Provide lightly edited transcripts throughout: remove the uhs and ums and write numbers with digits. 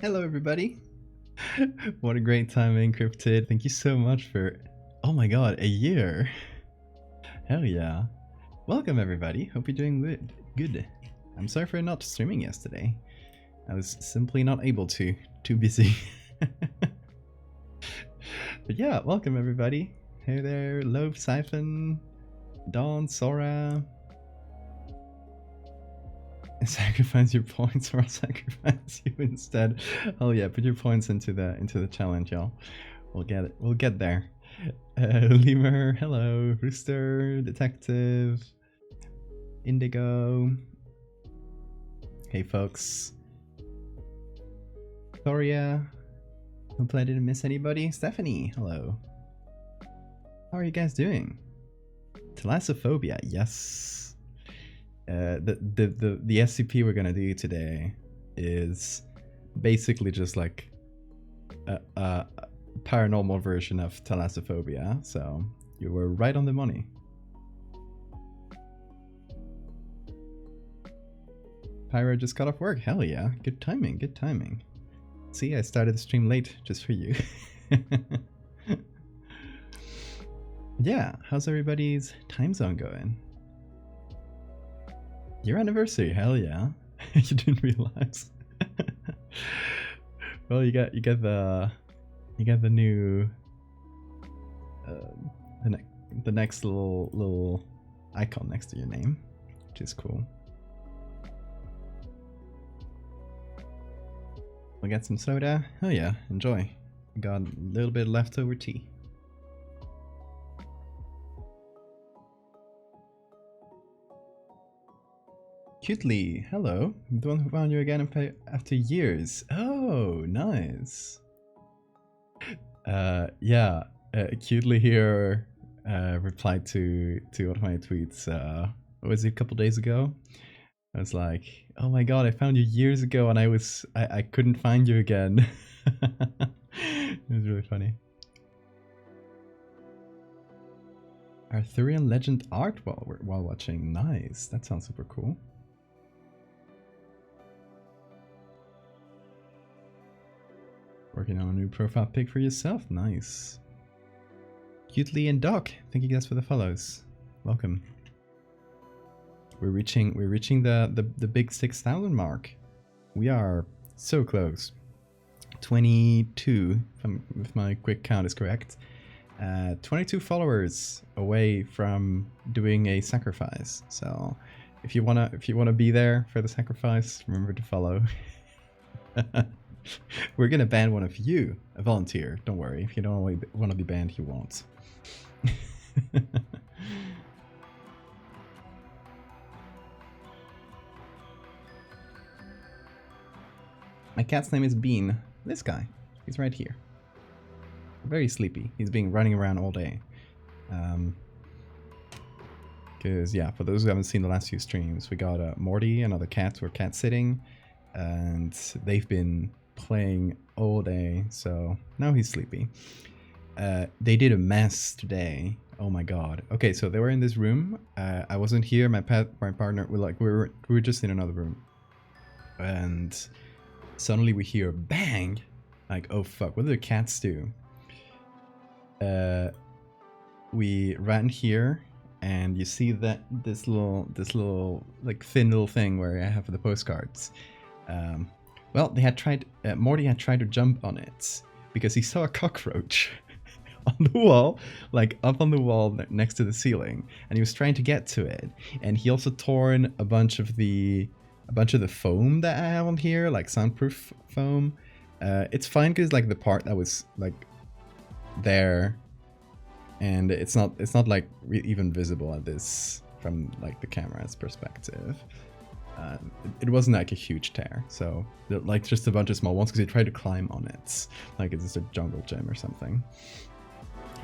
Hello, everybody. What a great time, Encrypted. Thank you so much for, oh my god, a year. Hell yeah. Welcome, everybody. Hope you're doing good. I'm sorry for not streaming yesterday. I was simply not able to. Too busy. But yeah, welcome, everybody. Hey there, Loaf, Siphon, Dawn, Sora. Sacrifice your points or I'll sacrifice you instead. Oh yeah, put your points into the challenge, y'all. We'll get it. We'll get there. Lemur, hello. Rooster, Detective, Indigo. Hey folks. Victoria. Hopefully I didn't miss anybody. Stephanie, hello. How are you guys doing? Thalassophobia, yes. The SCP we're gonna do today is basically just like a paranormal version of thalassophobia, so you were right on the money. Pyro just got off work. Hell yeah, good timing, good timing. See, I started the stream late just for you. Yeah, how's everybody's time zone going? Your anniversary, hell yeah. You didn't realize. Well, you got the new the next little icon next to your name, which is cool. We'll get some soda. Oh yeah, enjoy. Got a little bit of leftover tea. Cutely, hello. I'm the one who found you again after years. Oh, nice. Yeah, Cutely here replied to one of my tweets, what was it, a couple days ago? I was like, oh my god, I found you years ago and I couldn't find you again. It was really funny. Arthurian legend art while watching. Nice, that sounds super cool. Working on a new profile pic for yourself. Nice. Cutely and Doc, thank you guys for the follows. Welcome. We're reaching the big 6,000 mark. We are so close. 22, if my quick count is correct. 22 followers away from doing a sacrifice. So if you wanna be there for the sacrifice, remember to follow. We're gonna ban one of you, a volunteer. Don't worry, if you don't want to be banned, you won't. My cat's name is Bean. This guy, he's right here. Very sleepy. He's been running around all day. Because yeah, for those who haven't seen the last few streams, we got Morty, another cat. We're cat sitting, and they've been playing all day, so now he's sleepy. They did a mess today. Oh my god. Okay, so they were in this room. I wasn't here. My partner, we were just in another room, and suddenly we hear a bang. Like, oh fuck, what did the cats do? We ran here, and you see that this little like thin little thing where I have the postcards. Well, they had tried. Morty had tried to jump on it because he saw a cockroach on the wall, like up on the wall next to the ceiling, and he was trying to get to it. And he also torn a bunch of the foam that I have on here, like soundproof foam. It's fine because like the part that was like there, and it's not like even visible at this from like the camera's perspective. It wasn't like a huge tear, so like just a bunch of small ones because he tried to climb on it, like it's just a jungle gym or something.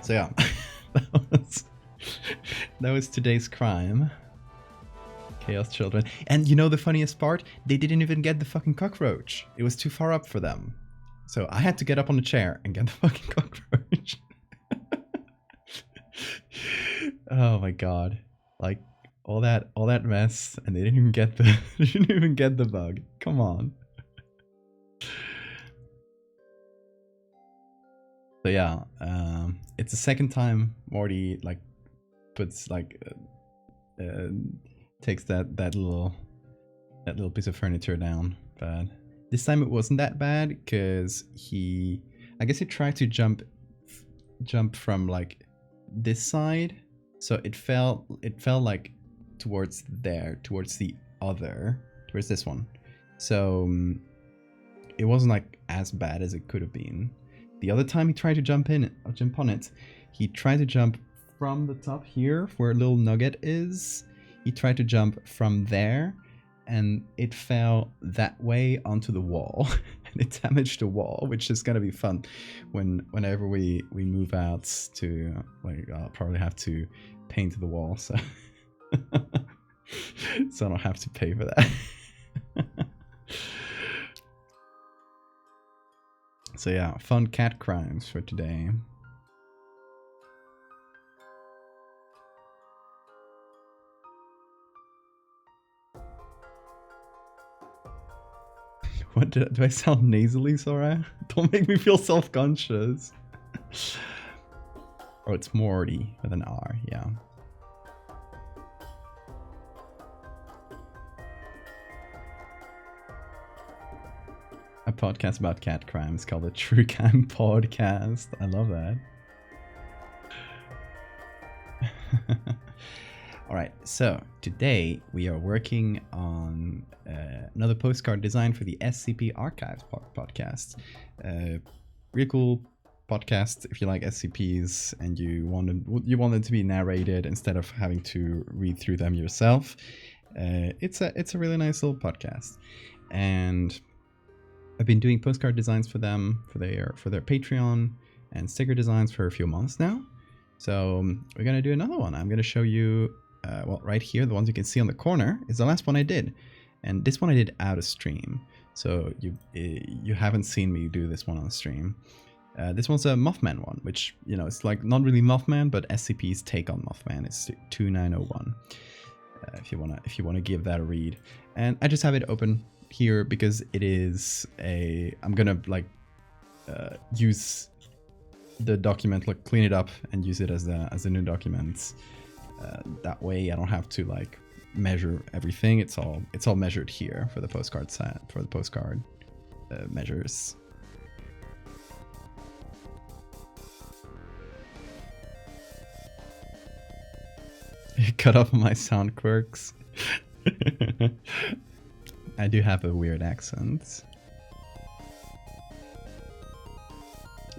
So yeah, that was today's crime. Chaos children. And you know the funniest part? They didn't even get the fucking cockroach. It was too far up for them. So I had to get up on the chair and get the fucking cockroach. Oh my god. Like all that mess, and they didn't even get the bug. Come on. So yeah, it's the second time Morty like puts like takes that little piece of furniture down, but this time it wasn't that bad because I guess he tried to jump from like this side, so it fell like towards this one, so it wasn't like as bad as it could have been. The other time he tried to jump on it, he tried to jump from the top here where little nugget is. He tried to jump from there and it fell that way onto the wall and it damaged the wall, which is gonna be fun whenever we move out to, like, I'll probably have to paint the wall, so so I don't have to pay for that. So yeah, fun cat crimes for today. What do I sound nasally, Sora? Don't make me feel self-conscious. Oh, it's Morty with an R, yeah. A podcast about cat crimes called the True Crime Podcast. I love that. Alright, so today we are working on another postcard design for the SCP Archives podcast. Really cool podcast if you like SCPs and you want them to be narrated instead of having to read through them yourself. It's a really nice little podcast, and I've been doing postcard designs for them for their Patreon and sticker designs for a few months now. So we're gonna do another one. I'm gonna show you, well, right here, the ones you can see on the corner is the last one I did, and this one I did out of stream. So you haven't seen me do this one on stream. This one's a Mothman one, which, you know, it's like not really Mothman, but SCP's take on Mothman. It's 2901. If you wanna give that a read, and I just have it open here because it is I'm gonna like use the document, like clean it up and use it as a new document. That way I don't have to like measure everything. It's all measured here for the postcard set, for the postcard measures. Cut off my sound quirks. I do have a weird accent.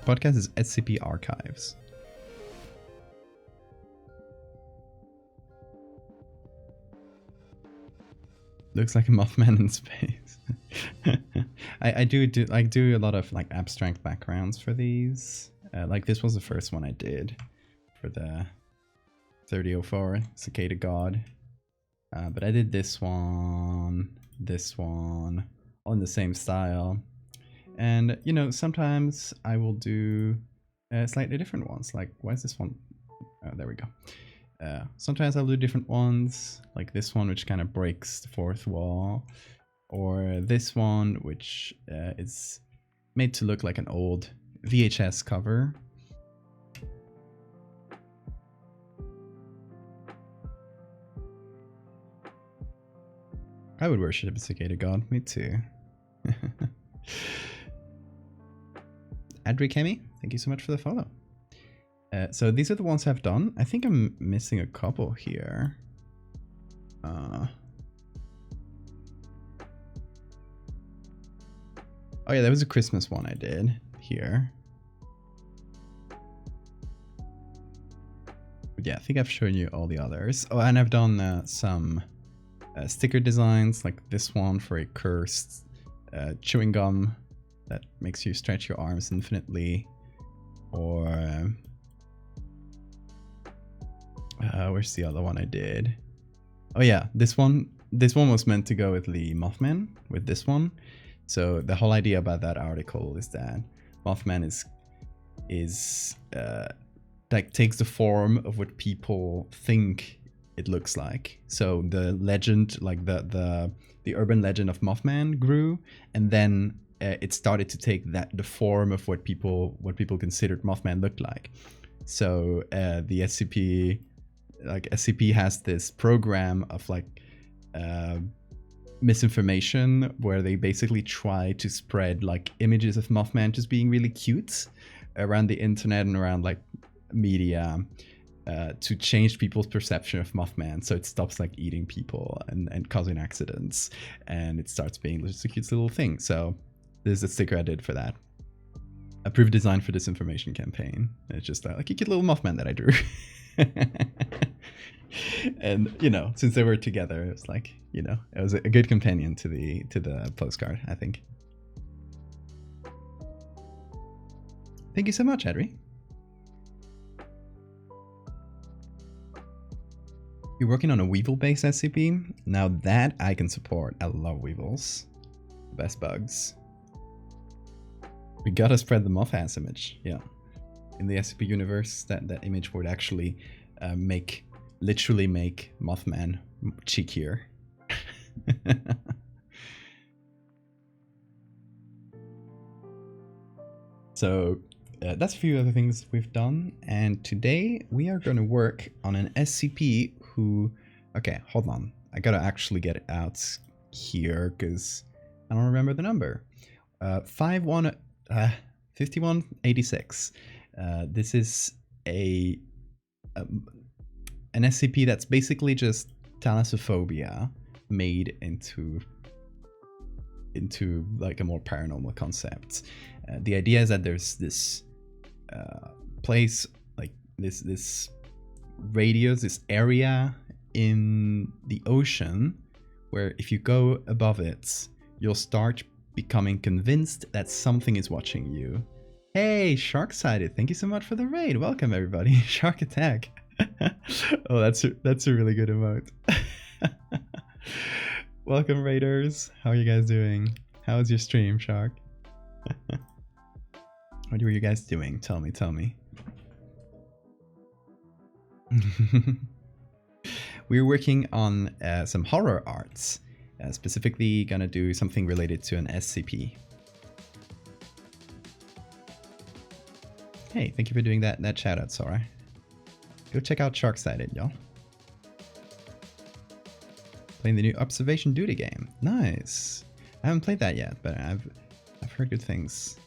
Podcast is SCP Archives. Looks like a Mothman in space. I do a lot of like abstract backgrounds for these. Like this was the first one I did for the 3004 Cicada God. But I did this one all in the same style. And, you know, sometimes I will do slightly different ones. Like, why is this one? Oh, there we go. Sometimes I'll do different ones, like this one, which kind of breaks the fourth wall. Or this one, which is made to look like an old VHS cover. I would worship a cicada god, me too. Adri Kemi, thank you so much for the follow. So these are the ones I've done. I think I'm missing a couple here. Oh yeah, there was a Christmas one I did here. But yeah, I think I've shown you all the others. Oh, and I've done some sticker designs, like this one for a cursed chewing gum that makes you stretch your arms infinitely. Or where's the other one I did? Oh yeah, this one was meant to go with the Mothman, with this one. So the whole idea about that article is that Mothman is like takes the form of what people think it looks like. So the legend, like the urban legend of Mothman grew, and then it started to take the form of what people considered Mothman looked like. So the SCP has this program of like misinformation where they basically try to spread like images of Mothman just being really cute around the internet and around like media to change people's perception of Mothman, so it stops like eating people and causing accidents, and it starts being just a cute little thing. So there's a sticker I did for that. Approved design for this information campaign. It's just like a cute little Mothman that I drew. And you know, since they were together, it was like, you know, it was a good companion to the postcard, I think. Thank you so much, Adri. You're working on a Weevil-based SCP? Now that I can support. I love Weevils. Best bugs. We gotta spread the moth-ass image. Yeah. In the SCP universe, that image would actually literally make Mothman cheekier. So that's a few other things we've done, and today we are going to work on an SCP who... Okay, hold on. I gotta actually get it out here because I don't remember the number. 5186. This is an SCP that's basically just thalassophobia made into like a more paranormal concept. The idea is that there's this place, like this radius, this area in the ocean where if you go above it, you'll start becoming convinced that something is watching you. Hey, Shark-sided, thank you so much for the raid. Welcome everybody. Shark attack. Oh, that's a really good emote. Welcome raiders. How are you guys doing? How was your stream, Shark? What were you guys doing? Tell me. We're working on some horror arts. Specifically gonna do something related to an SCP. Hey, thank you for doing that shout out, Sora. Go check out Shark-sided, y'all. Playing the new Observation Duty game. Nice. I haven't played that yet, but I've heard good things.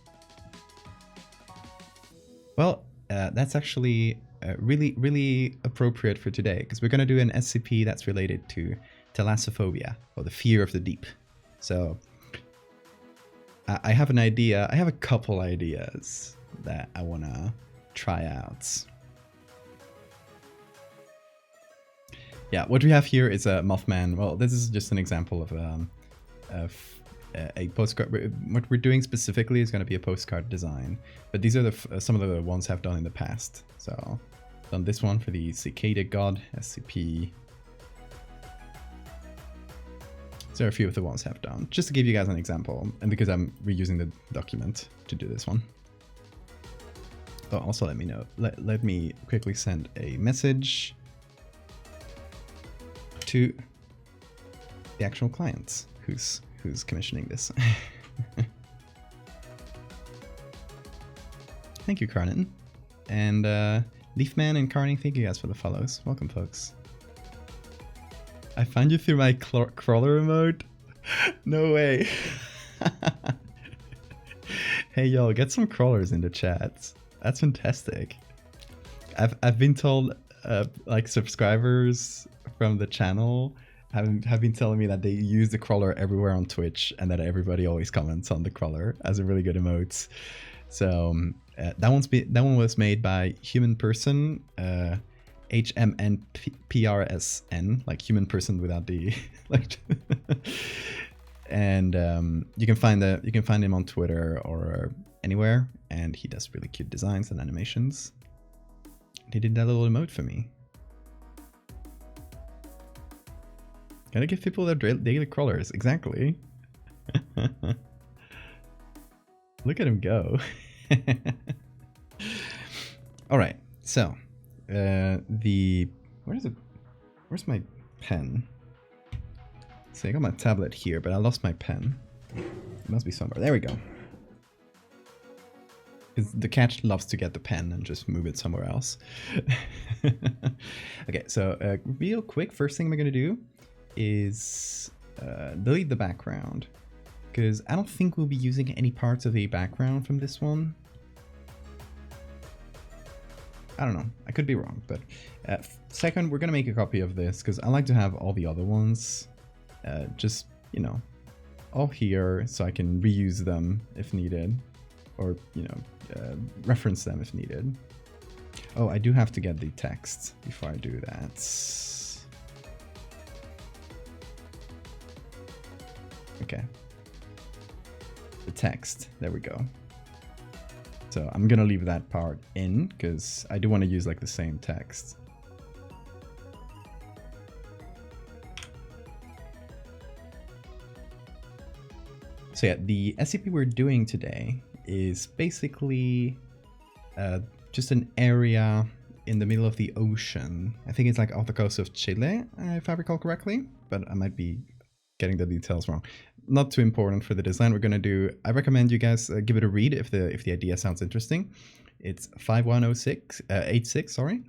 Well, that's actually really appropriate for today, because we're going to do an SCP that's related to thalassophobia, or the fear of the deep. So I have an idea. I have a couple ideas that I want to try out. Yeah, what we have here is a Mothman. Well, this is just an example of a postcard. What we're doing specifically is going to be a postcard design, but these are some of the ones I've done in the past. So I've done this one for the Cicada God SCP. So there are a few of the ones I've done, just to give you guys an example, and because I'm reusing the document to do this one. Oh, also let me know. Let me quickly send a message to the actual client who's commissioning this. Thank you, Carnan. And Leafman and Carney, thank you guys for the follows. Welcome, folks. I found you through my crawler remote. No way. Hey, y'all, get some crawlers in the chat. That's fantastic. I've been told like subscribers from the channel have been telling me that they use the crawler everywhere on Twitch, and that everybody always comments on the crawler as a really good emote. So that one was made by Human Person, HMNPRSN, like human person without the like. And you can find him on Twitter or anywhere, and he does really cute designs and animations. He did that little emote for me. Gotta give people their daily crawlers, exactly. Look at him go. All right, so where's my pen? See, I got my tablet here, but I lost my pen. It must be somewhere. There we go. Because the cat loves to get the pen and just move it somewhere else. Okay, so real quick, first thing we're going to do is delete the background. Because I don't think we'll be using any parts of the background from this one. I don't know, I could be wrong, but second, we're going to make a copy of this because I like to have all the other ones just, you know, all here so I can reuse them if needed, or, you know, reference them if needed. Oh, I do have to get the text before I do that. Okay. The text, there we go. So I'm gonna leave that part in because I do want to use like the same text. So yeah, the SCP we're doing today is basically just an area in the middle of the ocean. I think it's like off the coast of Chile, if I recall correctly, but I might be getting the details wrong. Not too important for the design we're gonna do. I recommend you guys give it a read if the idea sounds interesting. It's 510686. Sorry.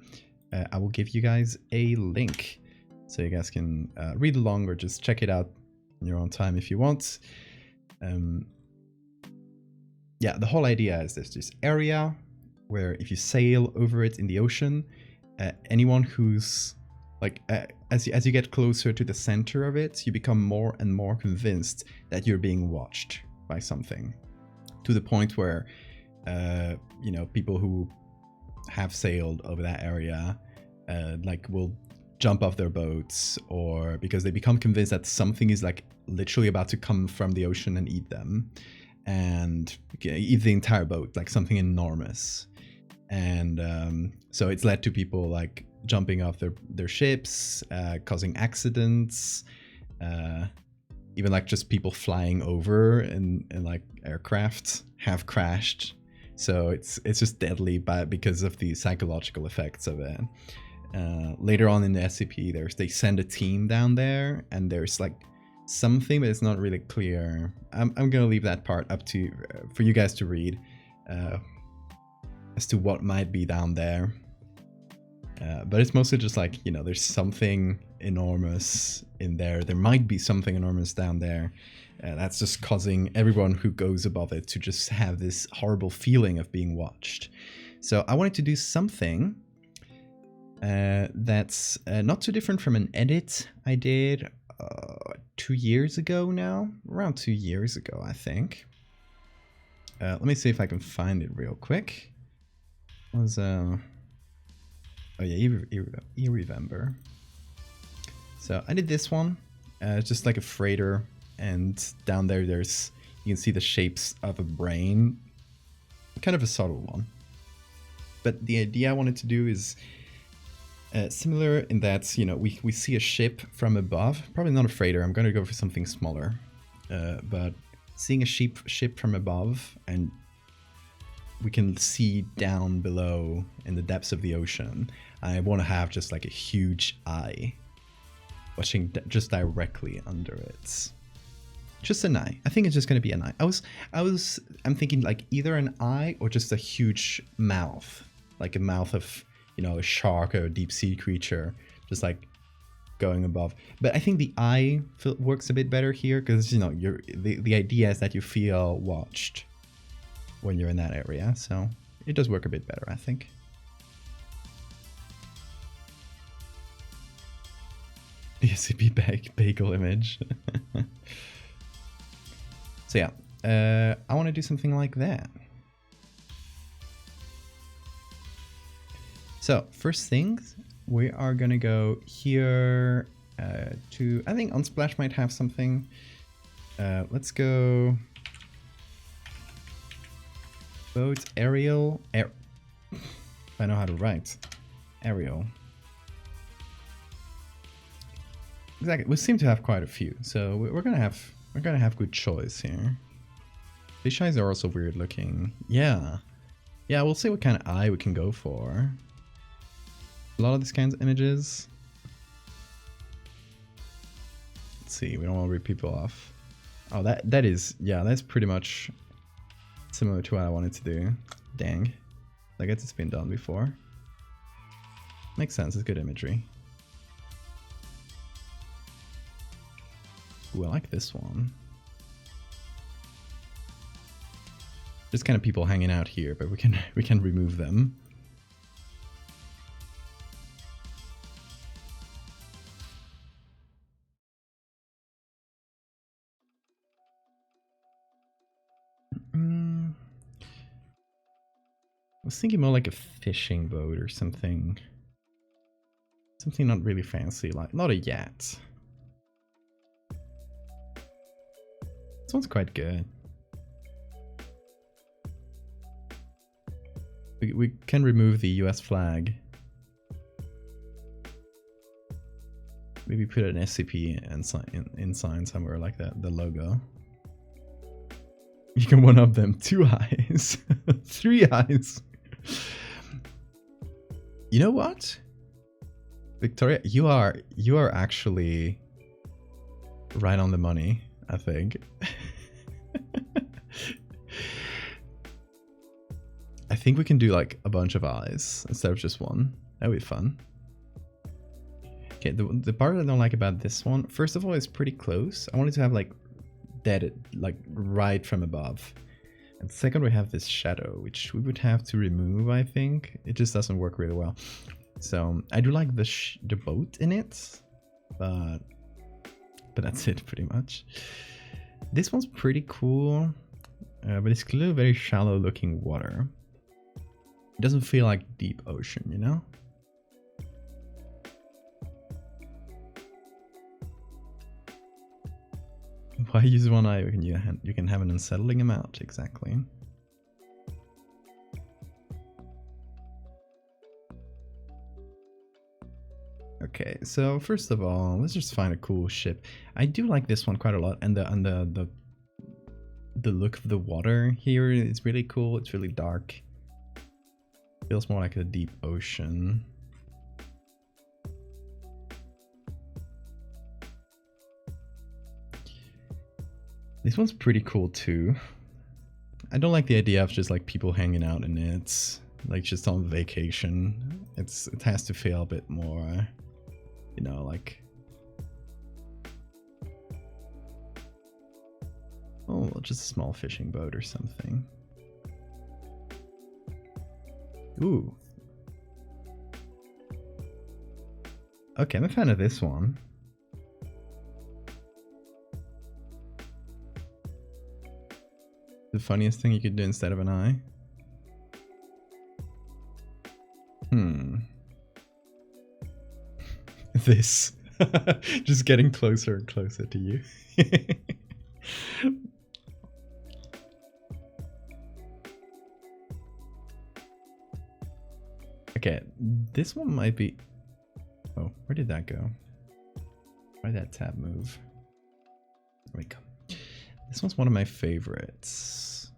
I will give you guys a link so you guys can read along or just check it out in your own time if you want. Yeah, the whole idea is there's this area where if you sail over it in the ocean, anyone who's like, as you get closer to the center of it, you become more and more convinced that you're being watched by something, to the point where, you know, people who have sailed over that area, like will jump off their boats, or because they become convinced that something is like literally about to come from the ocean and eat them, and eat the entire boat, like something enormous. And so it's led to people like jumping off their ships, causing accidents, even like just people flying over in like aircraft have crashed. So it's just deadly because of the psychological effects of it. Later on in the SCP, they send a team down there, and there's like something, but it's not really clear. I'm gonna leave that part up to for you guys to read as to what might be down there. But it's mostly just like, you know, there's something enormous in there. There might be something enormous down there. That's just causing everyone who goes above it to just have this horrible feeling of being watched. So I wanted to do something that's not too different from an edit I did 2 years ago now. Around 2 years ago, I think. Let me see if I can find it real quick. It was oh yeah, you remember. So I did this one, just like a freighter, and down there you can see the shapes of a brain, kind of a subtle one. But the idea I wanted to do is similar in that, you know, we see a ship from above, probably not a freighter. I'm going to go for something smaller, but seeing a ship from above, and we can see down below in the depths of the ocean. I want to have just like a huge eye watching just directly under it. Just an eye. I think it's just going to be an eye. I'm thinking like either an eye or just a huge mouth, like a mouth of, you know, a shark or a deep sea creature, just like going above. But I think the eye works a bit better here because, you know, the idea is that you feel watched when you're in that area, so it does work a bit better, I think. The SCP bagel image. So yeah, I want to do something like that. So first things, we are gonna go here to, I think Unsplash might have something. Let's go boat aerial I know how to write aerial. Exactly, we seem to have quite a few, so we're gonna have good choice here. These eyes are also weird looking. Yeah, we'll see what kind of eye we can go for. A lot of these kinds of images. Let's see, we don't want to rip people off. Oh, that is, yeah, that's pretty much similar to what I wanted to do. Dang. I guess it's been done before. Makes sense, it's good imagery. Ooh, I like this one. Just kind of people hanging out here, but we can remove them. I was thinking more like a fishing boat or something. Something not really fancy, like not a yacht. This one's quite good. We can remove the US flag. Maybe put an SCP ensign somewhere like that, the logo. You can one-up them. 2 eyes. 3 eyes. You know what? Victoria, you are actually right on the money, I think. I think we can do like a bunch of eyes instead of just one. That would be fun. Okay, the part I don't like about this one, first of all, it's pretty close. I wanted to have like dead, like right from above. And second, we have this shadow, which we would have to remove, I think. It just doesn't work really well. So I do like the boat in it, but that's it pretty much. This one's pretty cool, but it's clearly very shallow looking water. It doesn't feel like deep ocean, you know? Why use one eye when you can have an unsettling amount, exactly. Okay, so first of all, let's just find a cool ship. I do like this one quite a lot, and the look of the water here is really cool. It's really dark. Feels more like a deep ocean. This one's pretty cool too. I don't like the idea of just like people hanging out in it, like just on vacation. It has to feel a bit more, you know, like, oh, just a small fishing boat or something. Ooh. Okay, I'm a fan of this one. The funniest thing you could do instead of an eye? This. Just getting closer and closer to you. Okay, this one might be... Oh, where did that go? Why did that tab move? There we go. This one's one of my favorites.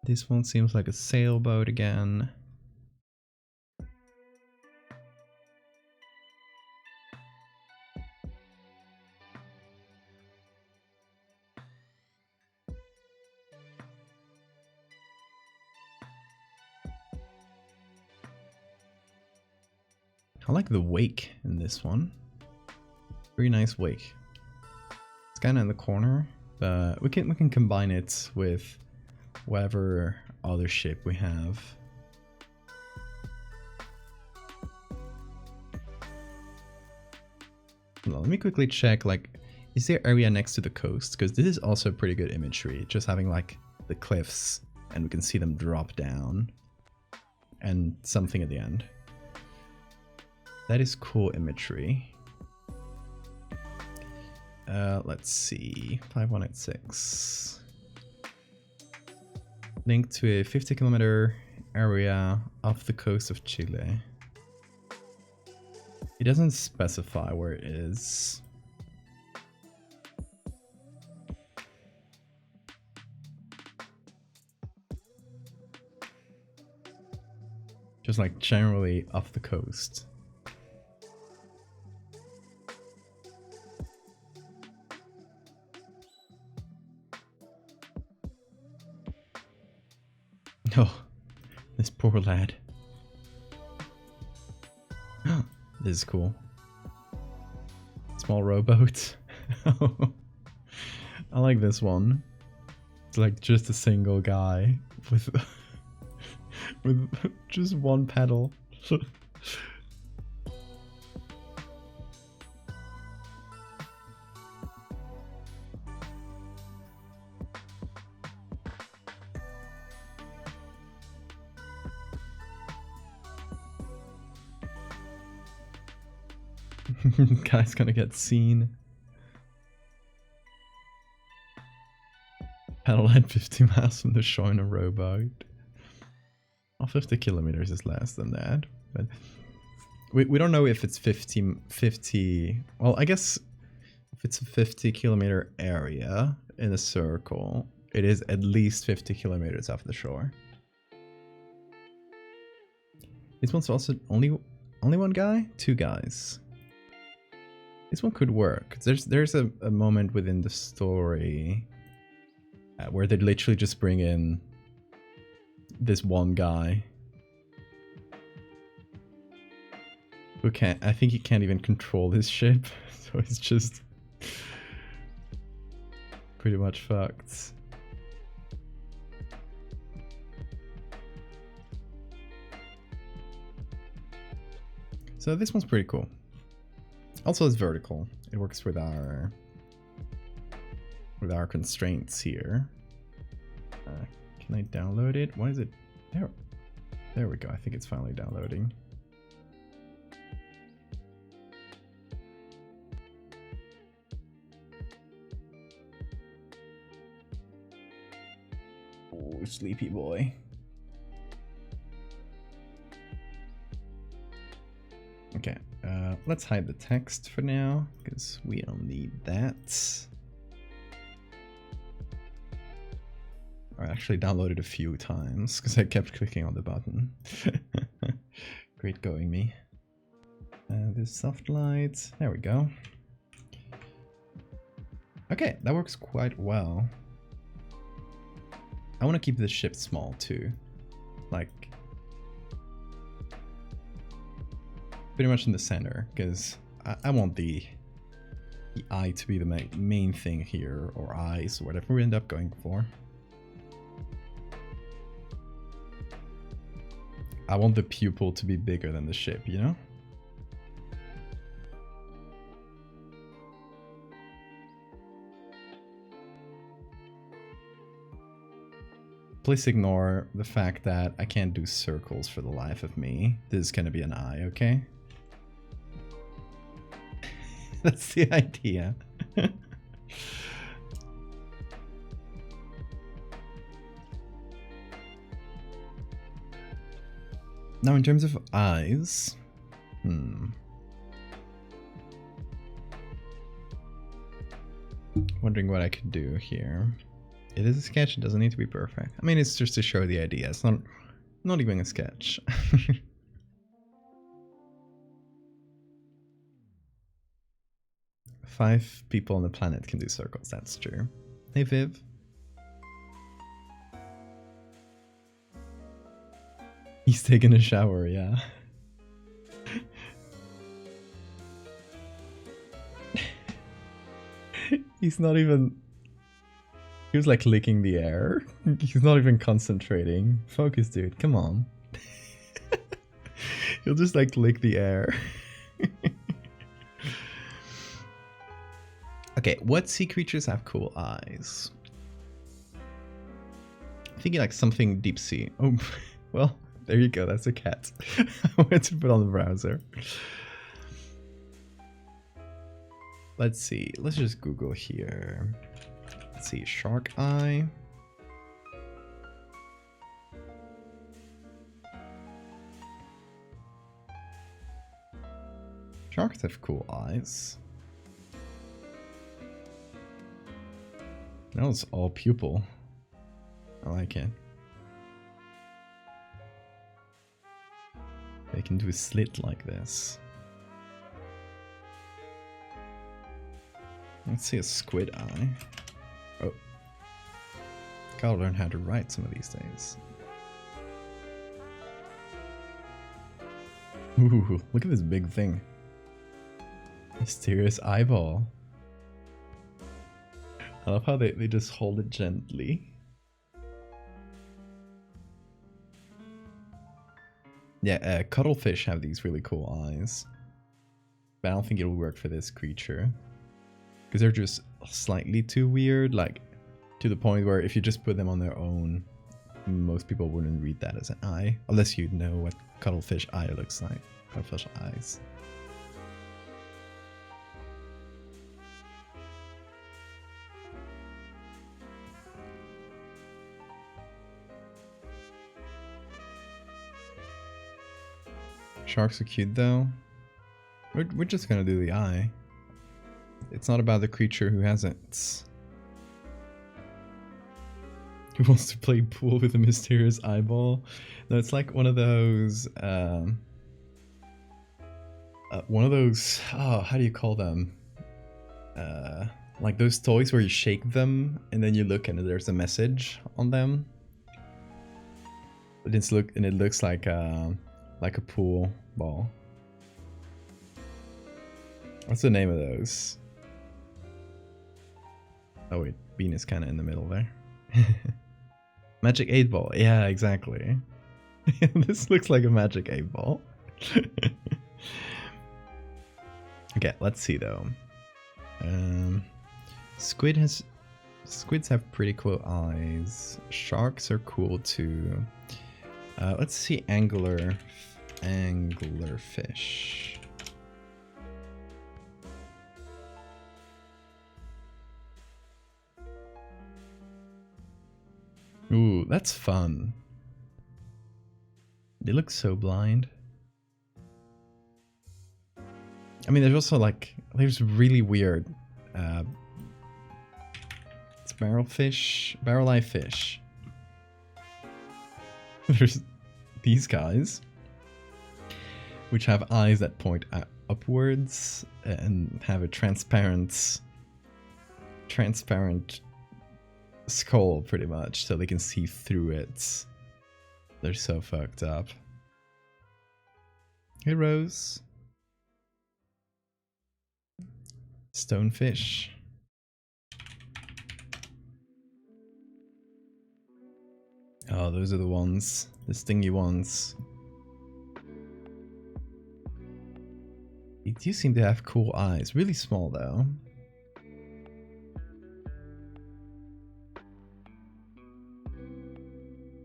This one seems like a sailboat again. I like the wake in this one. Very nice wake. It's kind of in the corner, but we can combine it with whatever other shape we have. Well, let me quickly check, like, is there area next to the coast? Because this is also pretty good imagery, just having like the cliffs and we can see them drop down and something at the end. That is cool imagery. Let's see, 5186. Link to a 50-kilometer area off the coast of Chile. It doesn't specify where it is. just like generally off the coast. Oh, this poor lad. This is cool. Small rowboat. I like this one. It's like just a single guy with with just one pedal. Guy's gonna get seen. Pedal at 50 miles from the shore in a rowboat. Oh, 50 kilometers is less than that. But we don't know if it's 50. Well, I guess if it's a 50 kilometer area in a circle, it is at least 50 kilometers off the shore. This one's also only one guy? Two guys. This one could work. There's a moment within the story where they literally just bring in this one guy who can't. I think he can't even control his ship, so he's just pretty much fucked. So this one's pretty cool. Also, it's vertical. It works with our constraints here. Can I download it? Why is it there? There we go. I think it's finally downloading. Oh, sleepy boy. Okay, let's hide the text for now, because we don't need that. I actually downloaded a few times, because I kept clicking on the button. Great going, me. This soft light, there we go. Okay, that works quite well. I want to keep this ship small too. Like, pretty much in the center, because I want the eye to be the main thing here, or eyes, or whatever we end up going for. I want the pupil to be bigger than the ship, you know? Please ignore the fact that I can't do circles for the life of me. This is gonna be an eye, okay? That's the idea. Now, in terms of eyes, wondering what I could do here. It is a sketch. It doesn't need to be perfect. I mean, it's just to show the idea. It's not even a sketch. 5 people on the planet can do circles, that's true. Hey Viv. He's taking a shower, yeah. He's not even... He was like licking the air. He's not even concentrating. Focus, dude, come on. He'll just like lick the air. Okay, what sea creatures have cool eyes? I'm thinking like something deep sea. Oh, well, there you go. That's a cat. I wanted to put on the browser. Let's see. Let's just Google here. Let's see. Shark eye. Sharks have cool eyes. That was all pupil. I like it. They can do a slit like this. Let's see a squid eye. Oh. Gotta learn how to write some of these days. Ooh, look at this big thing. Mysterious eyeball. I love how they just hold it gently. Yeah, cuttlefish have these really cool eyes. But I don't think it'll work for this creature. Because they're just slightly too weird, like to the point where if you just put them on their own, most people wouldn't read that as an eye. Unless you know what cuttlefish eye looks like. Cuttlefish eyes. Sharks are cute though. We're just gonna do the eye. It's not about the creature who has it. Who wants to play pool with a mysterious eyeball? No, it's like one of those oh, how do you call them? Like those toys where you shake them and then you look and there's a message on them. It looks like a pool ball. What's the name of those? Oh wait, Bean is kind of in the middle there. Magic 8 ball. Yeah, exactly. This looks like a magic 8 ball. Okay, let's see though. Squids have pretty cool eyes. Sharks are cool too. Let's see anglerfish. Ooh, that's fun. They look so blind. I mean, there's also like, there's really weird it's barrel-eye fish. There's these guys, which have eyes that point upwards and have a transparent skull, pretty much, so they can see through it. They're so fucked up. Hey, Rose. Stonefish. Oh, those are the ones. The stingy ones. They do seem to have cool eyes. Really small, though.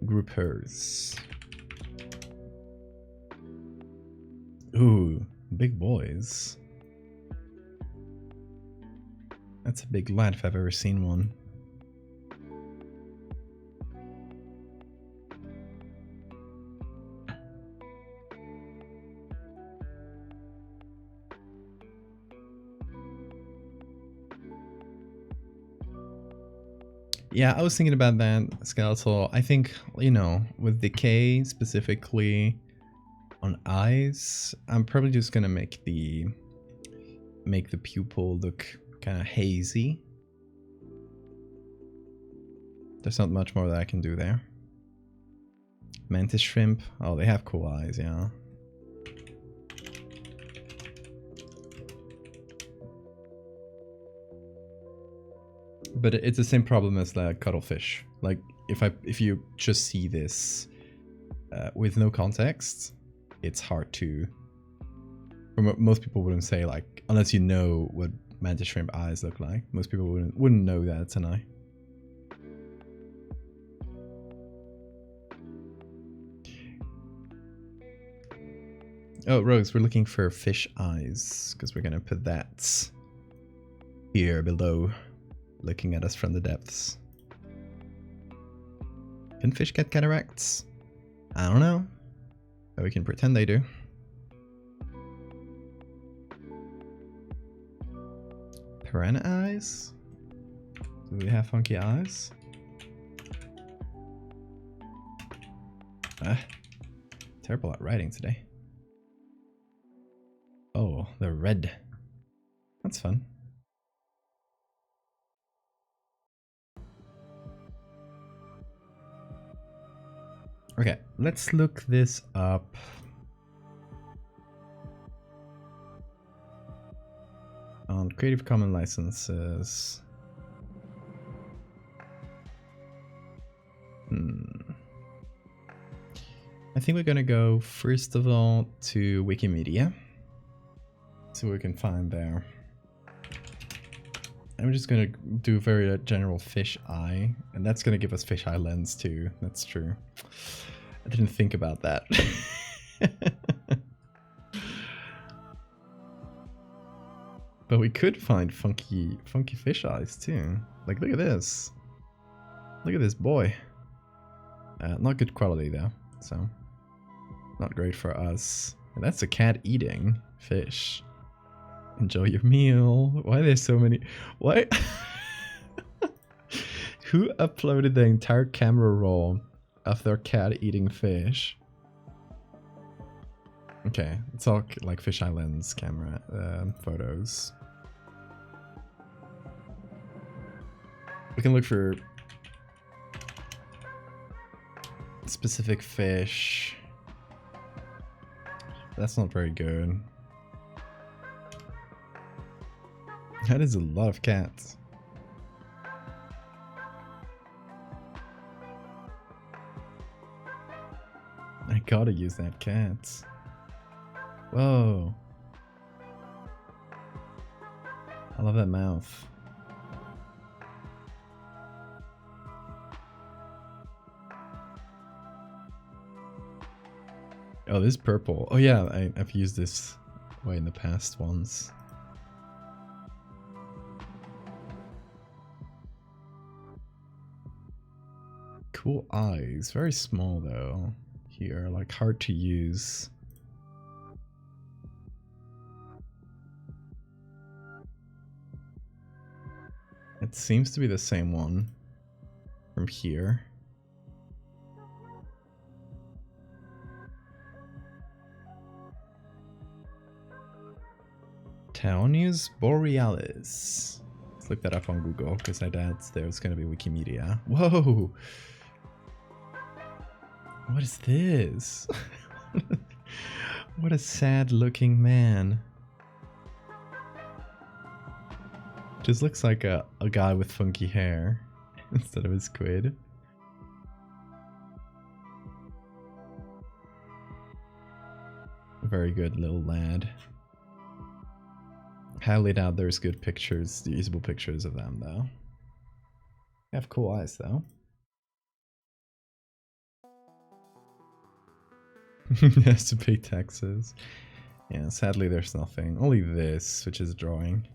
Groupers. Ooh, big boys. That's a big lad if I've ever seen one. Yeah, I was thinking about that, Skeletal. I think, you know, with decay specifically on eyes, I'm probably just gonna make the pupil look kind of hazy. There's not much more that I can do there. Mantis shrimp. Oh, they have cool eyes, yeah. But it's the same problem as the cuttlefish. Like, if you just see this with no context, it's hard to... Most people wouldn't say, like, unless you know what mantis shrimp eyes look like. Most people wouldn't know that it's an eye. Oh, Rose, we're looking for fish eyes, because we're gonna put that here below, looking at us from the depths. Can fish get cataracts? I don't know, but we can pretend they do. Piranha eyes? Do we have funky eyes? Terrible at writing today. they're red. That's fun. Okay, let's look this up. On Creative Commons licenses. I think we're gonna go first of all to Wikimedia. See what we can find there. I'm just gonna do a very general fish eye, and that's gonna give us fish eye lens too. That's true. I didn't think about that. But we could find funky fish eyes too. Like, look at this. Look at this boy. Not good quality though, so not great for us. And that's a cat eating fish. Enjoy your meal. Why are there so many? Why? Who uploaded the entire camera roll of their cat eating fish? Okay, it's all like fisheye lens camera photos. We can look for specific fish. That's not very good. That is a lot of cats. I gotta use that cat. Whoa. I love that mouth. Oh, this is purple. Oh yeah, I've used this way in the past once. Cool eyes. Very small though. Here, like hard to use. It seems to be the same one from here. Taonius borealis. Let's look that up on Google because I doubt there's going to be Wikimedia. Whoa! What is this? What a sad looking man. Just looks like a guy with funky hair instead of a squid. A very good little lad. Highly doubt there's good pictures, usable pictures of them though. They have cool eyes though. Has to pay taxes. Yeah, sadly there's nothing. Only this, which is a drawing.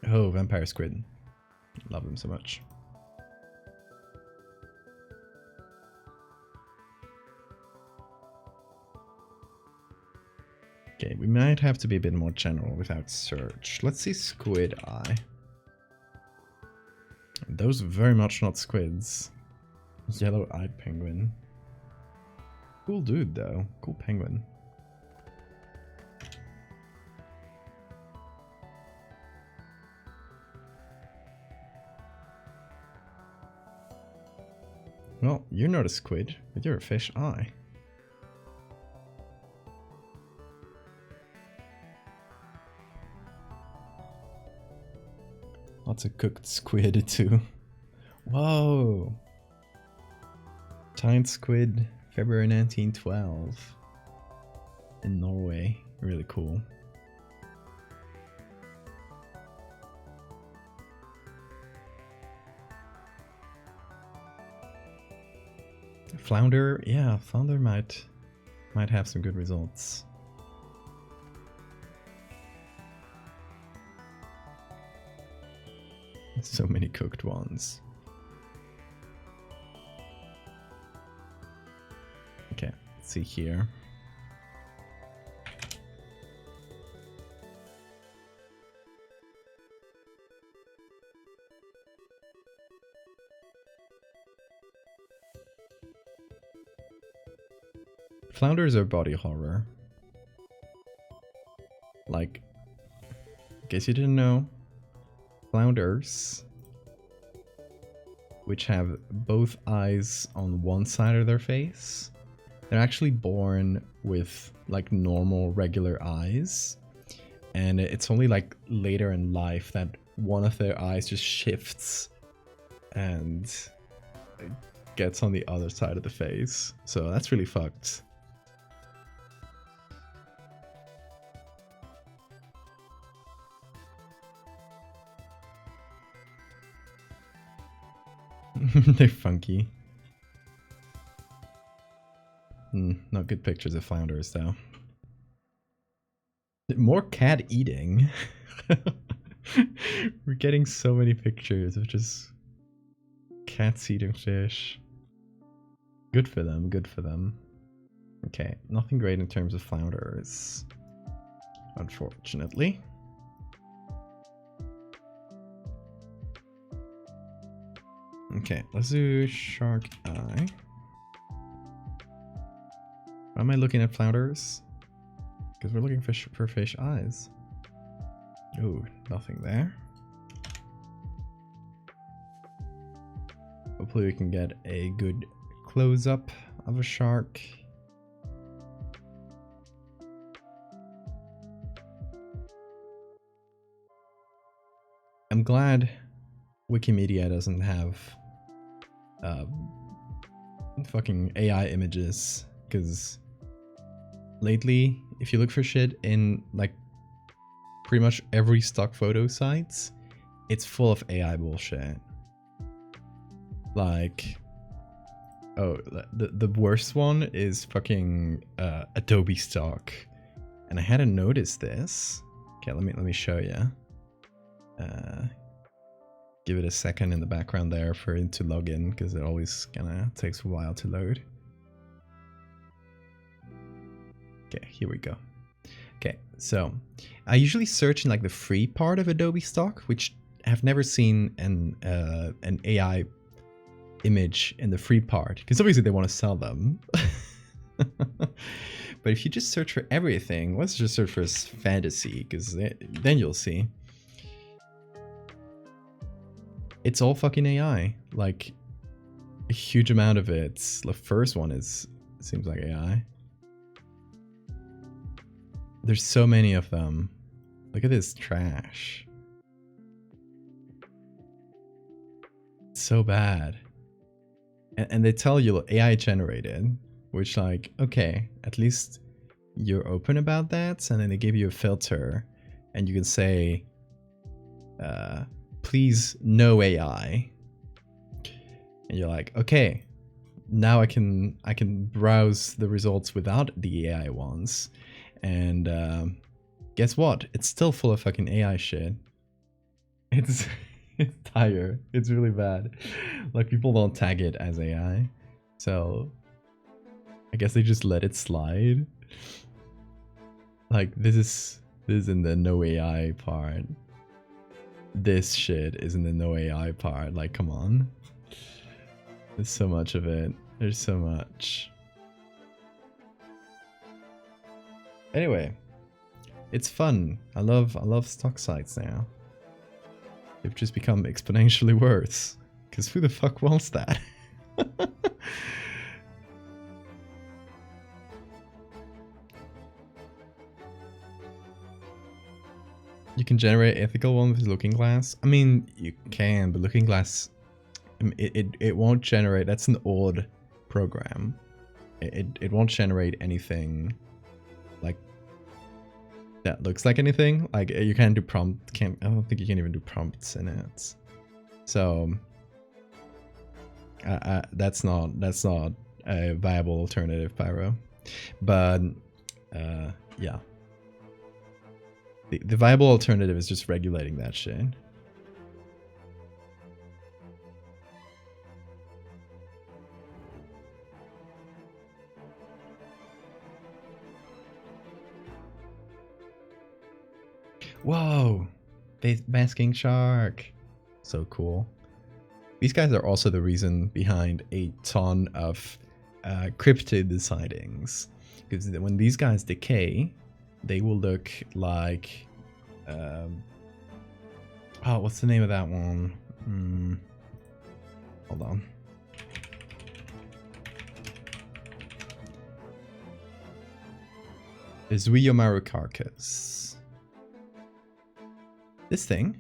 Oh, vampire squid. Love them so much. Okay, we might have to be a bit more general without search. Let's see squid eye. Those are very much not squids. Yellow-eyed penguin. Cool dude though. Cool penguin. Well, you're not a squid, but you're a fish eye. Lots of cooked squid too. Whoa! Giant squid, February 1912. In Norway. Really cool. Flounder, yeah, flounder might have some good results. So many cooked ones. Okay, let's see here. Flounders are body horror. Like, in case you didn't know, flounders, which have both eyes on one side of their face, they're actually born with like normal, regular eyes. And it's only like later in life that one of their eyes just shifts and gets on the other side of the face. So that's really fucked. They're funky. Not good pictures of flounders though. More cat eating. We're getting so many pictures of just cats eating fish. Good for them, good for them. Okay, nothing great in terms of flounders, unfortunately. Okay, let's do shark eye. Why am I looking at flounders? Because we're looking for fish eyes. Ooh, nothing there. Hopefully we can get a good close-up of a shark. I'm glad Wikimedia doesn't have fucking AI images, because lately, if you look for shit in like pretty much every stock photo sites, it's full of AI bullshit. Like, oh, the worst one is fucking Adobe stock, and I hadn't noticed this. Okay, let me show you. Give it a second in the background there for it to log in, because it always kind of takes a while to load. Okay, here we go. Okay, so I usually search in like the free part of Adobe stock, which I've never seen an AI image in the free part, because obviously they want to sell them. But if you just search for everything, let's just search for fantasy, because then you'll see. It's all fucking AI. Like, a huge amount of it. The first one seems like AI. There's so many of them. Look at this trash. It's so bad. And they tell you AI generated, which, like, okay, at least you're open about that. And then they give you a filter and you can say, please no AI. And you're like, okay, now I can browse the results without the AI ones. And guess what? It's still full of fucking AI shit. It's dire. It's really bad. Like, people don't tag it as AI, so I guess they just let it slide. Like, this is in the no AI part. This shit is in the no AI part. Like, come on. There's so much of it. There's so much. Anyway, it's fun. I love stock sites now. They've just become exponentially worse. Because who the fuck wants that? You can generate ethical one with Looking Glass. I mean, you can, but Looking Glass, it won't generate. That's an old program. It won't generate anything like that looks like anything. Like, you can't do prompt. I don't think you can even do prompts in it. So that's not a viable alternative, Pyro. But yeah. The viable alternative is just regulating that shit. Whoa! Basking shark! So cool. These guys are also the reason behind a ton of cryptid sightings. Because when these guys decay, they will look like... oh, what's the name of that one? Hold on. Zuiyomaru carcass. This thing,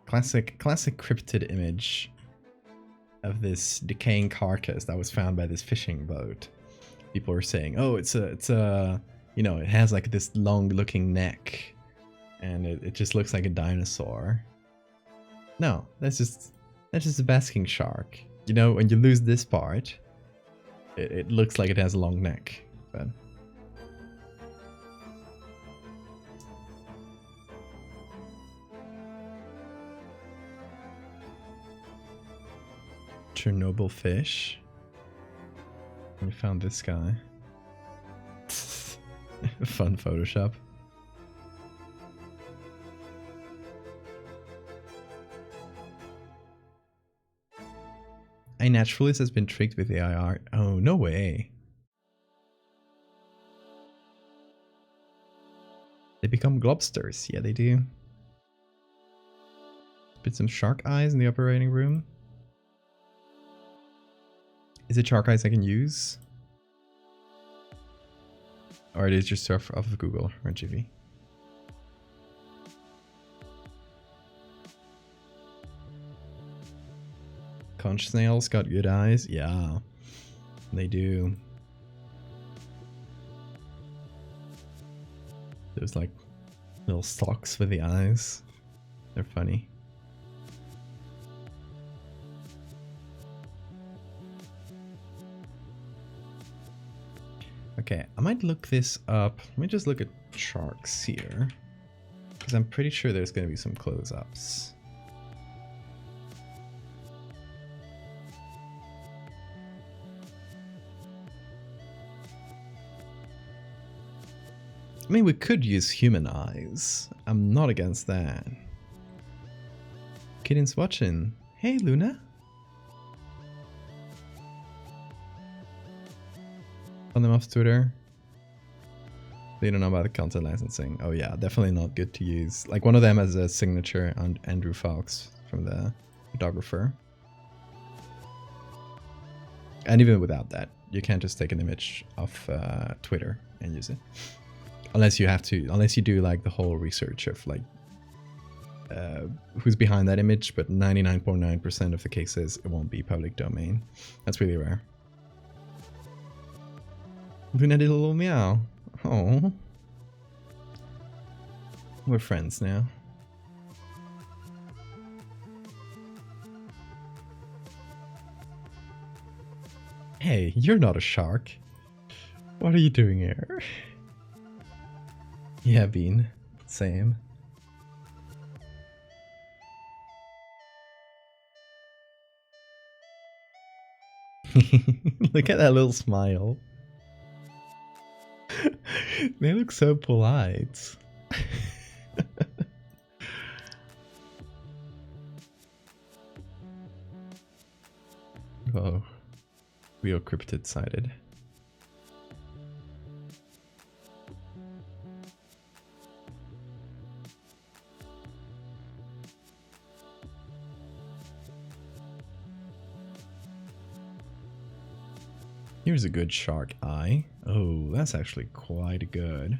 classic cryptid image of this decaying carcass that was found by this fishing boat. People are saying, oh, it's a, you know, it has like this long looking neck and it just looks like a dinosaur. No, that's just a basking shark. You know, when you lose this part, it looks like it has a long neck, but... Chernobyl fish. We found this guy. Fun Photoshop. A naturalist has been tricked with AI art. Oh, no way. They become globsters. Yeah, they do. Put some shark eyes in the operating room. Is it shark eyes I can use? Or it is just off of Google or GV? Conch snails got good eyes? Yeah, they do. Those like little socks for the eyes. They're funny. Okay, I might look this up. Let me just look at sharks here. Because I'm pretty sure there's going to be some close-ups. I mean, we could use human eyes. I'm not against that. Kitten's watching. Hey, Luna. On them off Twitter. They don't know about the content licensing. Oh yeah, definitely not good to use. Like one of them has a signature on Andrew Fox from the photographer. And even without that, you can't just take an image of Twitter and use it. Unless you have to, unless you do like the whole research of like who's behind that image, but 99.9% of the cases it won't be public domain. That's really rare. Luna did a little meow. Oh. We're friends now. Hey, you're not a shark. What are you doing here? Yeah, Bean. Same. Look at that little smile. They look so polite. Oh, real cryptid sighted. Here's a good shark eye. Oh, that's actually quite good.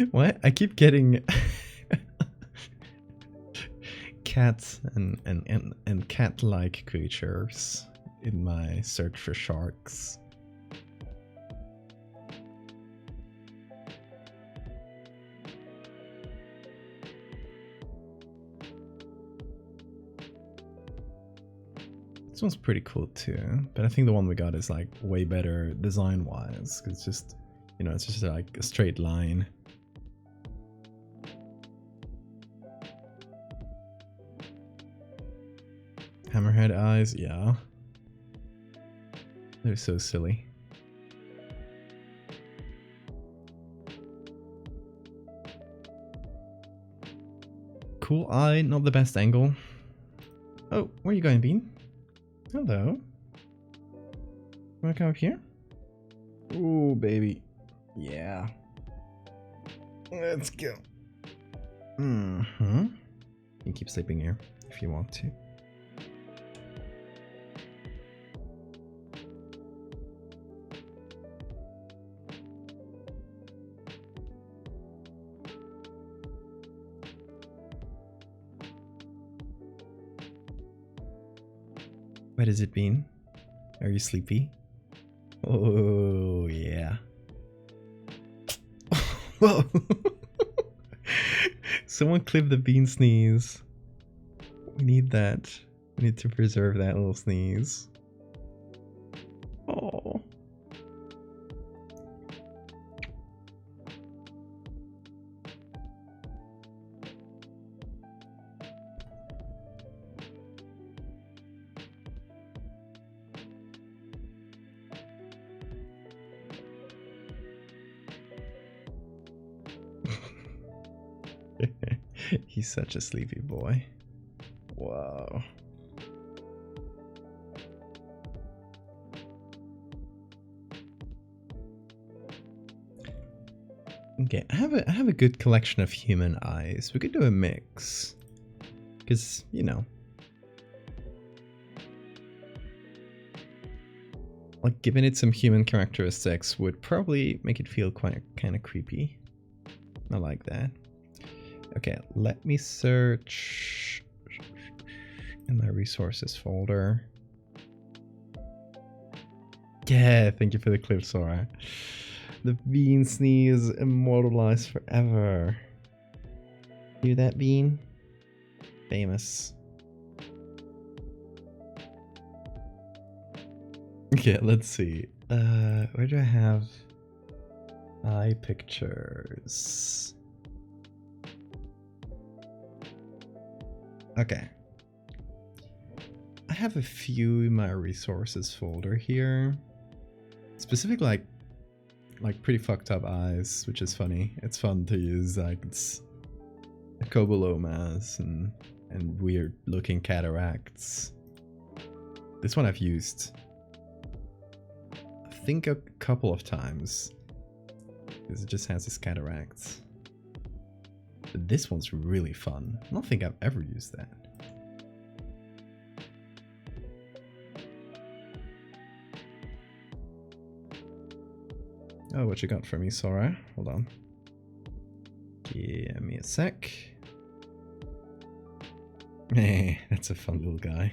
What? I keep getting cats and cat-like creatures in my search for sharks. This one's pretty cool too, but I think the one we got is like way better design-wise, because it's just, you know, it's just like a straight line. Hammerhead eyes, yeah. They're so silly. Cool eye, not the best angle. Oh, where are you going, Bean? Hello. Wanna come up here? Ooh, baby. Yeah. Let's go. Mm-hmm. You can keep sleeping here if you want to. What has it been? Are you sleepy? Oh, yeah. Whoa! Someone clip the Bean sneeze. We need that. We need to preserve that little sneeze. Oh. He's such a sleepy boy. Wow. Okay, I have a good collection of human eyes. We could do a mix. Because, you know. Like, giving it some human characteristics would probably make it feel quite kind of creepy. I like that. Okay, let me search in my resources folder. Yeah, thank you for the clip, Sora. The Bean sneeze immortalized forever. Hear that, Bean? Famous. Okay, let's see. Where do I have eye pictures? Okay. I have a few in my resources folder here. Specifically like pretty fucked up eyes, which is funny. It's fun to use, like it's cobolomas and weird looking cataracts. This one I've used I think a couple of times because it just has this cataracts. But this one's really fun. I don't think I've ever used that. Oh, what you got for me, Sora? Hold on. Give me a sec. Hey, that's a fun little guy.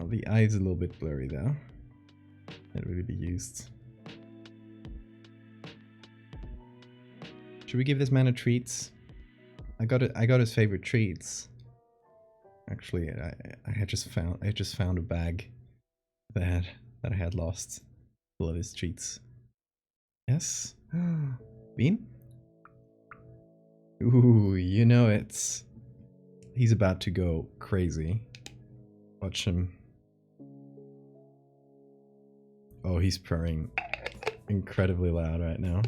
The eye's a little bit blurry though. Can't really be used. Should we give this man a treat? I got his favorite treats. Actually, I just found a bag that I had lost full of his treats. Yes? Bean? Ooh, you know it's... He's about to go crazy. Watch him. Oh, he's purring incredibly loud right now.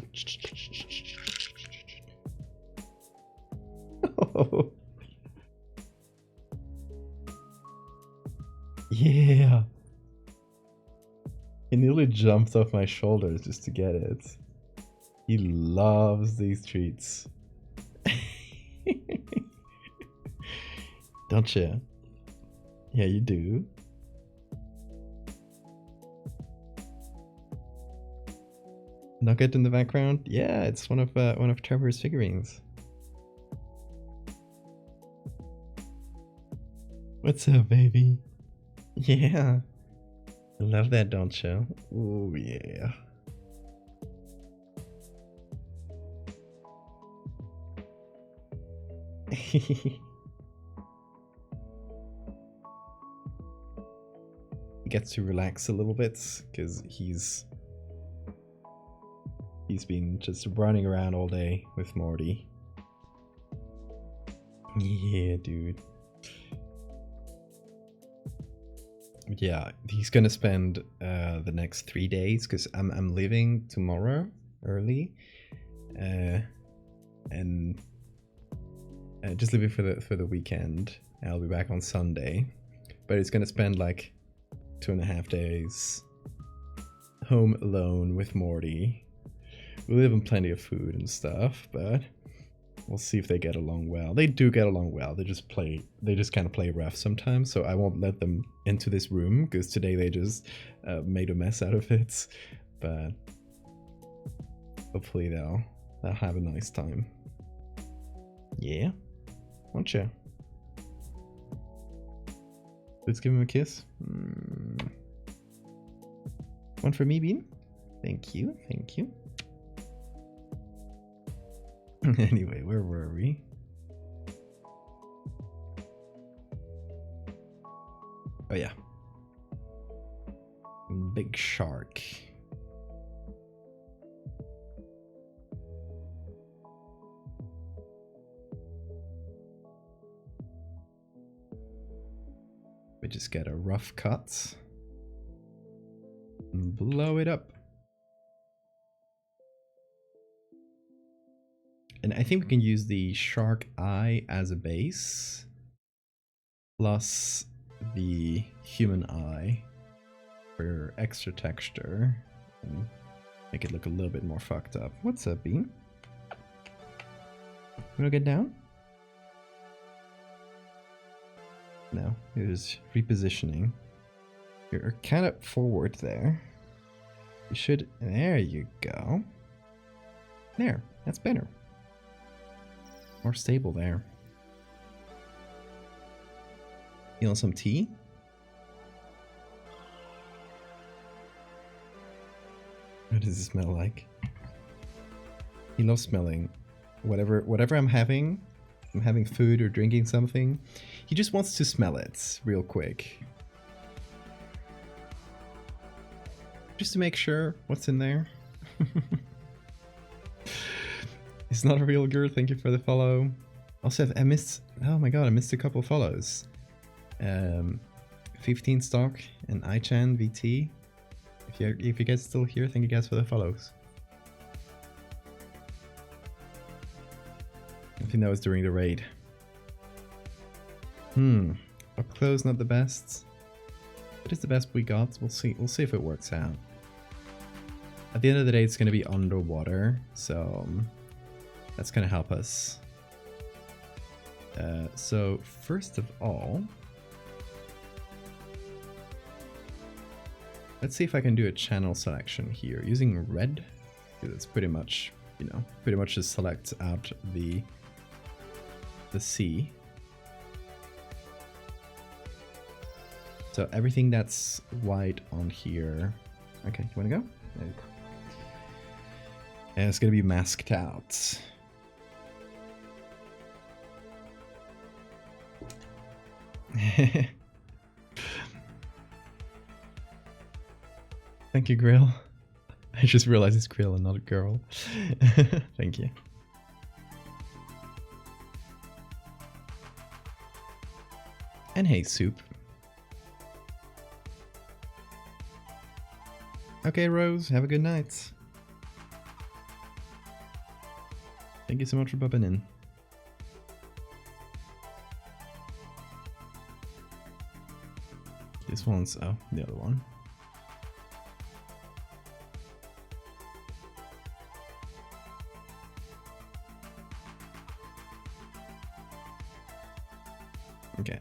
Oh. Yeah. He nearly jumped off my shoulders just to get it. He loves these treats. Don't you? Yeah, you do. Nugget in the background? Yeah, it's one of Trevor's figurines. What's up, baby? Yeah. I love that, don't you? Oh, yeah. He gets to relax a little bit because he's been just running around all day with Morty. Yeah, dude. Yeah, he's gonna spend the next 3 days because I'm leaving tomorrow early, and just leaving for the weekend. I'll be back on Sunday, but he's gonna spend like 2.5 days home alone with Morty. We live on plenty of food and stuff, but we'll see if they get along well. They do get along well. They just kind of play rough sometimes, so I won't let them into this room because today they just made a mess out of it. But hopefully they'll have a nice time. Yeah, won't you? Let's give him a kiss. One for me, Bean. Thank you, thank you. Anyway, where were we? Oh yeah. Big shark. We just get a rough cut and blow it up. And I think we can use the shark eye as a base, plus the human eye for extra texture and make it look a little bit more fucked up. What's up, Bean? Wanna get down? No, it was repositioning. You're kind of forward there. You should. There you go. There, that's better. More stable there. You want some tea? What does it smell like? He loves smelling. Whatever I'm having food or drinking something, he just wants to smell it real quick. Just to make sure what's in there. It's not a real girl. Thank you for the follow. Also, I missed. Oh my god, I missed a couple follows. 15 stock and iChan VT. If you guys are still here, thank you guys for the follows. I think that was during the raid. Up close, not the best. It is the best we got. We'll see. We'll see if it works out. At the end of the day, it's going to be underwater, so that's going to help us. So first of all, let's see if I can do a channel selection here using red. It's pretty much, pretty much just select out the sea. So everything that's white on here. Okay, you wanna go? There you go. And it's gonna be masked out. Thank you, Grill. I just realized it's Grill and not a girl. Thank you. And hey, Soup. Okay, Rose, have a good night. Thank you so much for popping in. This one's, oh, the other one. Okay,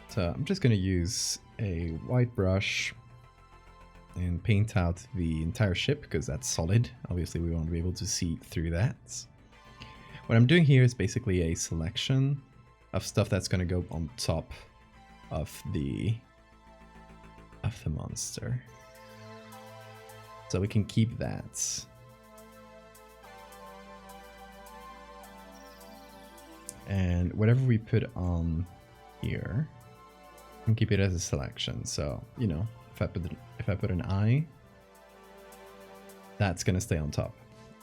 so I'm just gonna use a white brush and paint out the entire ship because that's solid. Obviously we won't be able to see through that. What I'm doing here is basically a selection of stuff that's gonna go on top of the monster. So we can keep that. And whatever we put on here, we can keep it as a selection. So, if I put an eye, that's gonna stay on top.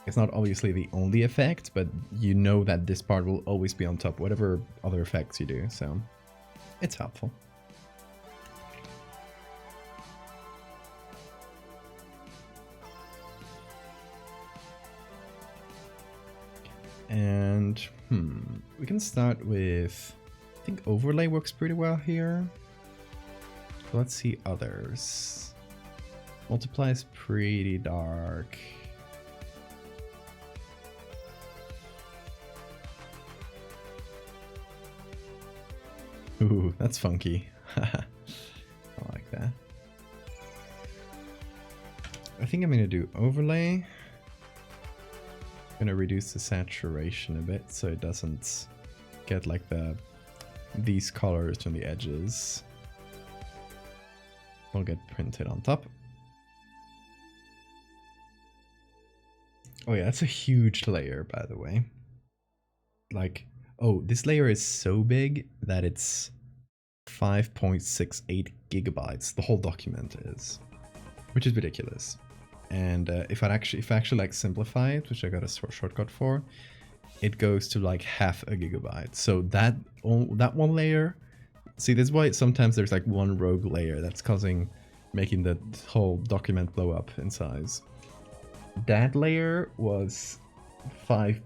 It's not obviously the only effect, but you know that this part will always be on top, whatever other effects you do, so it's helpful. And, we can start with, I think overlay works pretty well here. So let's see others. Multiply is pretty dark. Ooh, that's funky. I like that. I think I'm gonna do overlay. I'm gonna reduce the saturation a bit so it doesn't get like these colors from the edges. Will get printed on top. Oh yeah, that's a huge layer, by the way. Like, oh, this layer is so big that it's 5.68 gigabytes. The whole document is, which is ridiculous. And if I actually like simplify it, which I got a shortcut for, it goes to like half a gigabyte. So that one layer, see, this is why sometimes there's like one rogue layer that's making the whole document blow up in size. That layer was 5.2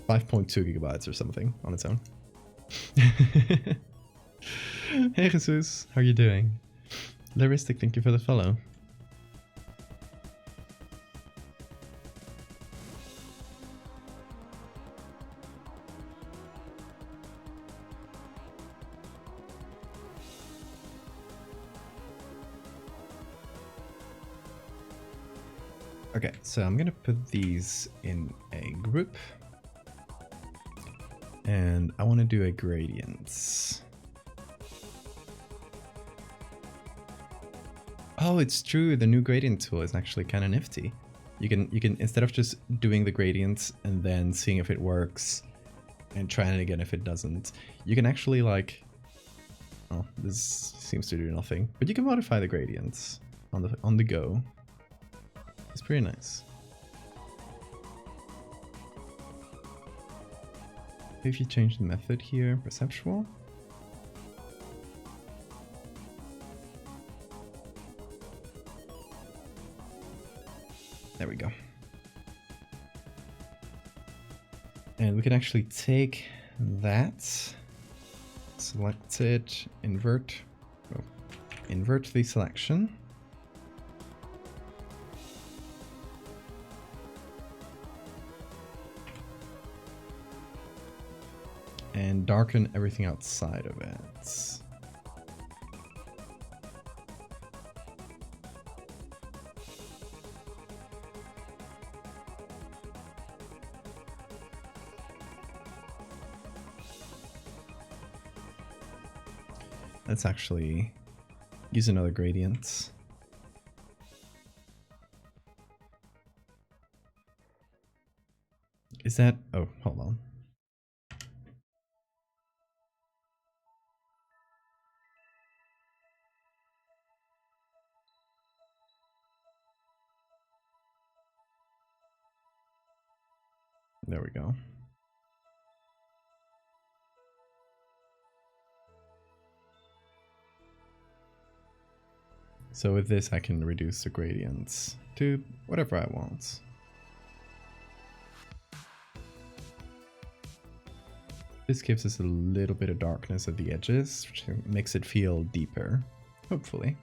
gigabytes or something on its own. Hey Jesus, how are you doing? Lyristic, thank you for the follow. Okay, so I'm gonna put these in a group. And I want to do a gradients. Oh, it's true. The new gradient tool is actually kind of nifty. You can instead of just doing the gradients and then seeing if it works and trying it again if it doesn't, you can actually like, oh, this seems to do nothing, but you can modify the gradients on the go. It's pretty nice. If you change the method here, perceptual. There we go. And we can actually take that, select it, invert the selection. And darken everything outside of it. Let's actually use another gradient. Is that, oh, hold on. There we go. So with this, I can reduce the gradients to whatever I want. This gives us a little bit of darkness at the edges, which makes it feel deeper, hopefully.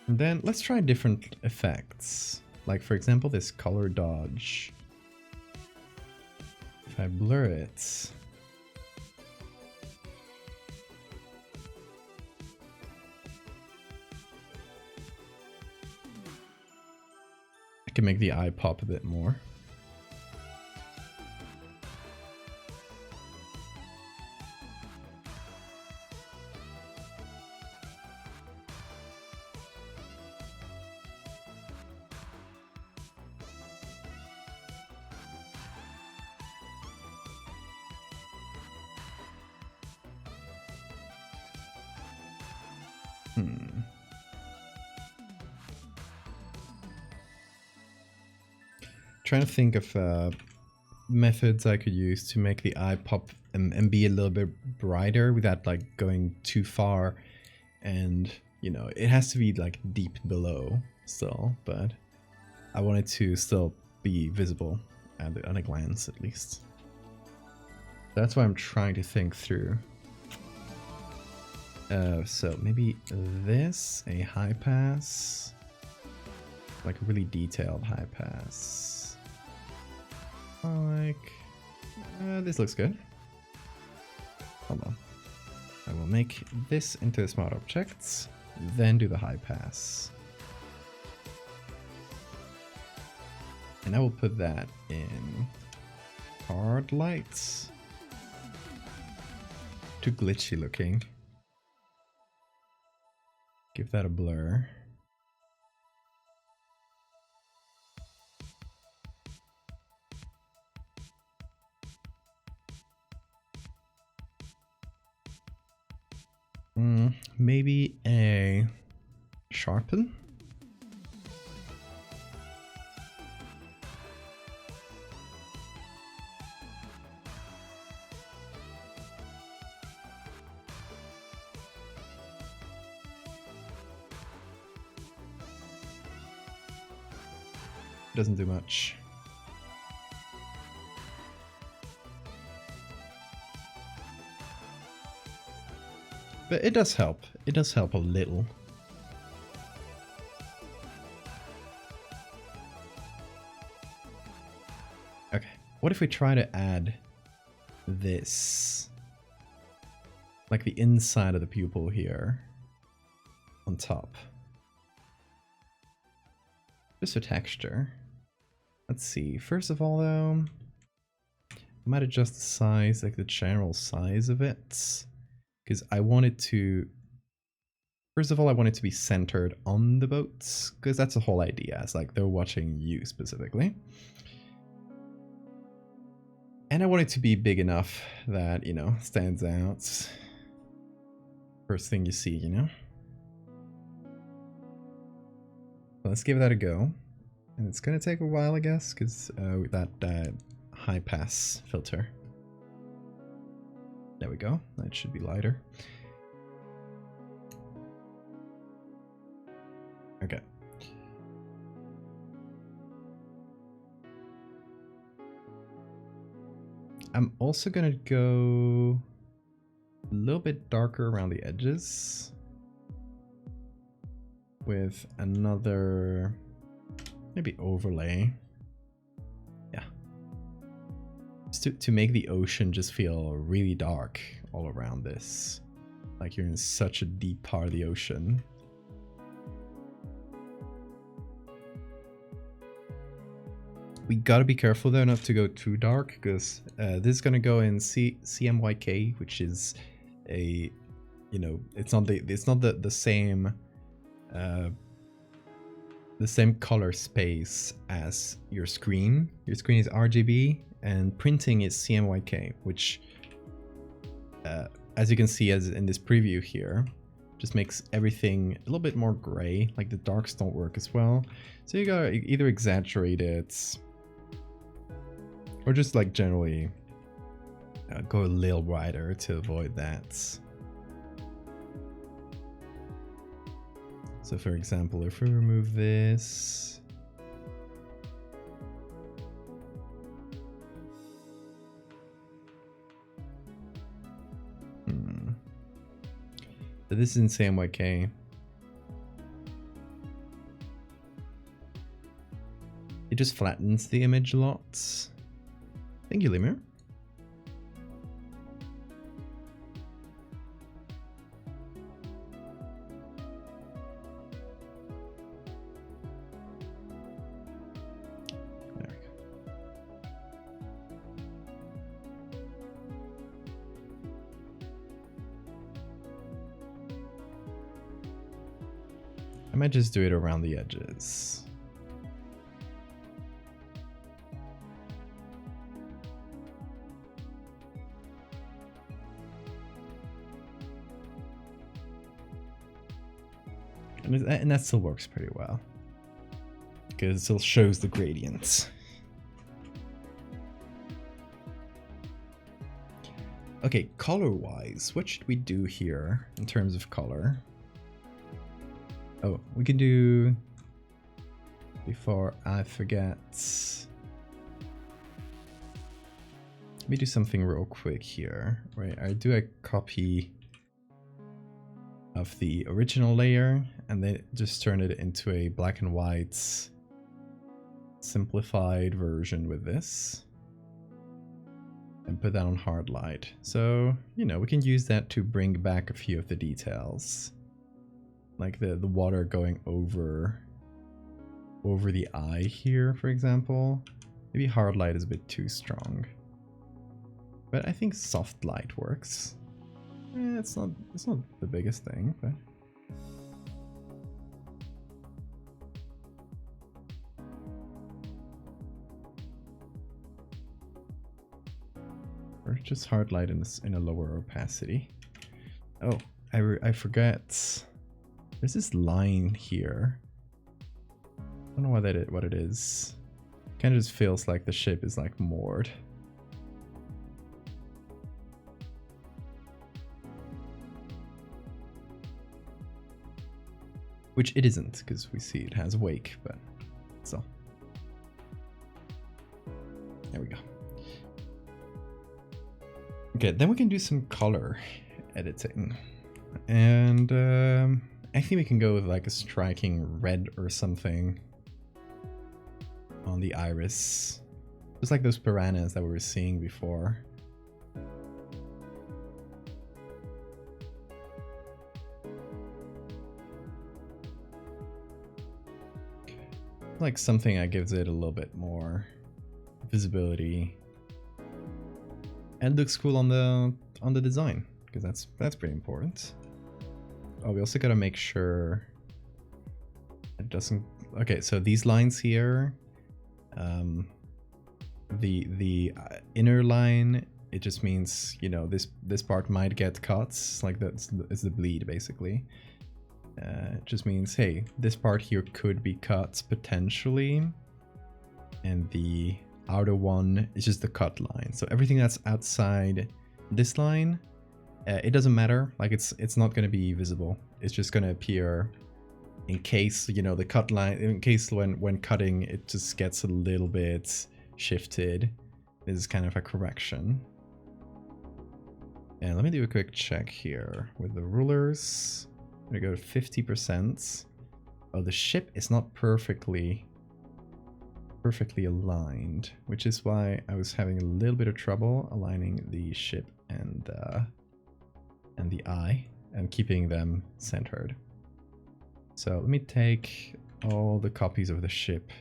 And then let's try different effects. Like for example, this color dodge. If I blur it, I can make the eye pop a bit more. Trying to think of methods I could use to make the eye pop and be a little bit brighter without like going too far, and you know, it has to be like deep below still, but I want it to still be visible at a glance at least. That's what I'm trying to think through. So maybe this, a high pass, like a really detailed high pass. Like, this looks good. Hold on. I will make this into a smart object, then do the high pass. And I will put that in hard lights. Too glitchy looking. Give that a blur. Maybe a sharpen. Doesn't do much. But it does help. It does help a little. Okay, what if we try to add this? Like the inside of the pupil here on top. Just a texture. Let's see. First of all though, I might adjust the size, like the general size of it. Because I want it to, first of all, I want it to be centered on the boats, because that's the whole idea. It's like they're watching you specifically. And I want it to be big enough that, you know, stands out. First thing you see, you know? So let's give that a go. And it's going to take a while, I guess, because with that high pass filter. There we go. That should be lighter. Okay. I'm also gonna go a little bit darker around the edges with another maybe overlay. Yeah. Just to make the ocean just feel really dark all around this. Like you're in such a deep part of the ocean. We gotta be careful though not to go too dark, because this is gonna go in CMYK, which is a, you know, it's not the same color space as your screen. Your screen is RGB and printing is CMYK, which as you can see as in this preview here, just makes everything a little bit more gray. Like the darks don't work as well. So you gotta either exaggerate it or just like generally go a little brighter to avoid that. So for example, if we remove this, so this is in CMYK. It just flattens the image a lot. Thank you, Lemur. There we go. I might just do it around the edges. And that still works pretty well. Because it still shows the gradients. Okay, color-wise, what should we do here in terms of color? Oh, we can do... Before I forget... Let me do something real quick here. Right, I do a copy of the original layer and then just turn it into a black and white simplified version with this. And put that on hard light. So, you know, we can use that to bring back a few of the details. Like the water going over the eye here, for example. Maybe hard light is a bit too strong. But I think soft light works. It's not the biggest thing, but or just hard light in a lower opacity. Oh, I forget. There's this line here. I don't know what it is. Kind of just feels like the ship is like moored. Which it isn't, because we see it has a wake, but so. There we go. Okay, then we can do some color editing. And I think we can go with like a striking red or something on the iris. Just like those piranhas that we were seeing before. Like something that gives it a little bit more visibility. And looks cool on the design, because that's pretty important. Oh, we also gotta make sure it doesn't. Okay, so these lines here, the inner line, it just means, you know, this part might get cuts, like that's the bleed basically. It just means, hey, this part here could be cut potentially, and the outer one is just the cut line. So everything that's outside this line, it doesn't matter. Like it's not going to be visible. It's just going to appear in case, you know, the cut line, in case when cutting it just gets a little bit shifted. This is kind of a correction. And let me do a quick check here with the rulers. I'm gonna go to 50%. Oh, the ship is not perfectly aligned, which is why I was having a little bit of trouble aligning the ship and the eye and keeping them centered. So let me take all the copies of the ship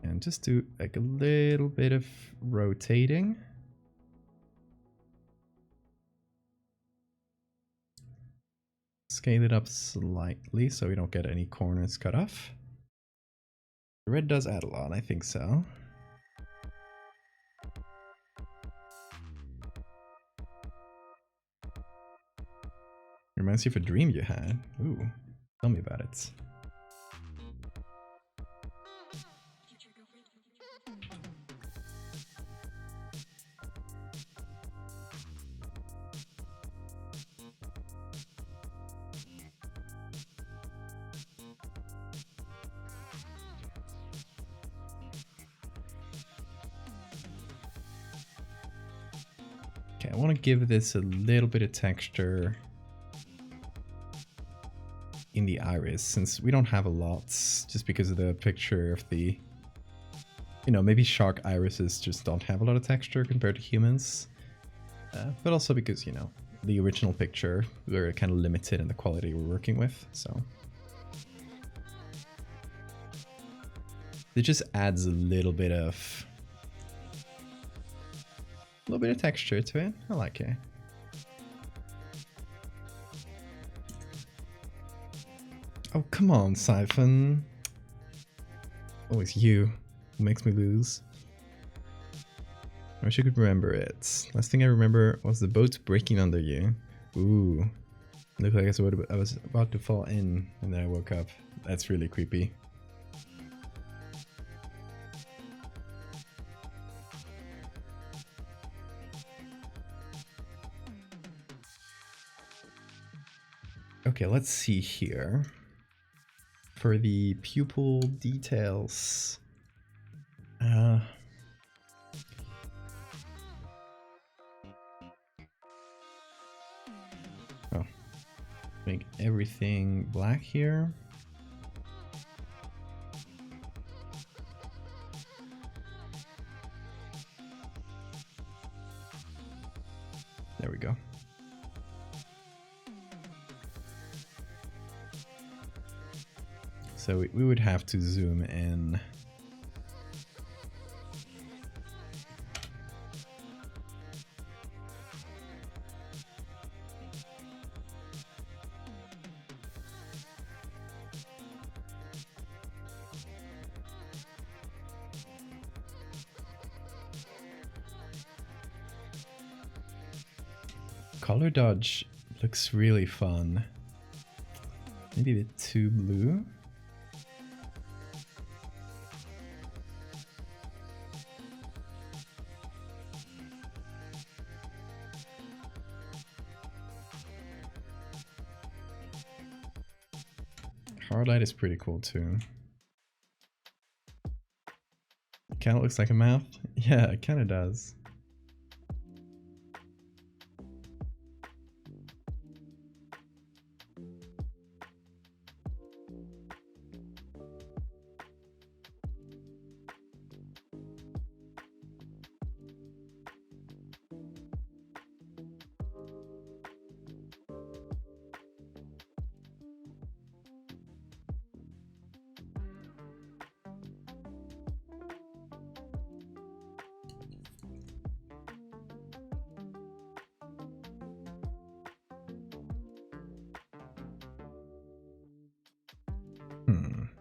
and just do like a little bit of rotating. Scale it up slightly so we don't get any corners cut off. The red does add a lot, I think so. Reminds you of a dream you had. Ooh, tell me about it. Okay, I want to give this a little bit of texture in the iris, since we don't have a lot, just because of the picture of the, you know, maybe shark irises just don't have a lot of texture compared to humans, but also because, you know, the original picture, we're kind of limited in the quality we're working with, so it just adds a little bit of texture to it. I like it. Oh, come on, Siphon. Oh, it's you who makes me lose. I wish I could remember it. Last thing I remember was the boat breaking under you. Ooh. Looked like I was about to fall in and then I woke up. That's really creepy. Okay, let's see here. For the pupil details. Oh, make everything black here. There we go. So we would have to zoom in. Color dodge looks really fun. Maybe a bit too blue. Hardlight is pretty cool too. Kind of looks like a mouth. Yeah, it kind of does.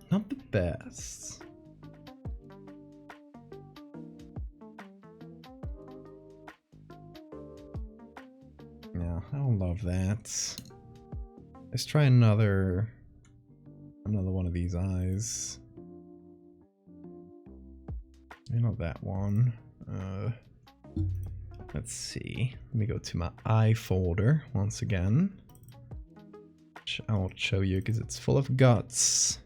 Not the best. Yeah, I don't love that. Let's try another one of these eyes. Maybe not that one. Let's see. Let me go to my eye folder once again. Which I won't show you because it's full of guts.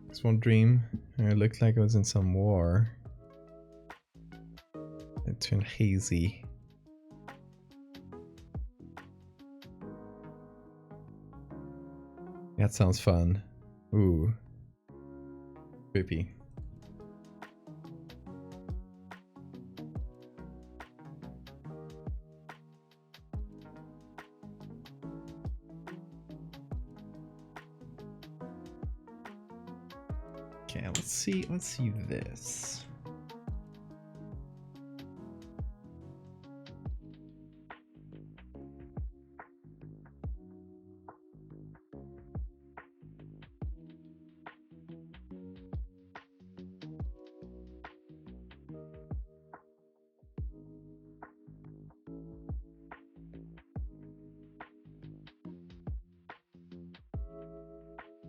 This one dream. It looked like I was in some war. It turned hazy. That sounds fun. Ooh. Creepy. Okay, let's see this.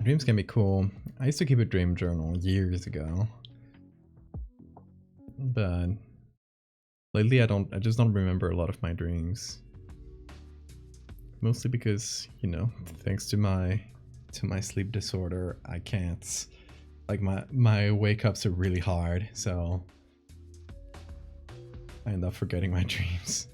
Dreams can be cool. I used to keep a dream journal years ago. But lately I just don't remember a lot of my dreams. Mostly because, you know, thanks to my sleep disorder, I can't, like my wake ups are really hard, so I end up forgetting my dreams.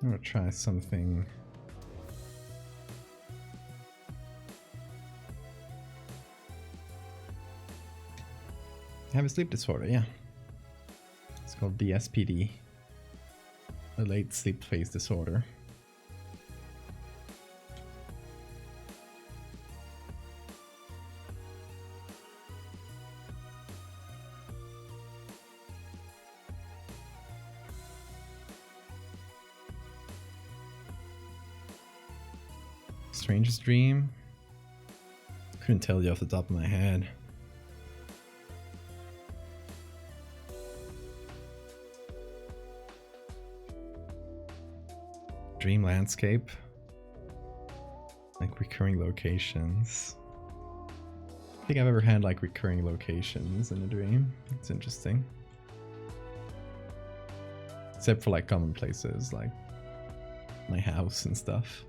I'm gonna try something. I have a sleep disorder, yeah. It's called DSPD. A late sleep phase disorder. Strangest dream? Couldn't tell you off the top of my head. Dream landscape? Like recurring locations. I don't think I've ever had like recurring locations in a dream. It's interesting. Except for like common places like my house and stuff.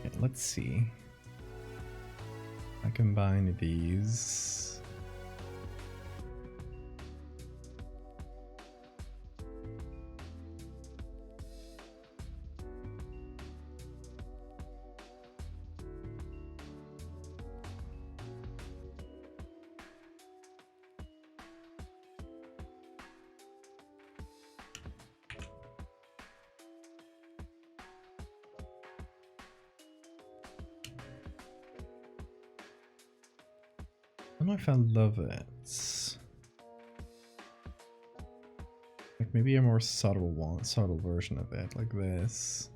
Okay, let's see. I combine these. I don't know if I love it. Like maybe a more subtle one, subtle version of it, like this.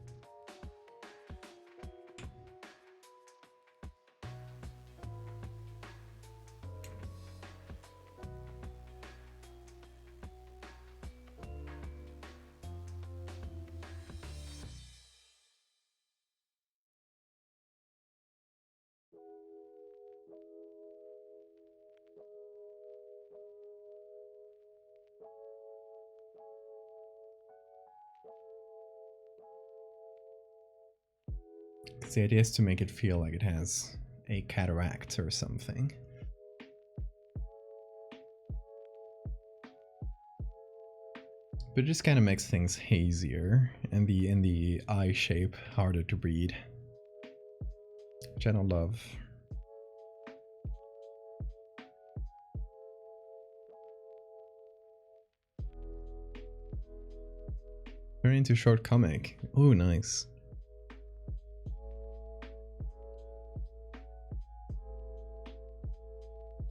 The idea is to make it feel like it has a cataract or something. But it just kind of makes things hazier and the eye shape harder to read, which I don't love. Turn into short comic. Ooh, nice.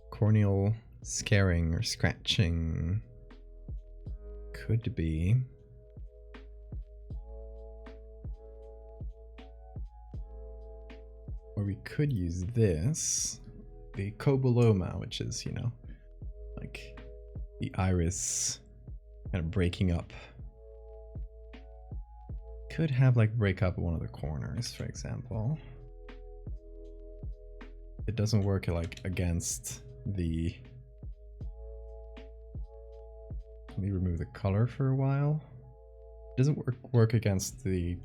Corneal scaring or scratching. Could be. Or we could use this. The coboloma, which is, you know, like the iris kind of breaking up. Could have like break up one of the corners, for example. It doesn't work like against the... Let me remove the color for a while. It doesn't work against the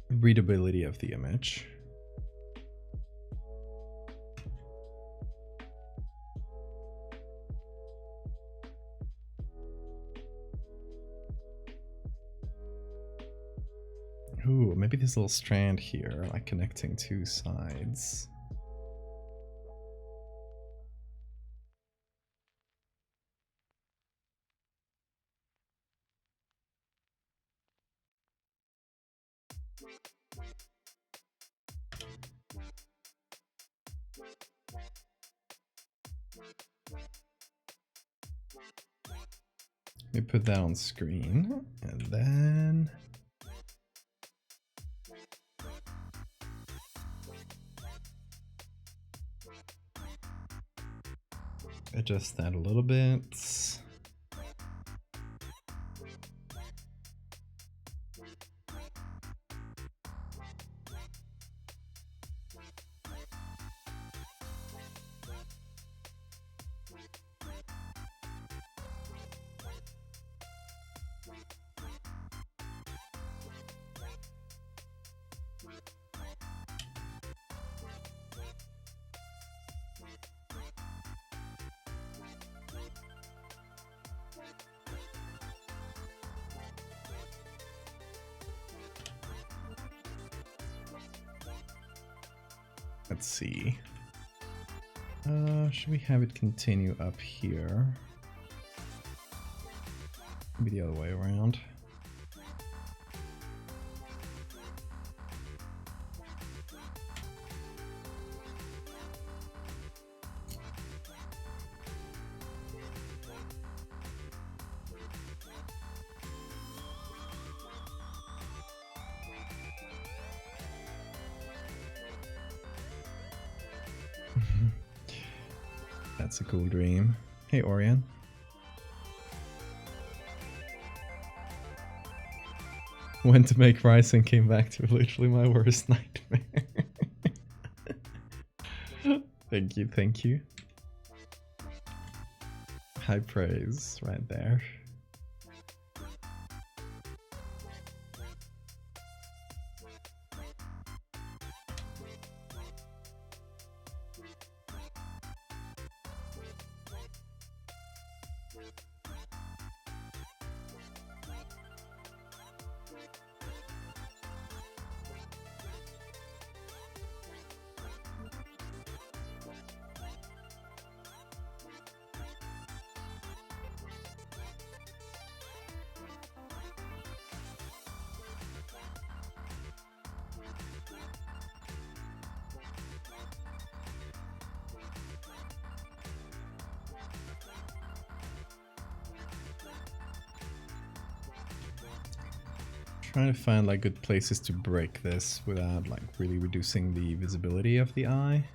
readability of the image. Ooh, maybe this little strand here, like connecting two sides. Let me put that on screen, and then adjust that a little bit. Let's see. Should we have it continue up here? Maybe the other way around. That's a cool dream. Hey, Orion. Went to make rice and came back to literally my worst nightmare. Thank you, thank you. High praise right there. Trying to find like good places to break this without like really reducing the visibility of the eye.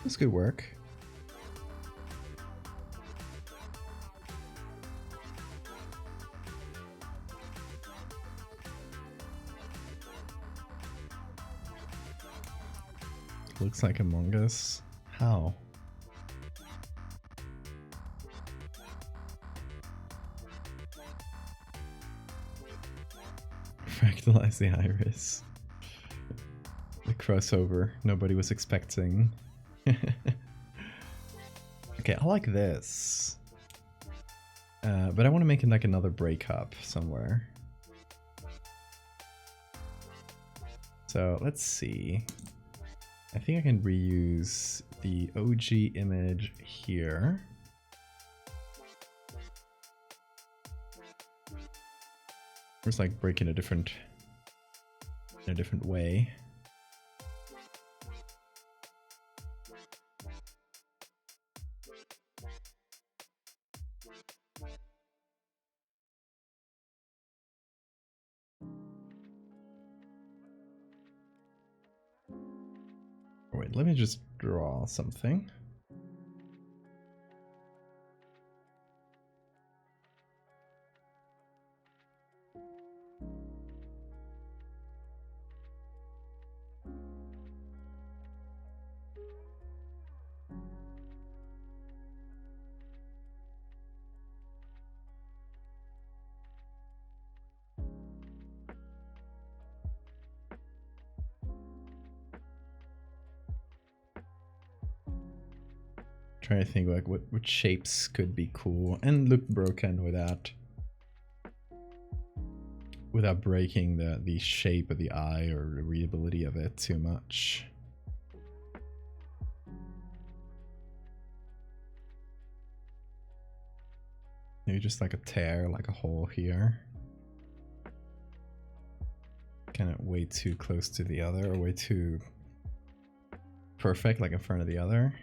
This could work. Looks like Among Us. How? Fractalize the iris. The crossover nobody was expecting. Okay, I like this. But I want to make it like another breakup somewhere. So let's see. I think I can reuse the OG image here. Just like break in a different way. Wait, let me just draw something. Trying to think like what shapes could be cool and look broken without breaking the shape of the eye or the readability of it too much. Maybe just like a tear, like a hole here. Kind of way too close to the other, or way too perfect, like in front of the other.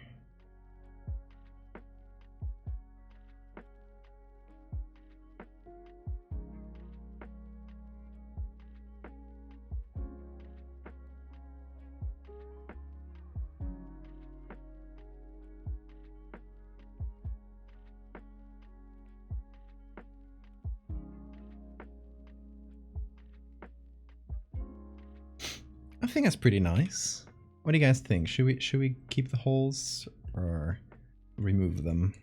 I think that's pretty nice. What do you guys think? Should we keep the holes or remove them?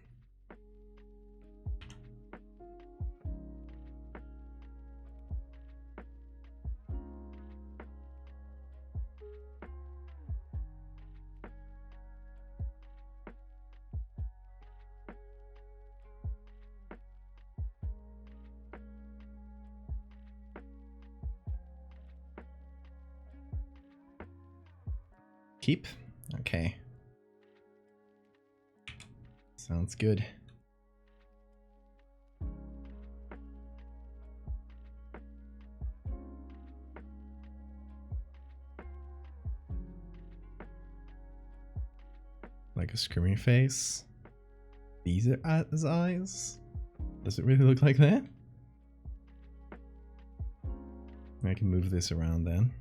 Keep? Okay. Sounds good. Like a screaming face. These are his eyes? Does it really look like that? I can move this around then.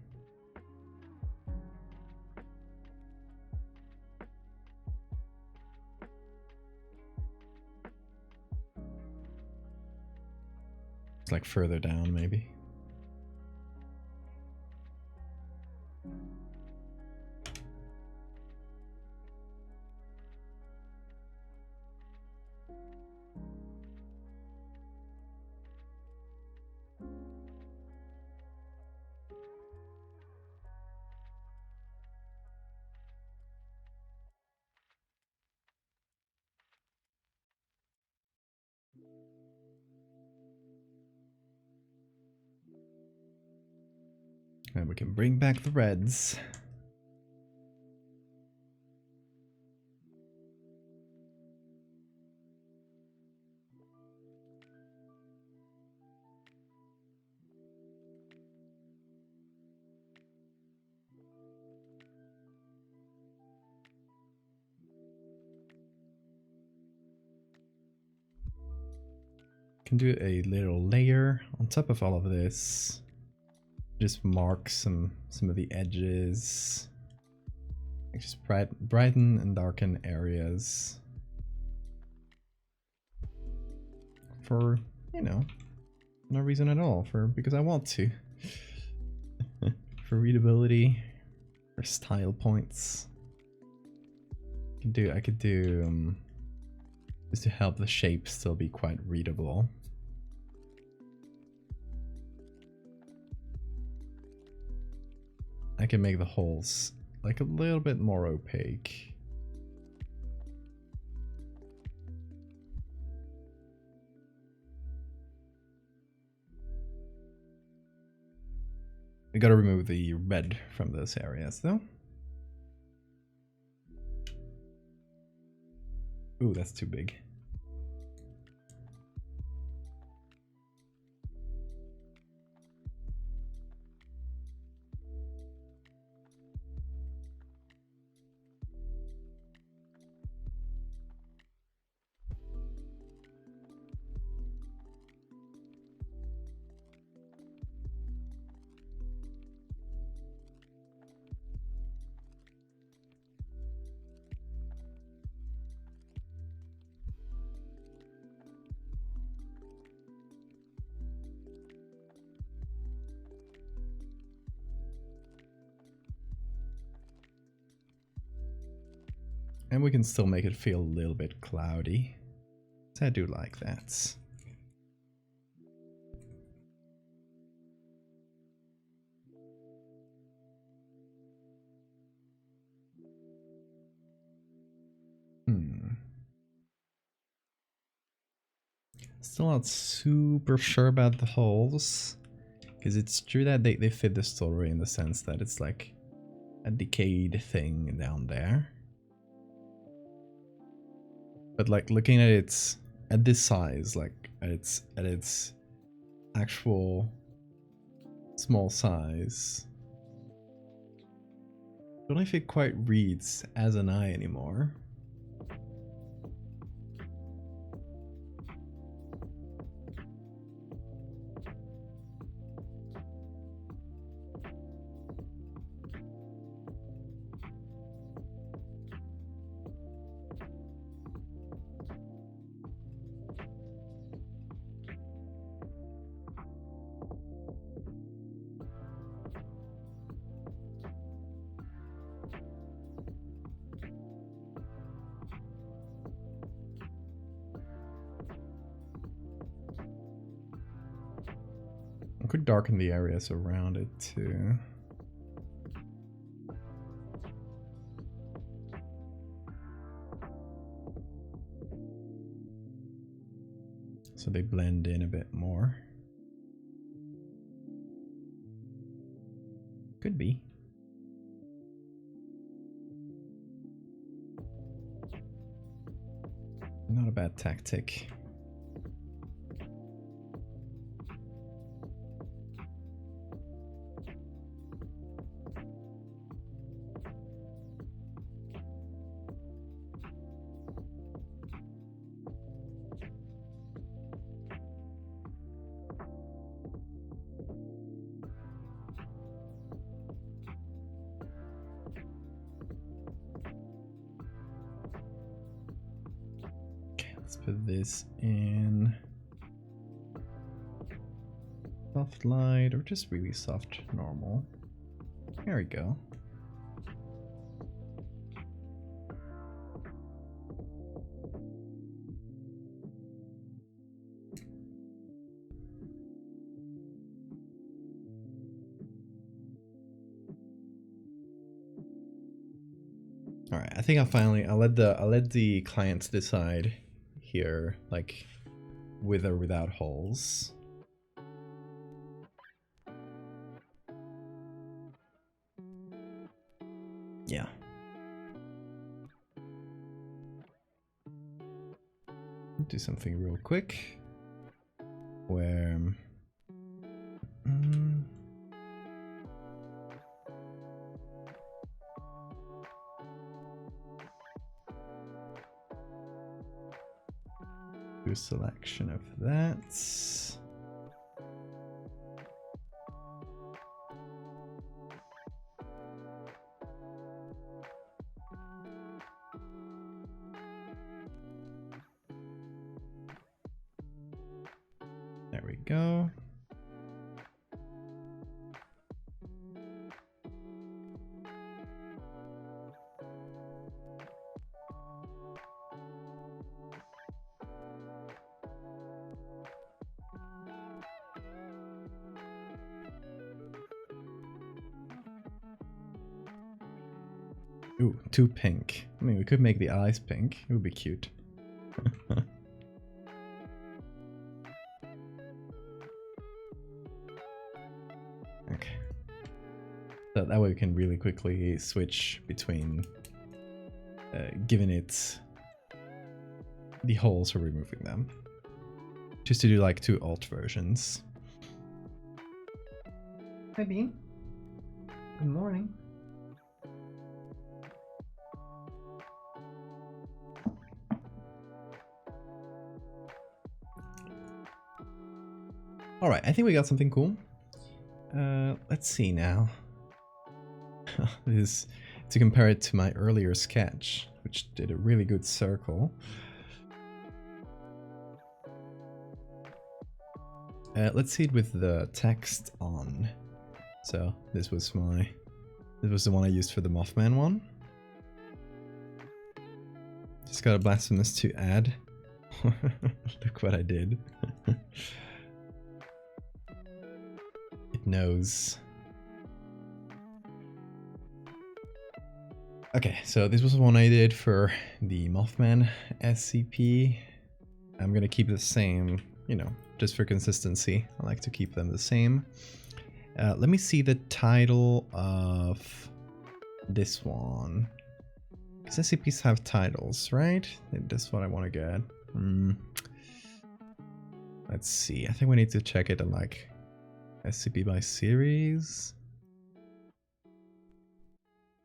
It's like further down, maybe. And we can bring back the reds. Can do a little layer on top of all of this. Just mark some of the edges. Like just brighten and darken areas. For, you know, no reason at all. Because I want to. For readability. For style points. I could do just to help the shape still be quite readable. I can make the holes like a little bit more opaque. We gotta remove the red from those areas though. Ooh, that's too big. And we can still make it feel a little bit cloudy. So I do like that. Still not super sure about the holes. Because it's true that they fit the story in the sense that it's like a decayed thing down there. But like looking at it at this size, like at its actual small size, I don't know if it quite reads as an eye anymore. I could darken the areas around it too. So they blend in a bit more. Could be. Not a bad tactic. put this in soft light or just really soft normal. There we go. All right, I think I'll let the clients decide here, like with or without holes. Yeah. Do something real quick where do a selection of that. There we go. Ooh, too pink. I mean, we could make the eyes pink. It would be cute. Okay. So that way we can really quickly switch between giving it the holes or removing them. Just to do like 2 alt versions. Hi Bean. Good morning. Alright, I think we got something cool. Let's see now. This is to compare it to my earlier sketch, which did a really good circle. Let's see it with the text on. So this was the one I used for the Mothman one. Just got a blasphemous to add. Look what I did. It knows. Okay, so this was the one I did for the Mothman SCP. I'm gonna keep the same, you know, just for consistency. I like to keep them the same. Let me see the title of this one. Because SCPs have titles, right? That's what I want to get. Let's see. I think we need to check it on like SCP by series.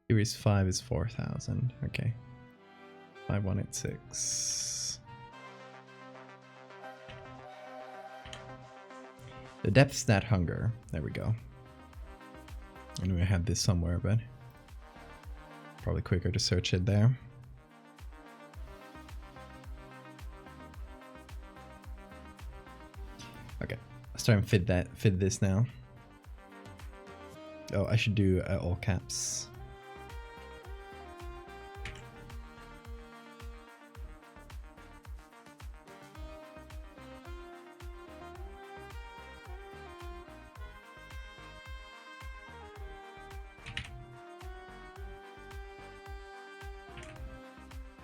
Series 5 is 4000. Okay. 5186. The depths that hunger. There we go. I knew I had this somewhere, but probably quicker to search it there. Okay, let's try and fit this now. Oh, I should do all caps.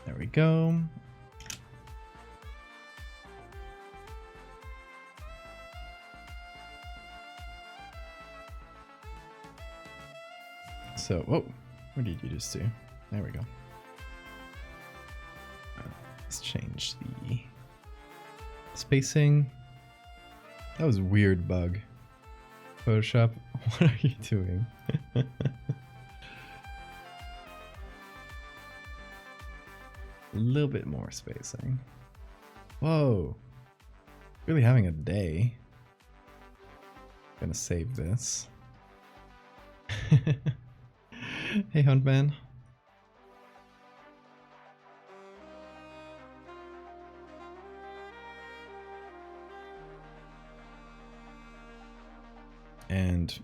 There we go. So, whoa, what did you just do? There we go. Let's change the spacing. That was a weird bug. Photoshop, what are you doing? A little bit more spacing. Whoa. Really having a day. Gonna save this. Hey, Huntman. And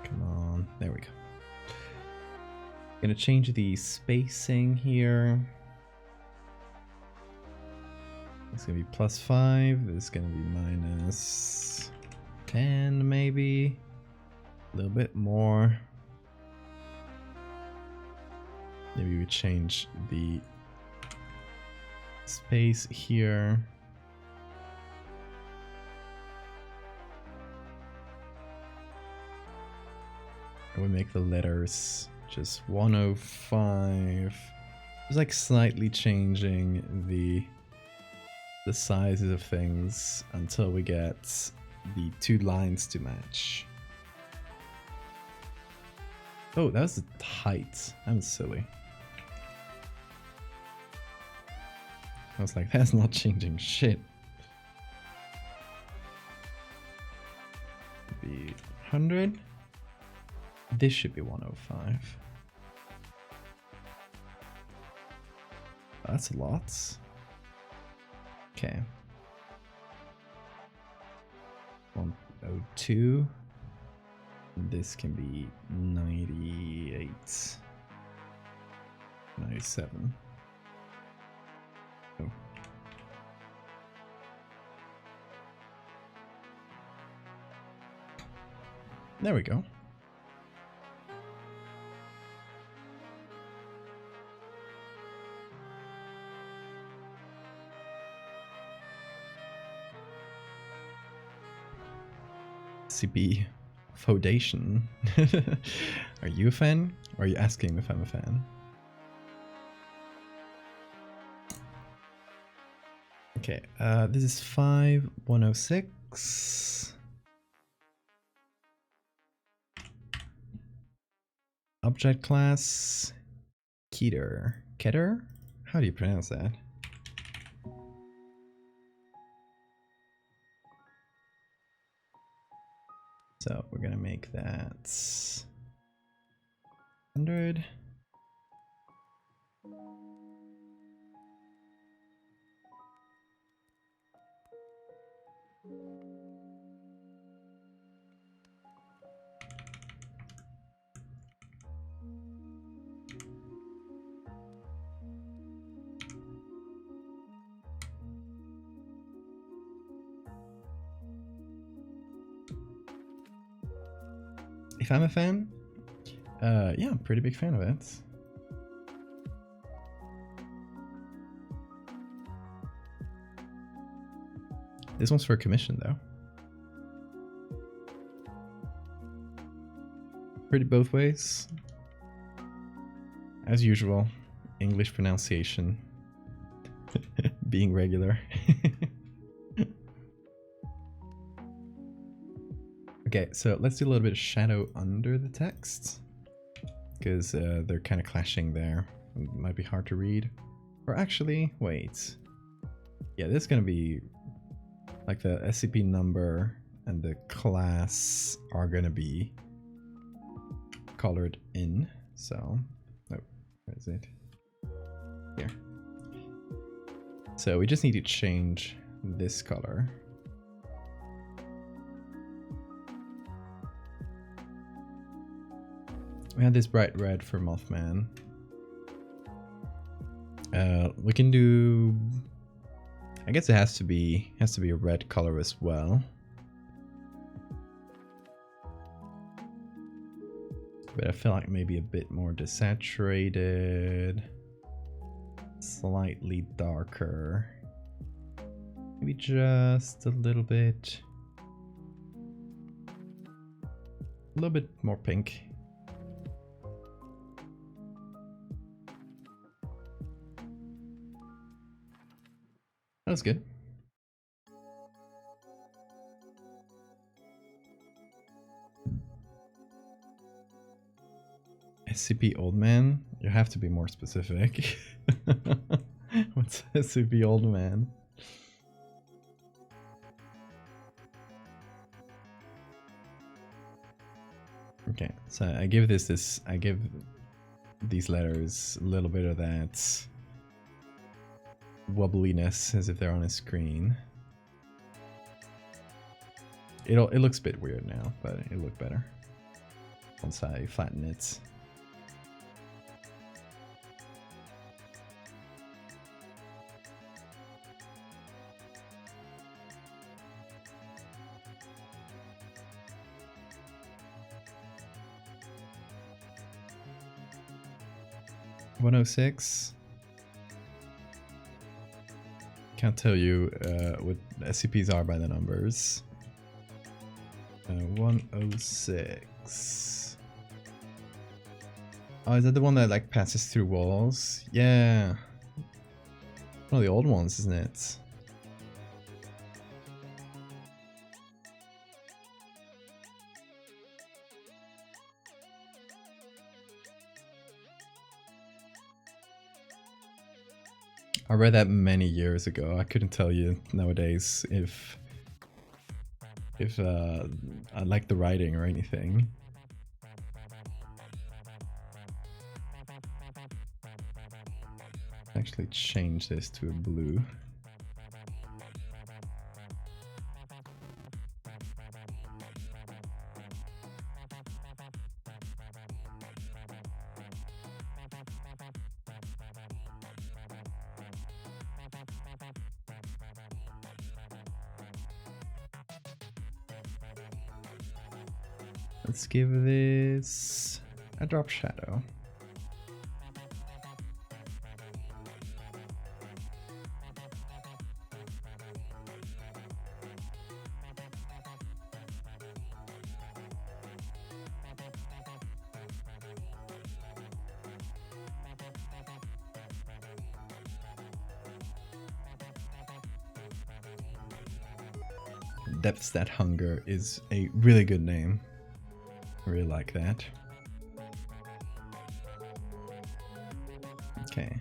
come on, there we go. Gonna change the spacing here. It's gonna be +5. This is gonna be -10 maybe. A little bit more. Maybe we change the space here. And we make the letters just 105. It's like slightly changing the sizes of things until we get the 2 lines to match. Oh, that was the height. I'm silly. I was like, that's not changing shit. Be 100. This should be 105. That's a lot. Okay. 102. This can be 98. 97. Oh. There we go. SCP Foundation. Are you a fan? Or are you asking if I'm a fan? Okay, this is 5106. Object class Keter. Keter? How do you pronounce that? So we're gonna make that 100. If I'm a fan, yeah, I'm a pretty big fan of it. This one's for commission though. Pretty both ways. As usual, English pronunciation being regular. Okay, so let's do a little bit of shadow under the text, because they're kind of clashing there. It might be hard to read. Or actually, wait. Yeah, this is going to be like the SCP number and the class are going to be colored in. So, oh, where is it? Here. So we just need to change this color. We had this bright red for Mothman. We can do. I guess it has to be a red color as well. But I feel like maybe a bit more desaturated, slightly darker, maybe just a little bit more pink. That's good. SCP Old Man? You have to be more specific. What's SCP Old Man? Okay, so I give these letters a little bit of that wobbliness as if they're on a screen. it looks a bit weird now, but it'll look better once I flatten it. $106. Can't tell you what SCPs are by the numbers. 106. Oh, is that the one that like passes through walls? Yeah. One of the old ones, isn't it? I read that many years ago. I couldn't tell you nowadays if I like the writing or anything. Actually change this to a blue. Let's give this a drop shadow. Depths That Hunger is a really good name. I really like that. Okay.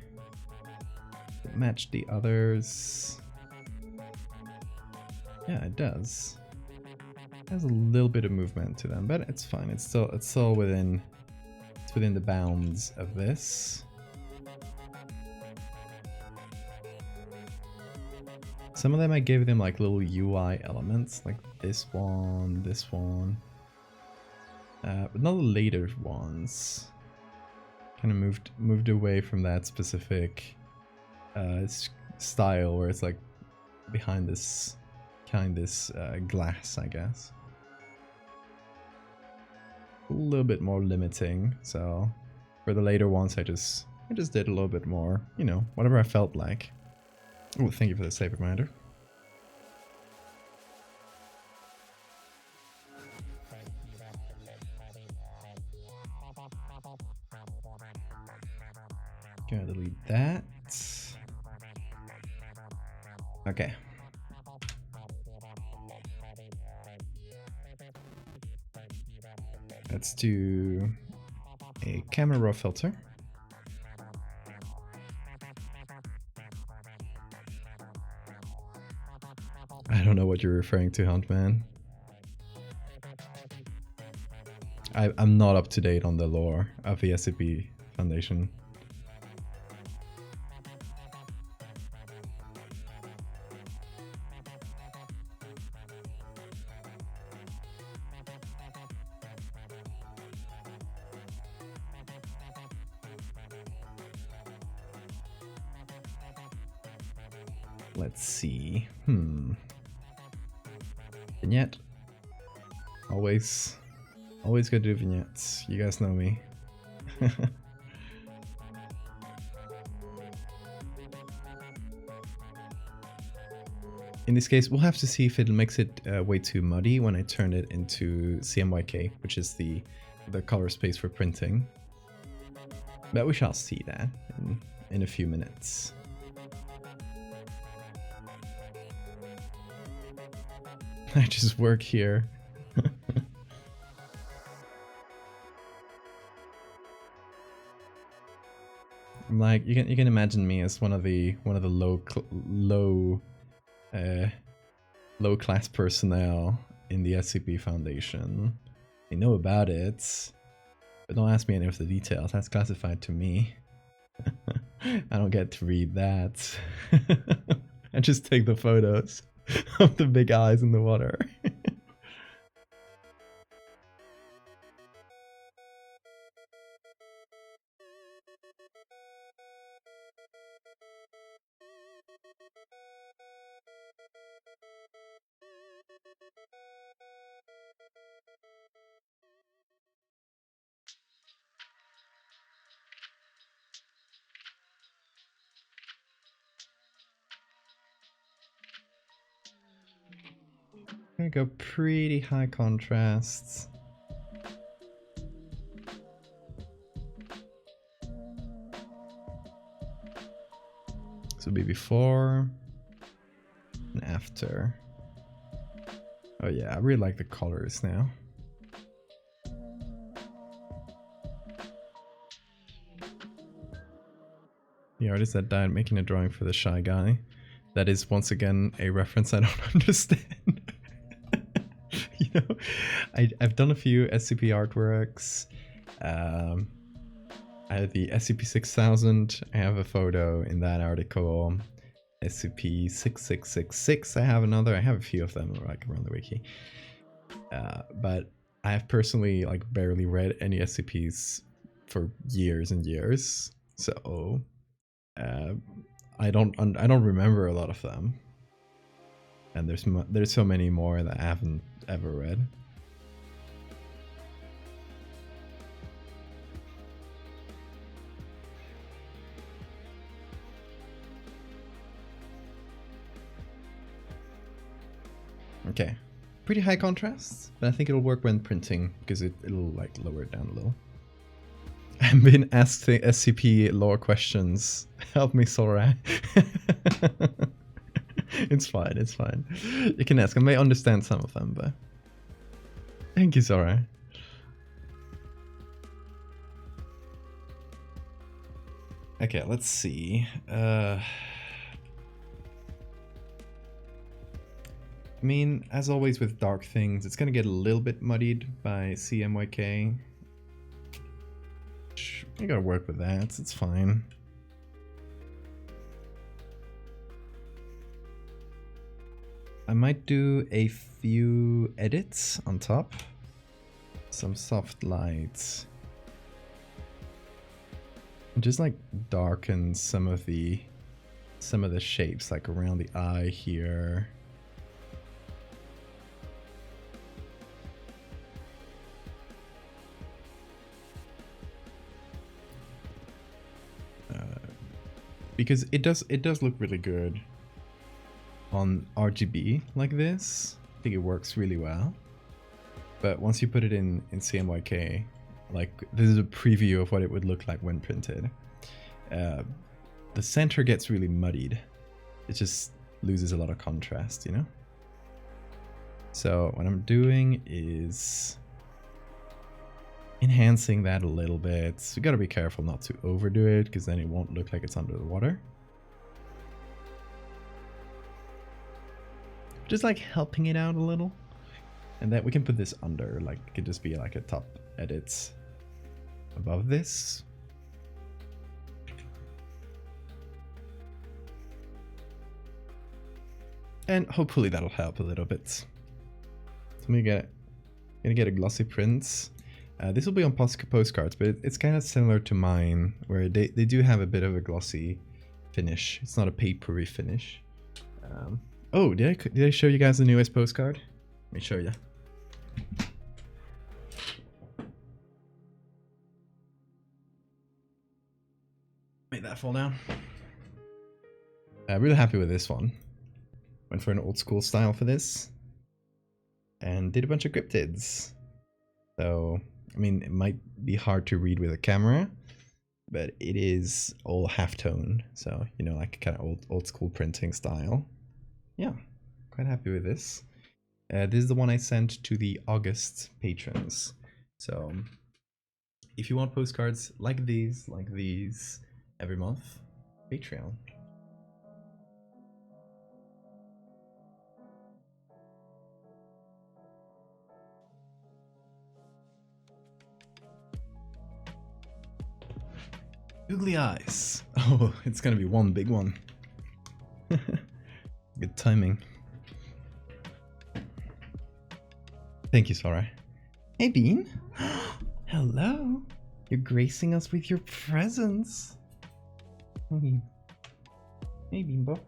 Match the others. Yeah, it does. It has a little bit of movement to them, but it's fine. It's still within the bounds of this. Some of them I gave them like little UI elements, like this one, but not the later ones. Kind of moved away from that specific style where it's like behind this glass, I guess. A little bit more limiting. So for the later ones, I just did a little bit more, you know, whatever I felt like. Oh, thank you for the save reminder. Gonna delete that. Okay. Let's do a camera raw filter. I don't know what you're referring to, Huntman. I'm not up to date on the lore of the SCP Foundation. Let's see. Vignette. Always gotta do vignettes. You guys know me. In this case, we'll have to see if it makes it way too muddy when I turn it into CMYK, which is the color space for printing. But we shall see that in a few minutes. I just work here. I'm like, you can imagine me as one of the low class personnel in the SCP Foundation. They know about it, but don't ask me any of the details. That's classified to me. I don't get to read that. I just take the photos of the big eyes in the water. gonna go pretty high contrasts. So it'll be before and after. Oh yeah, I really like the colors now. The artist that died making a drawing for the Shy Guy. That is once again a reference I don't understand. You know, I've done a few SCP artworks. I have the SCP-6000. I have a photo in that article. SCP-6666. I have another. I have a few of them like around the wiki. But I have personally like barely read any SCPs for years and years. So I don't remember a lot of them, and there's so many more that I haven't ever read. Okay, pretty high contrast, but I think it'll work when printing because it'll like lower it down a little. I've been asked the SCP lore questions. Help me, Sora. It's fine, it's fine. You can ask. I may understand some of them, but... Thank you, Sora. Okay, let's see. I mean, as always with dark things, it's gonna get a little bit muddied by CMYK. You gotta work with that, it's fine. I might do a few edits on top. Some soft lights. Just like darken some of the shapes, like around the eye here. Because it does look really good on RGB like this. I think it works really well. But once you put it in CMYK, like this is a preview of what it would look like when printed. The center gets really muddied. It just loses a lot of contrast, you know? So what I'm doing is enhancing that a little bit. So you gotta be careful not to overdo it, because then it won't look like it's under the water. Just like helping it out a little. And then we can put this under, like it could just be like a top edit above this. And hopefully that'll help a little bit. So I'm gonna get a glossy print. This will be on postcards, but it's kind of similar to mine, where they do have a bit of a glossy finish. It's not a papery finish. Oh, did I show you guys the newest postcard? Let me show you. Make that fall down. Really happy with this one. Went for an old school style for this. And did a bunch of cryptids. So, I mean, it might be hard to read with a camera, but it is all halftone. So, you know, like kind of old school printing style. Yeah, quite happy with this. This is the one I sent to the August patrons. So, if you want postcards like these every month, Patreon. Googly eyes. Oh, it's gonna be one big one. Good timing. Thank you, Sora. Hey, Bean. Hello. You're gracing us with your presence. Hey, Beanbo.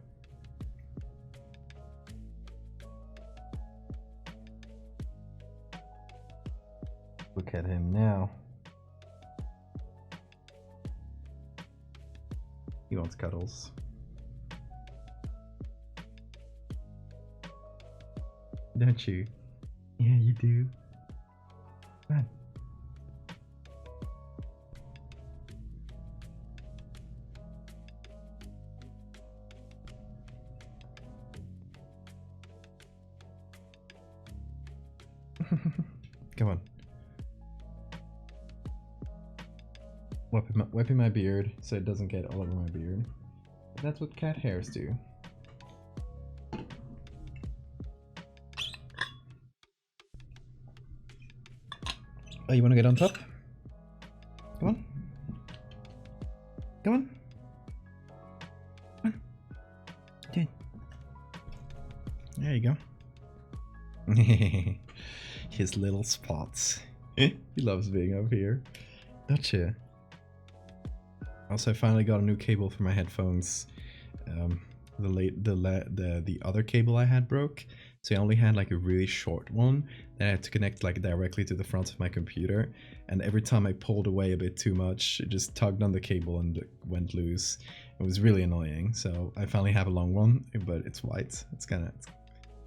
Look at him now. He wants cuddles. Don't you? Yeah, you do. Come on. Come on. Wiping my beard so it doesn't get all over my beard. That's what cat hairs do. Oh, you want to get on top? Come on. Come on. Come on. Okay. There you go. His little spots. He loves being up here. Don't you? Also, I finally got a new cable for my headphones. The other cable I had broke, so I only had like a really short one that I had to connect like directly to the front of my computer. And every time I pulled away a bit too much, it just tugged on the cable and went loose. It was really annoying. So I finally have a long one, but it's white. It's kind of a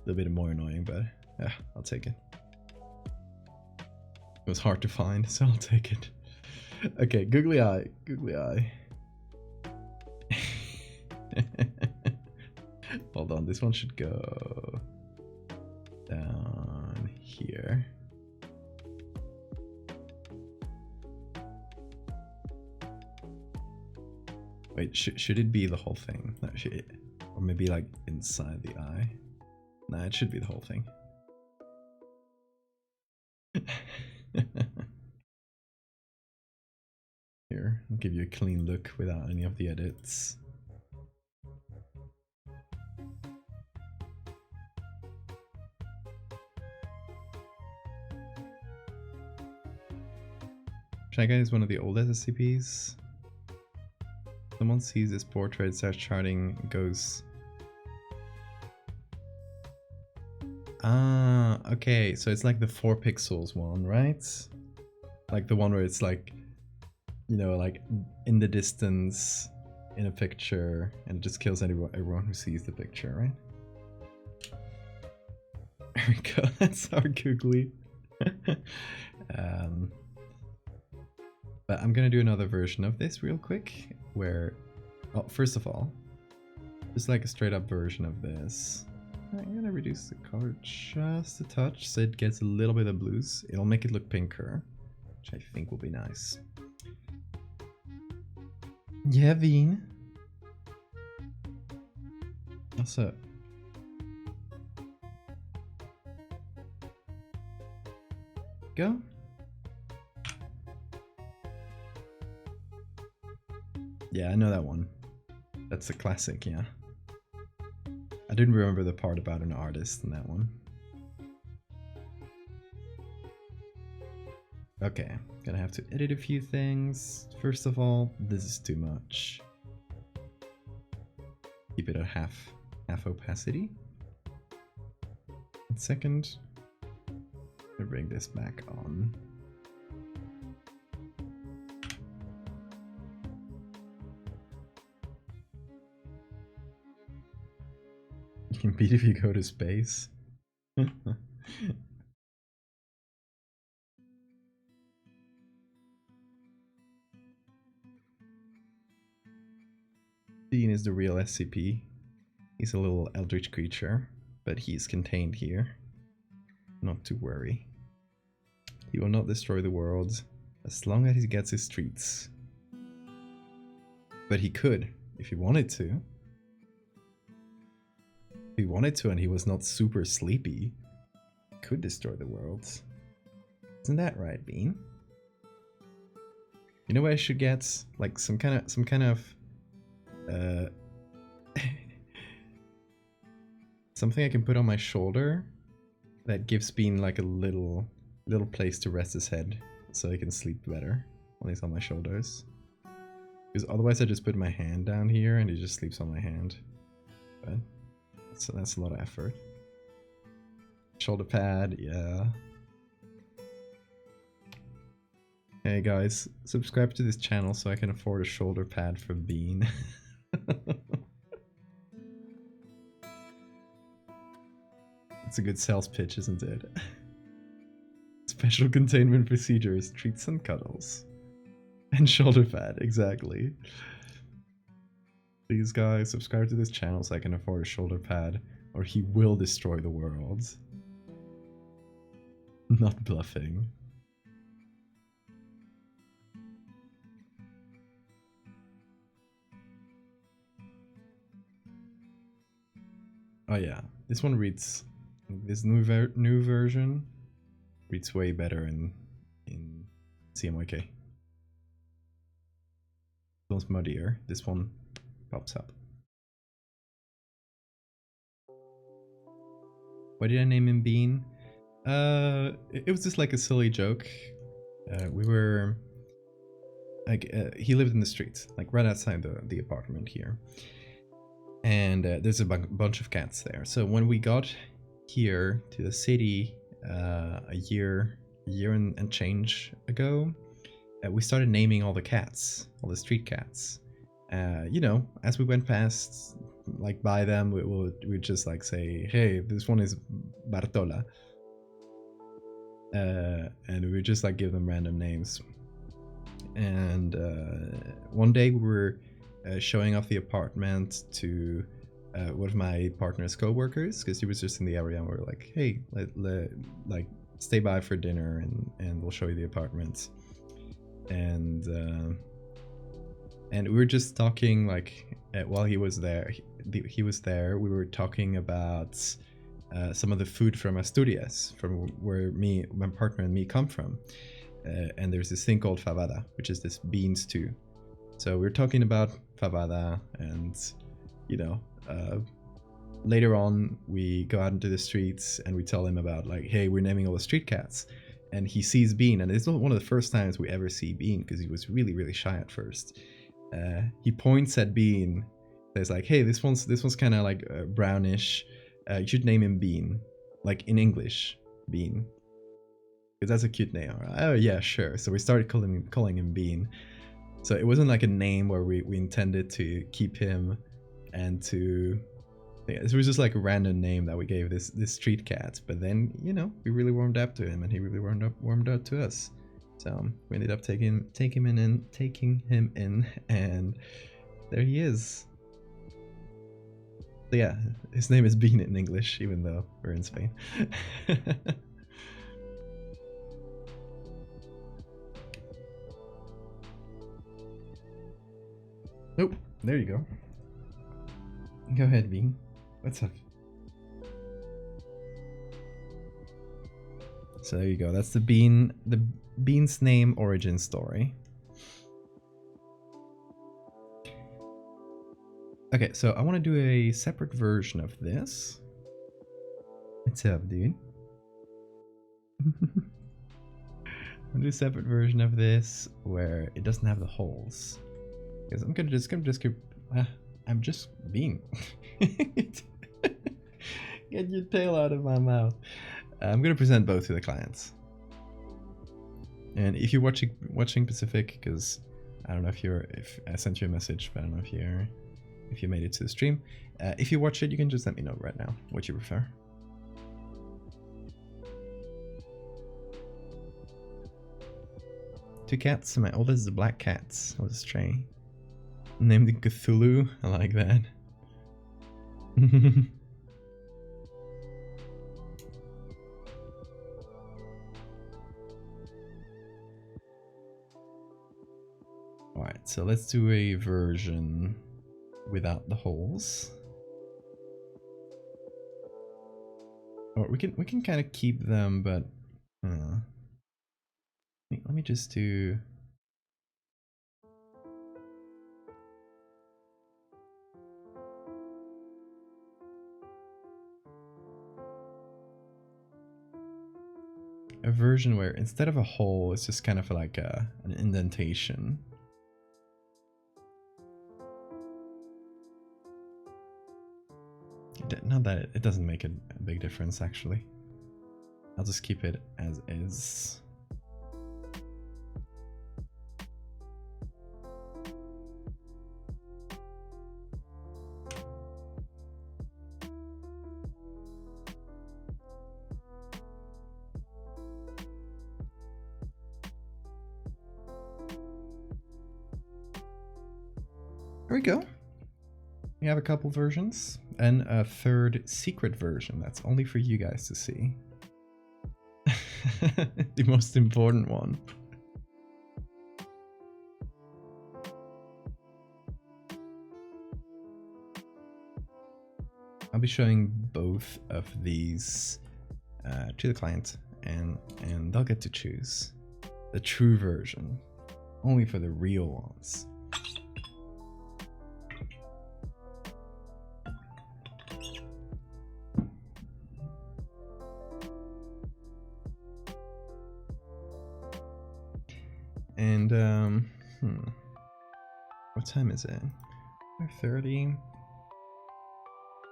little bit more annoying, but yeah, I'll take it. It was hard to find, so I'll take it. Okay, googly eye, googly eye. Hold on, this one should go down here. Wait, should it be the whole thing? No, or maybe like inside the eye? Nah, it should be the whole thing. Here, I'll give you a clean look without any of the edits. Shy Guy is one of the oldest SCPs. Someone sees this portrait, starts charting, goes... Ah, okay, so it's like the 4 pixels one, right? Like the one where it's like, you know, like in the distance, in a picture, and it just kills everyone who sees the picture, right? There we go, that's our googly. But I'm gonna do another version of this real quick, where, oh, first of all, just like a straight up version of this. I'm gonna reduce the color just a touch so it gets a little bit of blues. It'll make it look pinker, which I think will be nice. Yeah, Veen. What's up? Go. Yeah, I know that one. That's a classic, yeah. I didn't remember the part about an artist in that one. Okay, gonna have to edit a few things. First of all, this is too much. Keep it at half opacity. And second, I'm gonna bring this back on. You can beat if you go to space. Dean is the real SCP. He's a little eldritch creature, but he's contained here. Not to worry. He will not destroy the world as long as he gets his treats. But he could, if he wanted to. If he wanted to and he was not super sleepy, he could destroy the world. Isn't that right, Bean? You know what I should get? Like some kind of something I can put on my shoulder that gives Bean like a little place to rest his head so he can sleep better when he's on my shoulders. Because otherwise I just put my hand down here and he just sleeps on my hand. But so that's a lot of effort. Shoulder pad, yeah. Hey guys, subscribe to this channel so I can afford a shoulder pad for Bean. It's a good sales pitch, isn't it? Special containment procedures, treats and cuddles. And shoulder pad, exactly. Please guys, subscribe to this channel so I can afford a shoulder pad, or he will destroy the world. Not bluffing. Oh yeah, this one reads, this new version reads way better in CMYK. This one's muddier, this one pops up. Why did I name him Bean? It was just like a silly joke. We were like, he lived in the streets, like right outside the apartment here. And there's a bunch of cats there. So when we got here to the city a year and change ago, we started naming all the cats, all the street cats. You know, as we went past, like by them, we'd just like say, hey, this one is Bartola. And we just like give them random names. And one day we were showing off the apartment to one of my partner's co-workers, because he was just in the area, and we were like, hey, like stay by for dinner and we'll show you the apartment. And we were just talking, like while he was there, we were talking about some of the food from Asturias, from where my partner and me come from. And there's this thing called fabada, which is this bean stew. So we're talking about fabada, and you know, later on we go out into the streets and we tell him about, like, hey, we're naming all the street cats, and he sees Bean, and it's one of the first times we ever see Bean, because he was really, really shy at first. He points at Bean, says like, hey, this one's kind of like brownish. You should name him Bean, like in English, Bean, because that's a cute name. Oh yeah, sure. So we started calling him Bean. So it wasn't like a name where we intended to keep him, and to, yeah, this was just like a random name that we gave this street cat. But then, you know, we really warmed up to him, and he really warmed up to us. So we ended up taking him in, and there he is. So yeah, his name is Bean in English, even though we're in Spain. Oh, there you go. Go ahead, Bean. What's up? So there you go. That's the Bean's name origin story. Okay, so I want to do a separate version of this. What's up, dude? I'll do a separate version of this where it doesn't have the holes. Because I'm just Bean. Get your tail out of my mouth. I'm gonna present both to the clients. And if you're watching Pacific, because I don't know if I sent you a message, but I don't know if you made it to the stream. If you watch it, you can just let me know right now what you prefer. Two cats. My oldest is a black cat. Oh, it's stray. Named Cthulhu. I like that. Alright, so let's do a version without the holes. Or we can kind of keep them, but let me just do. A version where instead of a hole, it's just kind of like an indentation. Not that it doesn't make a big difference, actually. I'll just keep it as is. There we go. We have a couple versions and a third secret version that's only for you guys to see. The most important one. I'll be showing both of these to the client, and they'll get to choose the true version, only for the real ones. And what time is it? 5:30.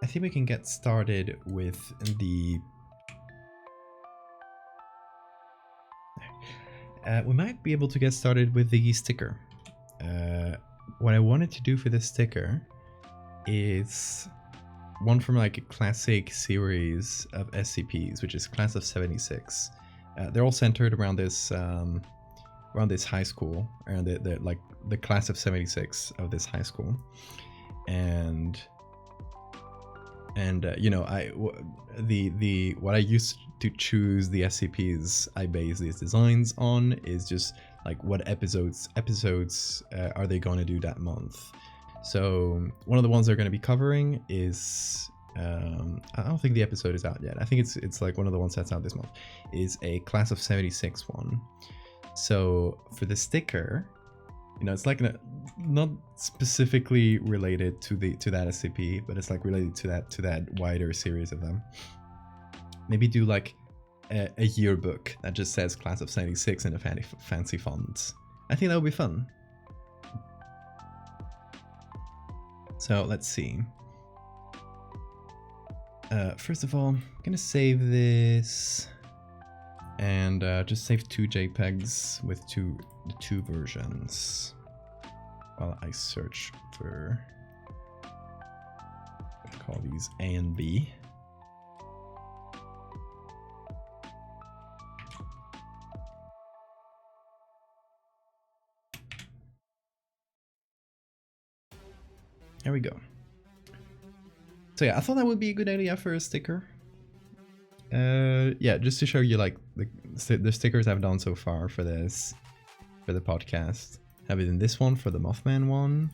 I think we can get started with the. We might be able to get started with the sticker. What I wanted to do for this sticker is one from like a classic series of SCPs, which is Class of 76. They're all centered around this high school, around the Class of 76 of this high school, and you know, what I used to choose the SCPs I base these designs on is just like what episodes are they going to do that month. So one of the ones they're going to be covering is I don't think the episode is out yet. I think it's like one of the ones that's out this month is a Class of 76 one. So for the sticker, you know, it's like not specifically related to that SCP, but it's like related to that wider series of them. Maybe do like a yearbook that just says Class of 76 in a fancy font. I think that would be fun. So let's see. First of all, I'm gonna save this and just save 2 JPEGs with the two versions while I search for, let's call these A and B. There we go. So yeah, I thought that would be a good idea for a sticker. Yeah, just to show you like the stickers I've done so far for this, for the podcast. I have it in this one for the Mothman one,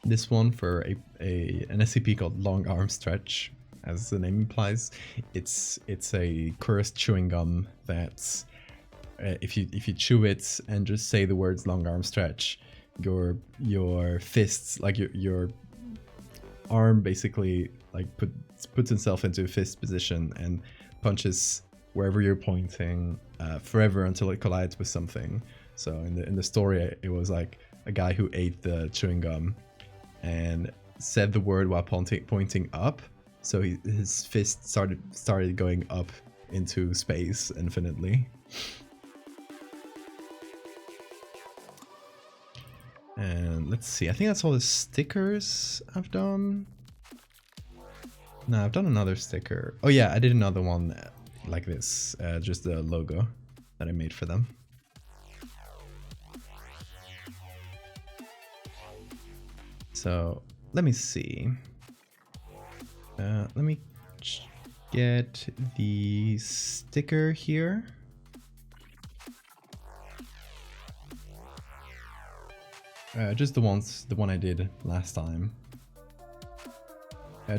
this one for an SCP called Long Arm Stretch, as the name implies. It's a cursed chewing gum that's if you chew it and just say the words Long Arm Stretch, your fists, like your arm basically like puts itself into a fist position and punches wherever you're pointing forever until it collides with something. So in the story, it was like a guy who ate the chewing gum and said the word while pointing up. So his fist started going up into space infinitely. And let's see, I think that's all the stickers I've done. No, I've done another sticker. Oh yeah, I did another one like this, just the logo that I made for them. So let me see. Let me get the sticker here. Just the one I did last time.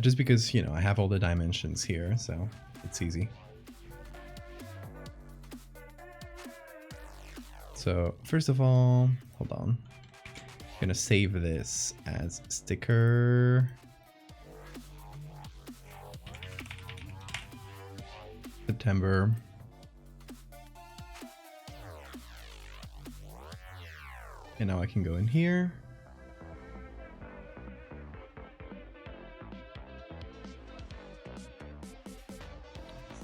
Just because, you know, I have all the dimensions here, so it's easy. So first of all, hold on. I'm gonna save this as sticker. September. And now I can go in here.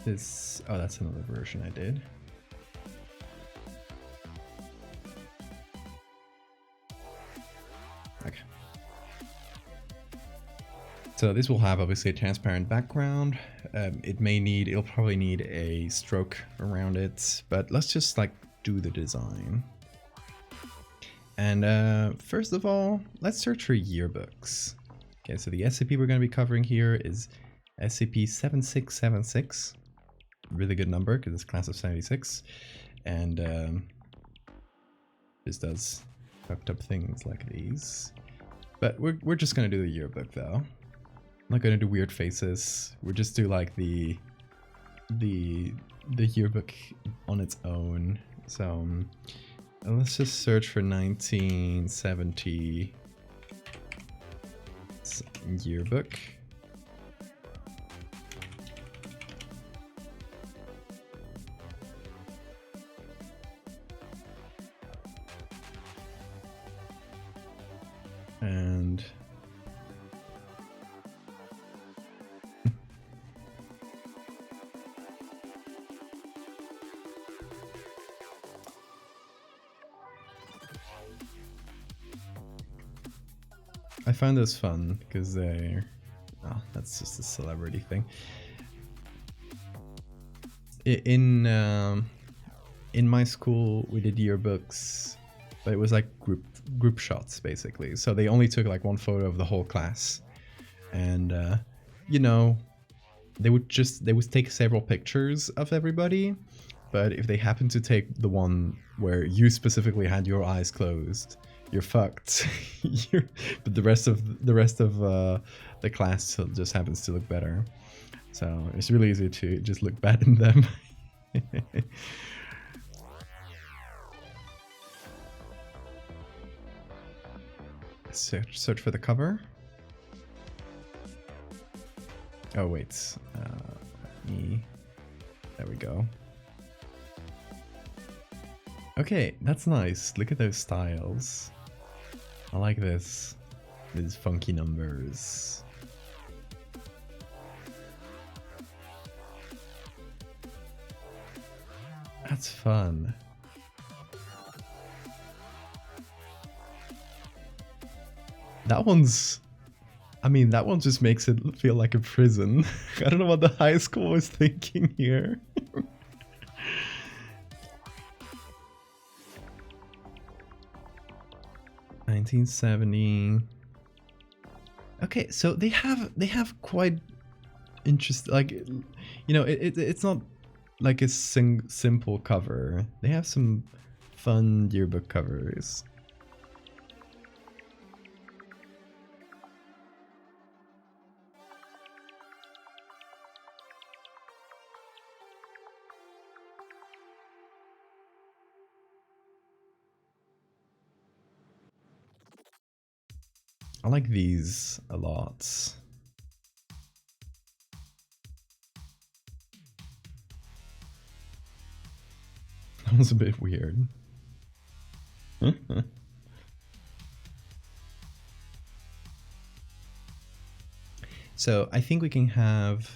This, oh, that's another version I did. Okay. So this will have obviously a transparent background. It'll probably need a stroke around it, but let's just like do the design. And first of all, let's search for yearbooks. Okay, so the SCP we're going to be covering here is SCP-7676. Really good number because it's class of 76. And this does fucked up things like these. But we're just going to do the yearbook though. I'm not going to do weird faces. We'll just do like the yearbook on its own. So let's just search for 1970 yearbook. And I find this fun because they're... Oh, that's just a celebrity thing. In my school, we did yearbooks, but it was like group shots basically. So they only took like one photo of the whole class, and you know, they would take several pictures of everybody. But if they happen to take the one where you specifically had your eyes closed, you're fucked. But the rest of the class just happens to look better. So it's really easy to just look bad in them. Search for the cover. Oh wait, there we go. Okay, that's nice. Look at those styles. I like this. These funky numbers. That's fun. That one's... I mean, that one just makes it feel like a prison. I don't know what the high school was thinking here. 1970. Okay, so they have quite interesting, like, you know, it's not like a simple cover. They have some fun yearbook covers. I like these a lot. That was a bit weird. So I think we can have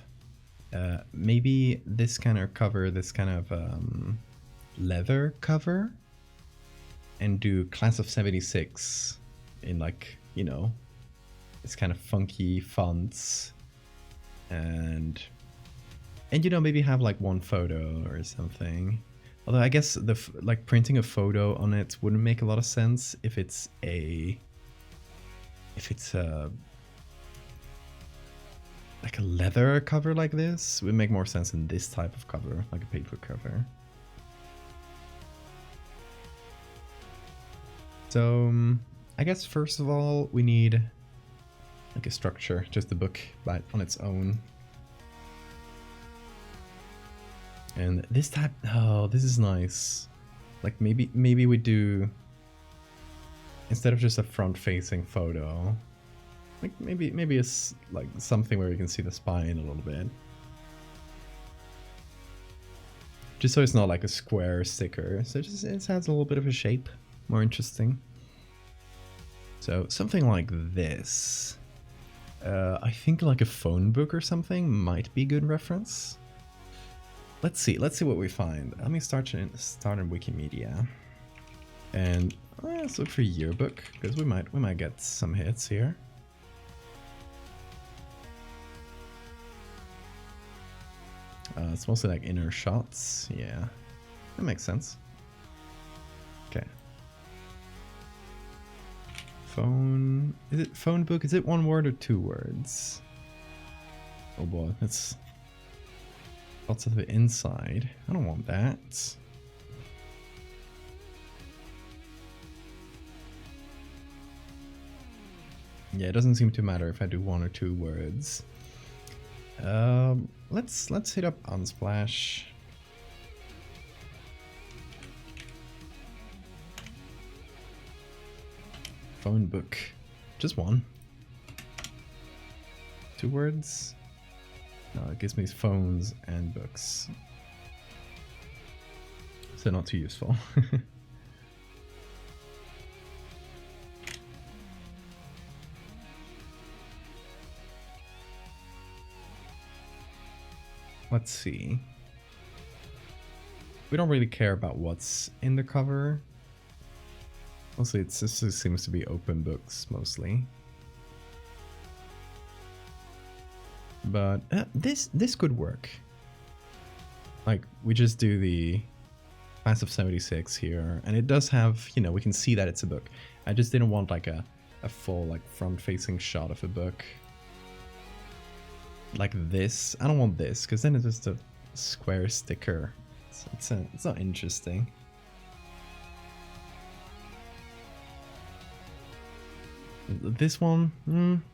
maybe this kind of cover, this kind of leather cover, and do class of 76 in, like, you know, it's kind of funky fonts, and you know, maybe have like one photo or something. Although I guess like printing a photo on it wouldn't make a lot of sense if it's like a leather cover like this. It would make more sense in this type of cover, like a paper cover. So I guess first of all we need like a structure, just the book but on its own. And this type, oh, this is nice. Like maybe we do, instead of just a front-facing photo, like maybe it's like something where you can see the spine a little bit. Just so it's not like a square sticker, so it has a little bit of a shape, more interesting. So something like this. I think like a phone book or something might be a good reference. Let's see what we find. Let me start in Wikimedia, and let's look for yearbook because we might get some hits here. It's mostly like inner shots. Yeah, that makes sense. Okay. phone. Is it phone book? Is it one word or 2 words? Oh boy, that's lots of it inside. I don't want that. Yeah, it doesn't seem to matter if I do 1 or 2 words. Let's hit up Unsplash. Phone book. Just 1. 2 words? No, it gives me phones and books. So not too useful. Let's see. We don't really care about what's in the cover. Mostly it just seems to be open books, mostly. But this could work. Like, we just do the Class of 76 here, and it does have, you know, we can see that it's a book. I just didn't want like a full like front-facing shot of a book. Like this. I don't want this, because then it's just a square sticker. It's not interesting. This one,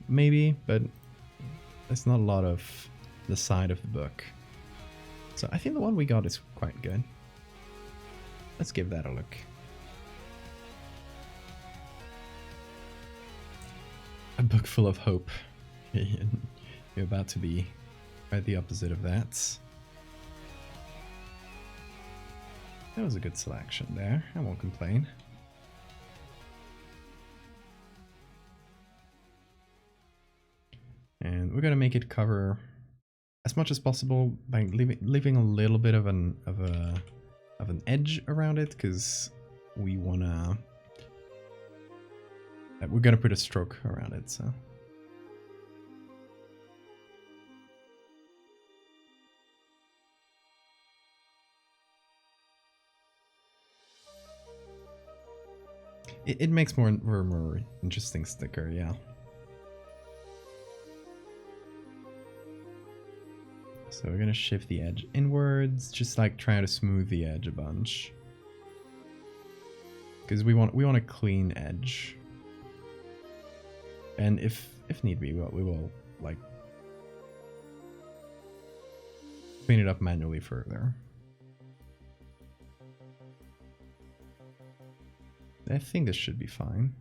maybe, but there's not a lot of the side of the book. So I think the one we got is quite good. Let's give that a look. A book full of hope. You're about to be right the opposite of that. That was a good selection there. I won't complain. And we're gonna make it cover as much as possible by leaving a little bit of an edge around it, because we wanna we're gonna put a stroke around it. So it makes more interesting sticker, yeah. So we're gonna shift the edge inwards, just like trying to smooth the edge a bunch, because we want a clean edge. And if need be, we will like clean it up manually further. I think this should be fine.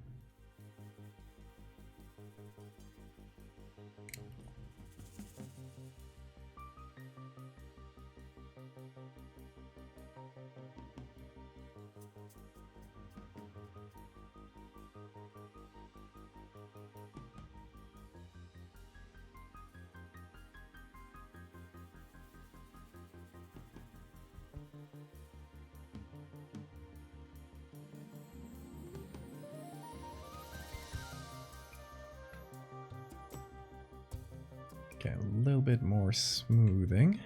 Okay, a little bit more smoothing.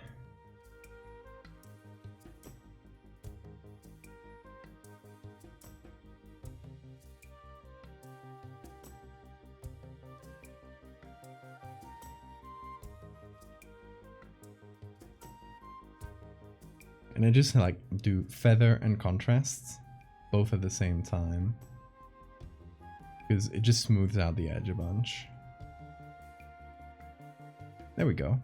And I just like do feather and contrast both at the same time, because it just smooths out the edge a bunch. There we go.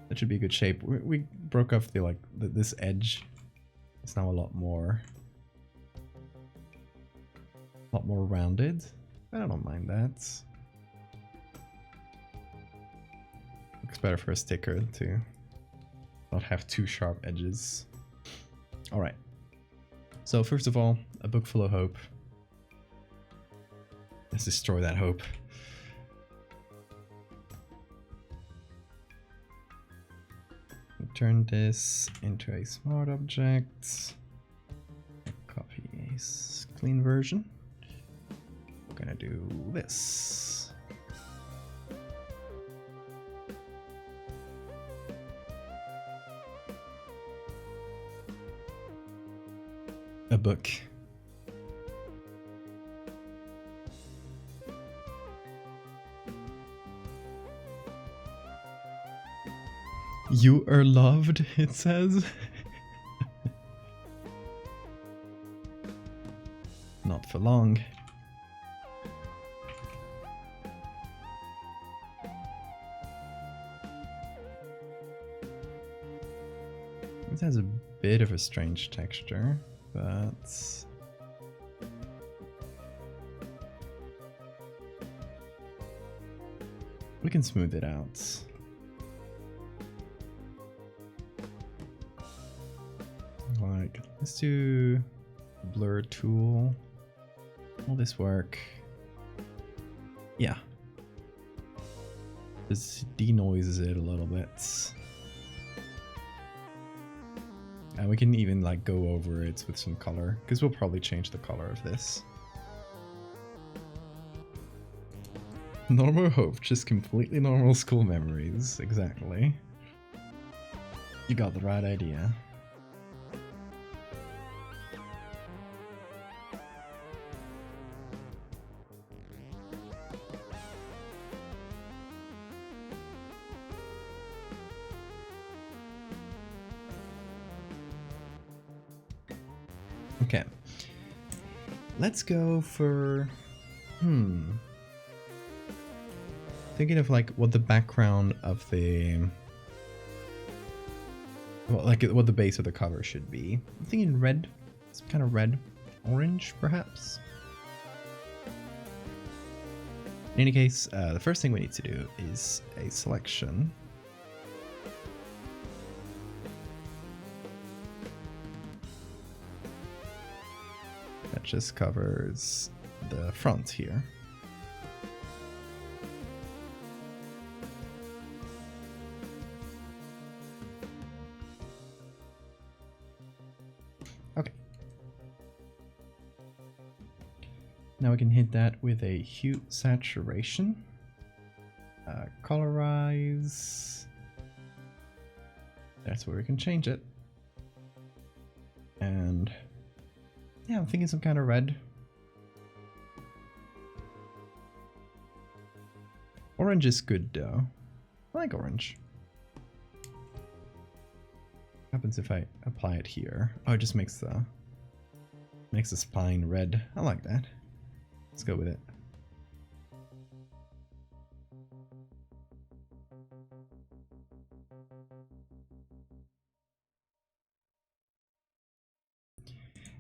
That should be a good shape. We broke off the this edge. It's now a lot more rounded. I don't mind that. Looks better for a sticker to not have too sharp edges. All right. So first of all, a book full of hope. Let's destroy that hope. Turn this into a smart object. Copy a clean version. We're gonna do this. A book. You are loved, it says. Not for long. This has a bit of a strange texture, but we can smooth it out. Like, let's do blur tool. Will this work? Yeah. This denoises it a little bit. And we can even like go over it with some color, because we'll probably change the color of this. Normal hope, just completely normal school memories, exactly. You got the right idea. Okay, let's go for, thinking of like what the background of the, well, like what the base of the cover should be. I'm thinking red, some kind of red, orange perhaps. In any case, the first thing we need to do is a selection. That just covers the front here. Okay. Now we can hit that with a hue saturation. Colorize. That's where we can change it. And yeah, I'm thinking some kind of red. Orange is good though. I like orange. What happens if I apply it here? Oh, it just makes the spine red. I like that. Let's go with it.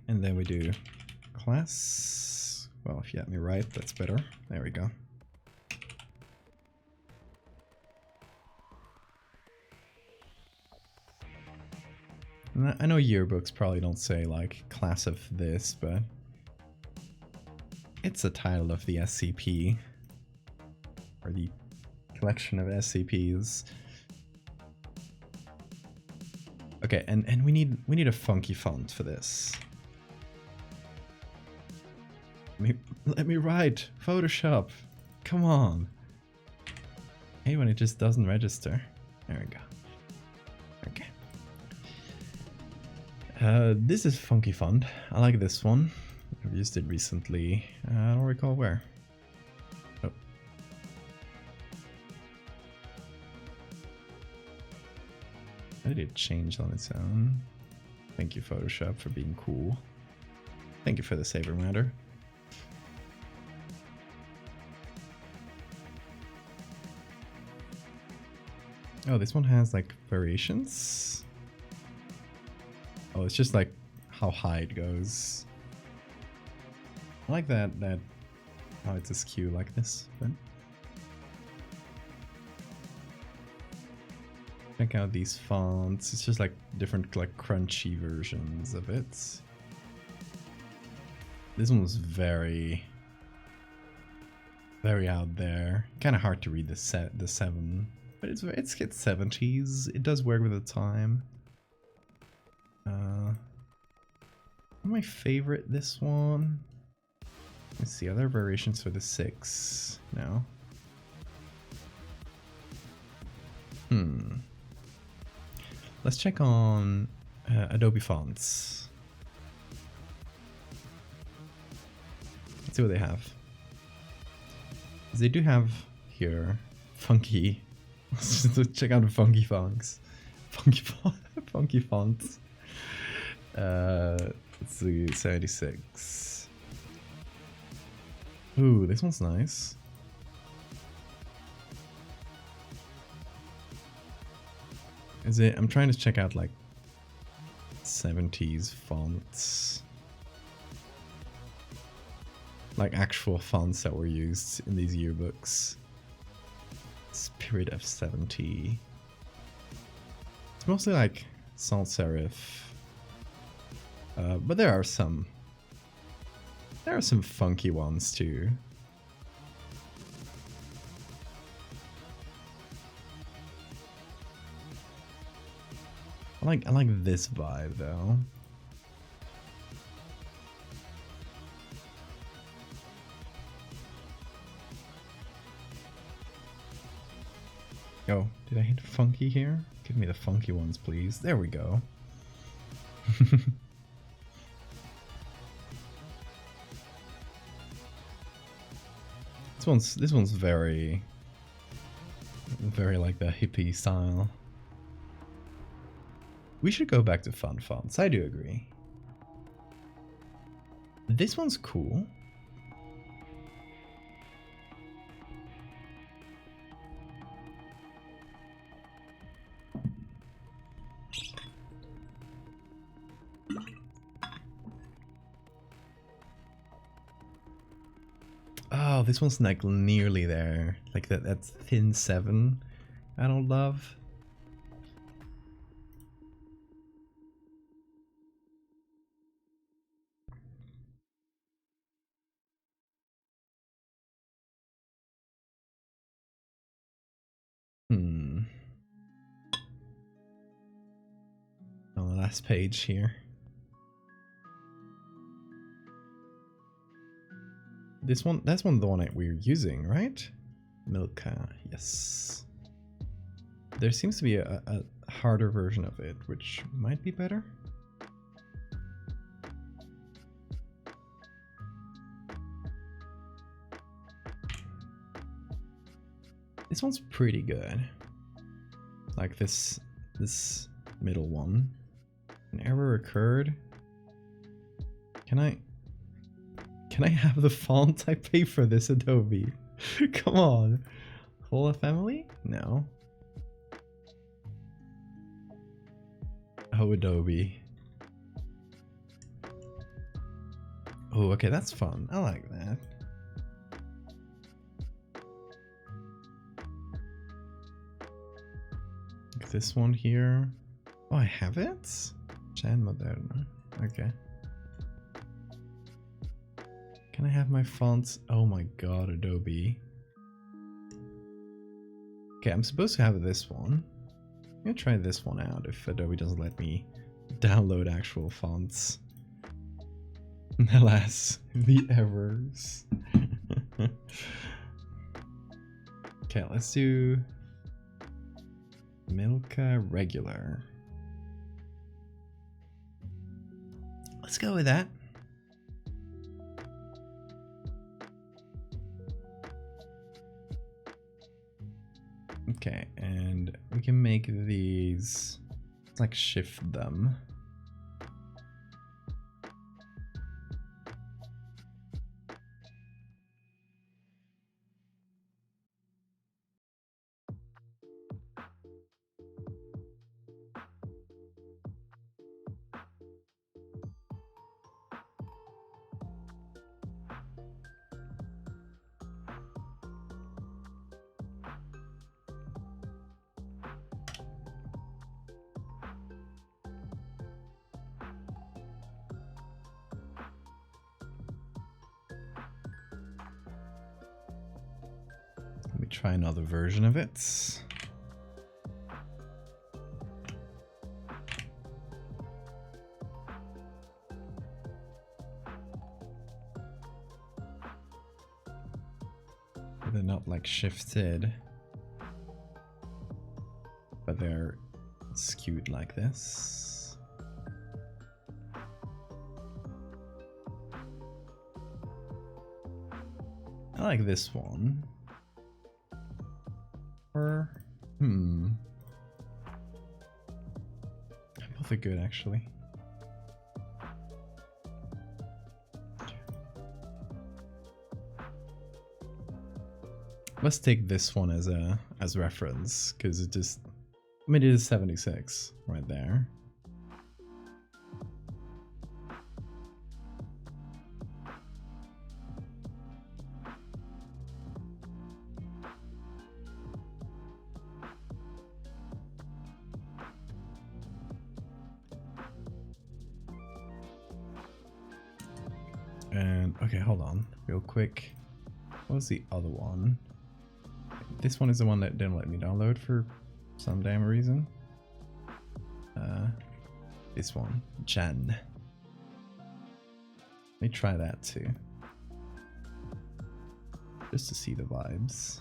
And then we do class. Well, if you let me write, that's better. There we go. And I know yearbooks probably don't say like class of this, but it's the title of the SCP, or the collection of SCPs. Okay, and we need a funky font for this. Let me write. Photoshop. Come on. I hate when it just doesn't register. There we go. Okay. This is funky font. I like this one. I've used it recently. I don't recall where. Oh. How did it change on its own? Thank you, Photoshop, for being cool. Thank you for the saver matter. Oh, this one has like variations. Oh, it's just like how high it goes. I like that how it's askew like this. But check out these fonts. It's just like different like crunchy versions of it. This one was very out there. Kind of hard to read the 7. But it's 70s. It does work with the time. My favorite, this one. Let's see, other variations for the 6 now. Let's check on Adobe Fonts. Let's see what they have. They do have here funky. Let's check out the funky fonts. funky fonts. Let's see, 76. Ooh, this one's nice. Is it? I'm trying to check out like 70s fonts. Like actual fonts that were used in these yearbooks. Spirit of 70. It's mostly like sans serif. But there are some funky ones too. I like this vibe though. Oh, did I hit funky here? Give me the funky ones, please. There we go. This one's very like the hippie style. We should go back to fun fonts, I do agree. This one's cool. Oh, this one's like nearly there. Like that's thin 7. I don't love. On the last page here. This one, that's the one that we're using, right? Milka, yes. There seems to be a harder version of it, which might be better. This one's pretty good. Like this middle one. An error occurred. Can I have the font I pay for this, Adobe? Come on. Whole family? No. Oh, Adobe. Oh, okay, that's fun. I like that. Like this one here. Oh, I have it? Jan Moderna. Okay. Can I have my fonts? Oh my god, Adobe. Okay, I'm supposed to have this one. I'm gonna try this one out if Adobe doesn't let me download actual fonts. Alas, the errors. Okay, let's do Milka regular. Let's go with that. Okay, and we can make these, like, shift them. Try another version of it. They're not like shifted, but they're skewed like this. I like this one. Or, the good, actually. Let's take this one as reference, because it just, I mean, it is 76 right there. And okay, hold on, real quick. What was the other one? This one is the one that didn't let me download for some damn reason. This one, Jan. Let me try that too. Just to see the vibes.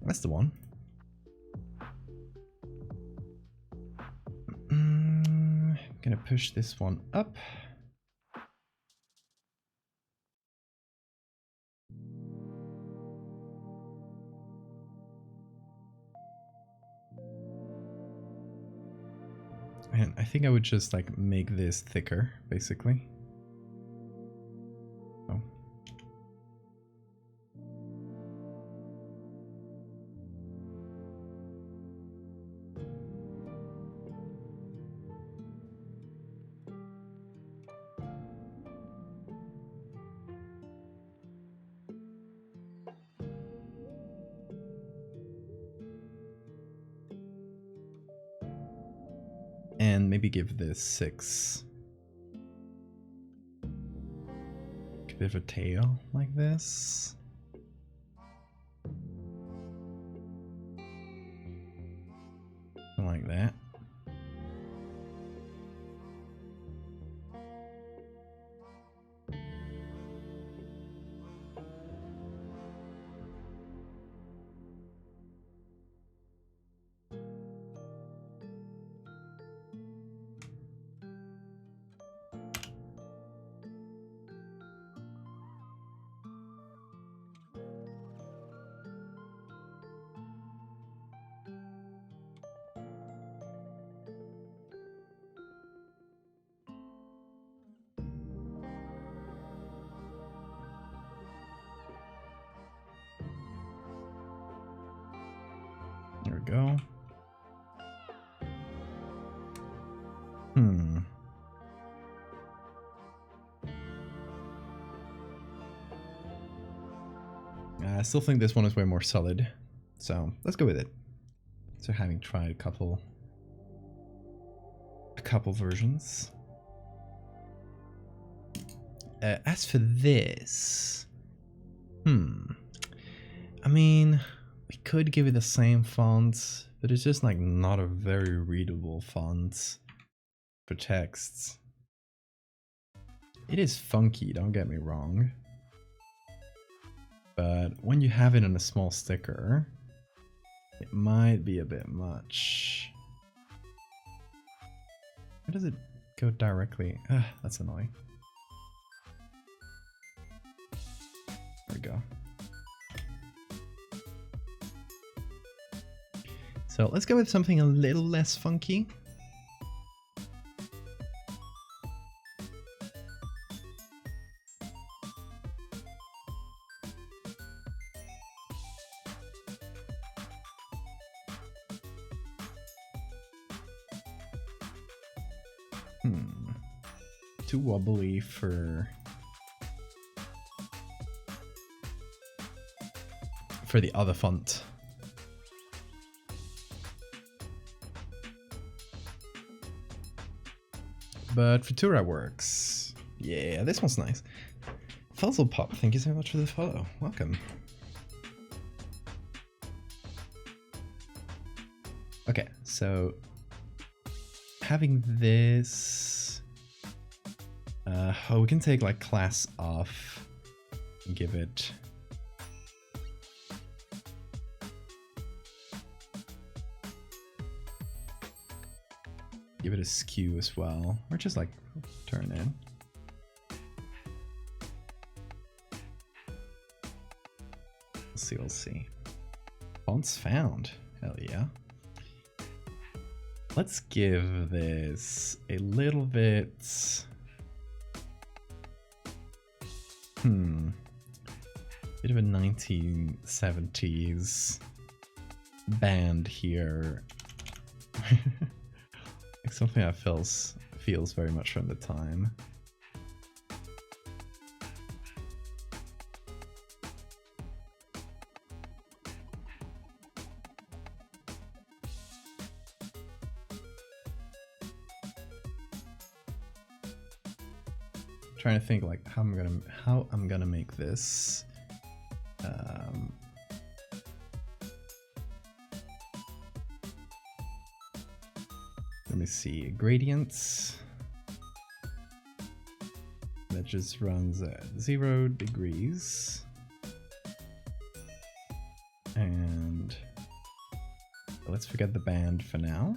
That's the one. I'm gonna push this one up. And I think I would just like make this thicker, basically. Oh. And maybe give this 6. A bit of a tail like this. Something like that. There we go. I still think this one is way more solid, so let's go with it. So having tried a couple versions. As for this, I mean, we could give it the same font, but it's just like not a very readable font for texts. It is funky, don't get me wrong. But when you have it in a small sticker, it might be a bit much. Where does it go directly? That's annoying. There we go. So let's go with something a little less funky. Too wobbly for the other font. But Futura works. Yeah, this one's nice. Fuzzle Pop, thank you so much for the follow. Welcome. Okay, so having this. Oh, we can take like class off and give it give it a skew as well, or just like turn it. We'll see. Fonts found. Hell yeah. Let's give this a little bit. Bit of a 1970s band here. Like something that feels very much from the time. Trying to think like how I'm gonna make this. Let me see, gradients. That just runs at 0 degrees. And let's forget the band for now.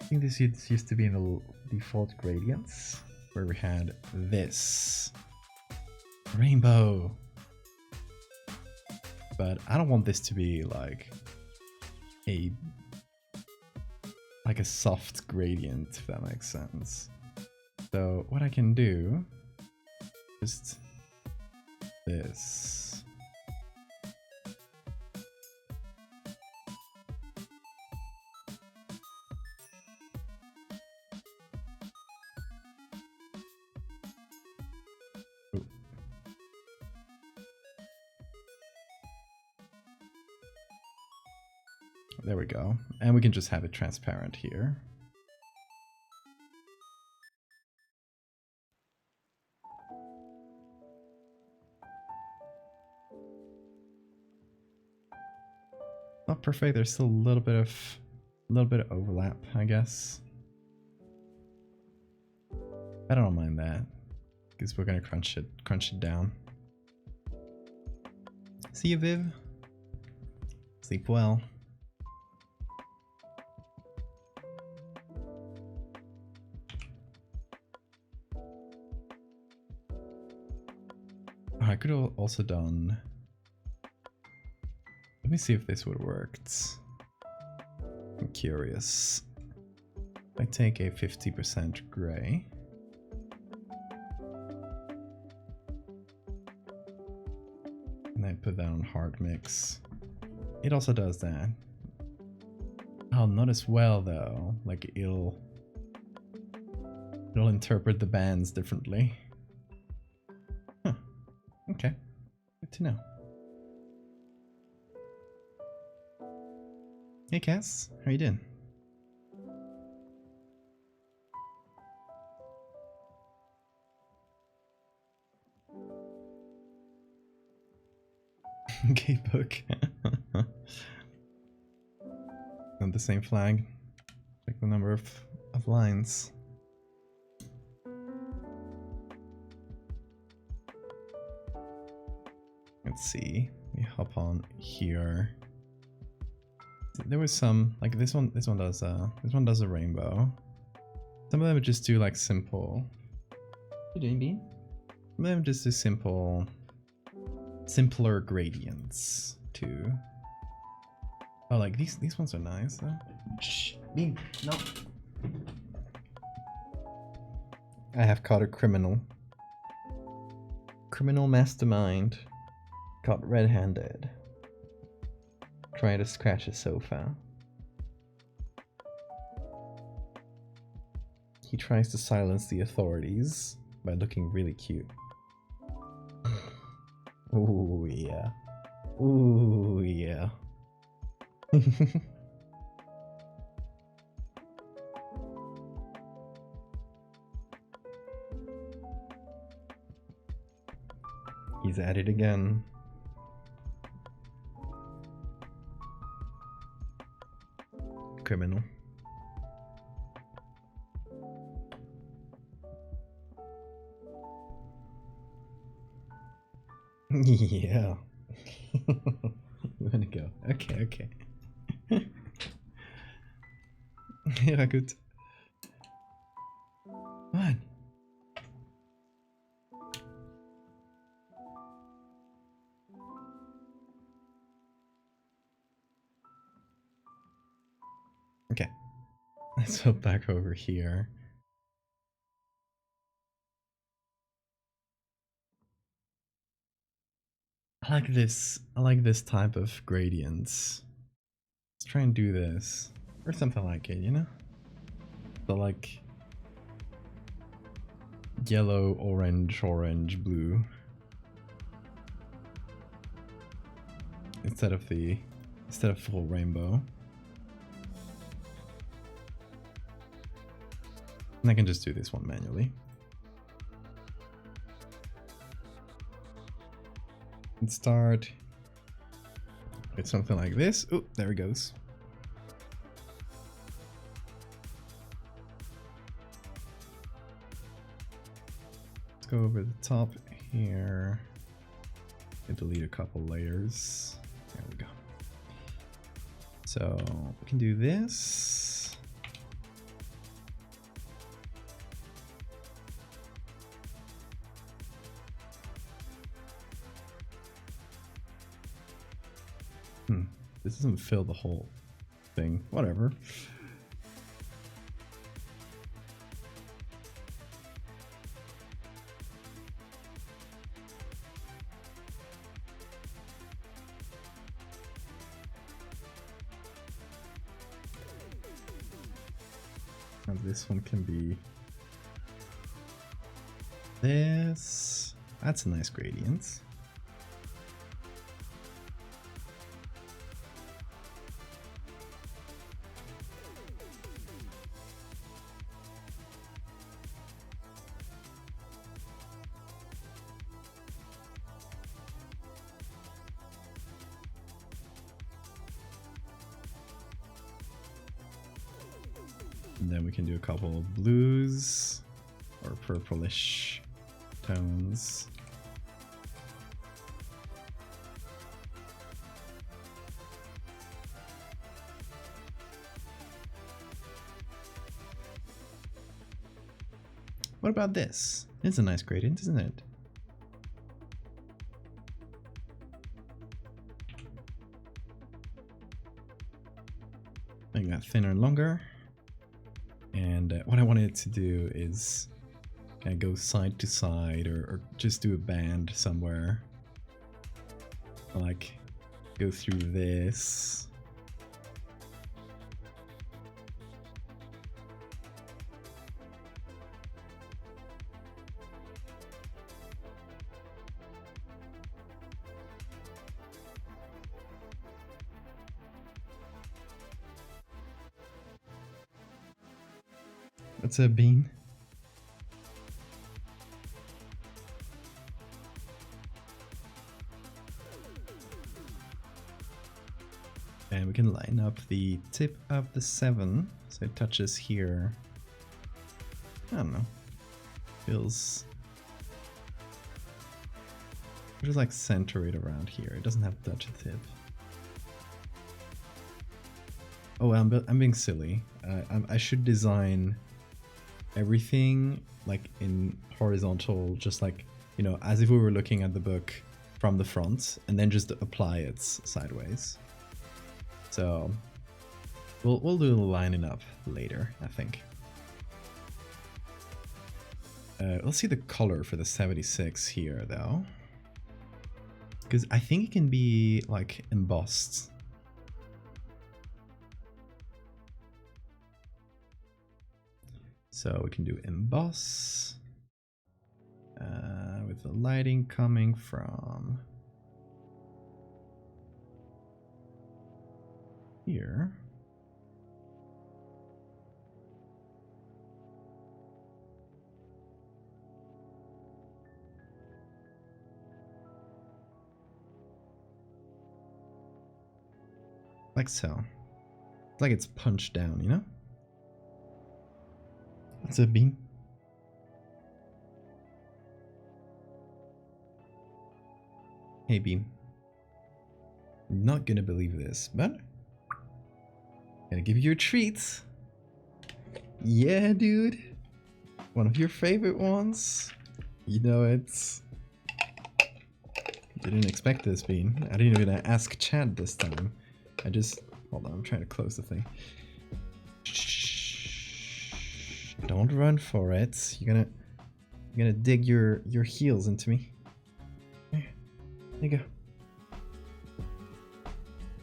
I think this used to be in the default gradients, where we had this rainbow. But I don't want this to be like a soft gradient, if that makes sense. So what I can do is this. There we go. And we can just have it transparent here. Not perfect. There's still a little bit of overlap, I guess. I don't mind that, because we're gonna crunch it down. See you, Viv. Sleep well. I could have also done. Let me see if this would have worked. I'm curious. I take a 50% gray. And I put that on hard mix. It also does that. Oh, not as well though. Like it'll interpret the bands differently. Huh. Okay. Good to know. Hey Cass, how you doing? Gay book. And the same flag. Like the number of lines. Let's see. We hop on here. There was some like this one does a rainbow. Some of them just do like simple. What are you doing, Bean? Some of them just do simpler gradients too. Oh, like these ones are nice though. Shh, Bean, no. I have caught a criminal mastermind caught red-handed. Trying to scratch a sofa. He tries to silence the authorities by looking really cute. Ooh yeah. Ooh yeah. He's at it again. Criminal. Yeah. You wanna go? Okay, okay. Ja, gut. Mann. Okay. Let's go back over here. I like this. I like this type of gradients. Let's try and do this. Or something like it, you know? So like yellow, orange, orange, blue. Instead of full rainbow. And I can just do this one manually. And start with something like this. Oh, there it goes. Let's go over the top here and delete a couple layers. There we go. So we can do this. This doesn't fill the whole thing. Whatever. And this one can be this. That's a nice gradient. And then we can do a couple of blues or purplish tones. What about this? It's a nice gradient, isn't it? Make that thinner and longer. And what I wanted to do is kind of go side to side or just do a band somewhere. Like go through this. What's a bean? And we can line up the tip of the 7 so it touches here. I don't know. Feels. Just like center it around here. It doesn't have to touch the tip. Oh, I'm being silly. I should design everything like in horizontal, just like, you know, as if we were looking at the book from the front, and then just apply it sideways. So we'll do the lining up later, I think. Let's see the color for the 76 here though, because I think it can be like embossed. So we can do emboss with the lighting coming from here. Like so. It's like it's punched down, you know? That's a bean. Hey, Beam. I'm not gonna believe this, but gonna give you a treat. Yeah, dude. One of your favorite ones. You know it's... Didn't expect this, Bean. I didn't even ask Chad this time. I just... Hold on, I'm trying to close the thing. Shh. Don't run for it. You're gonna dig your heels into me. There you go.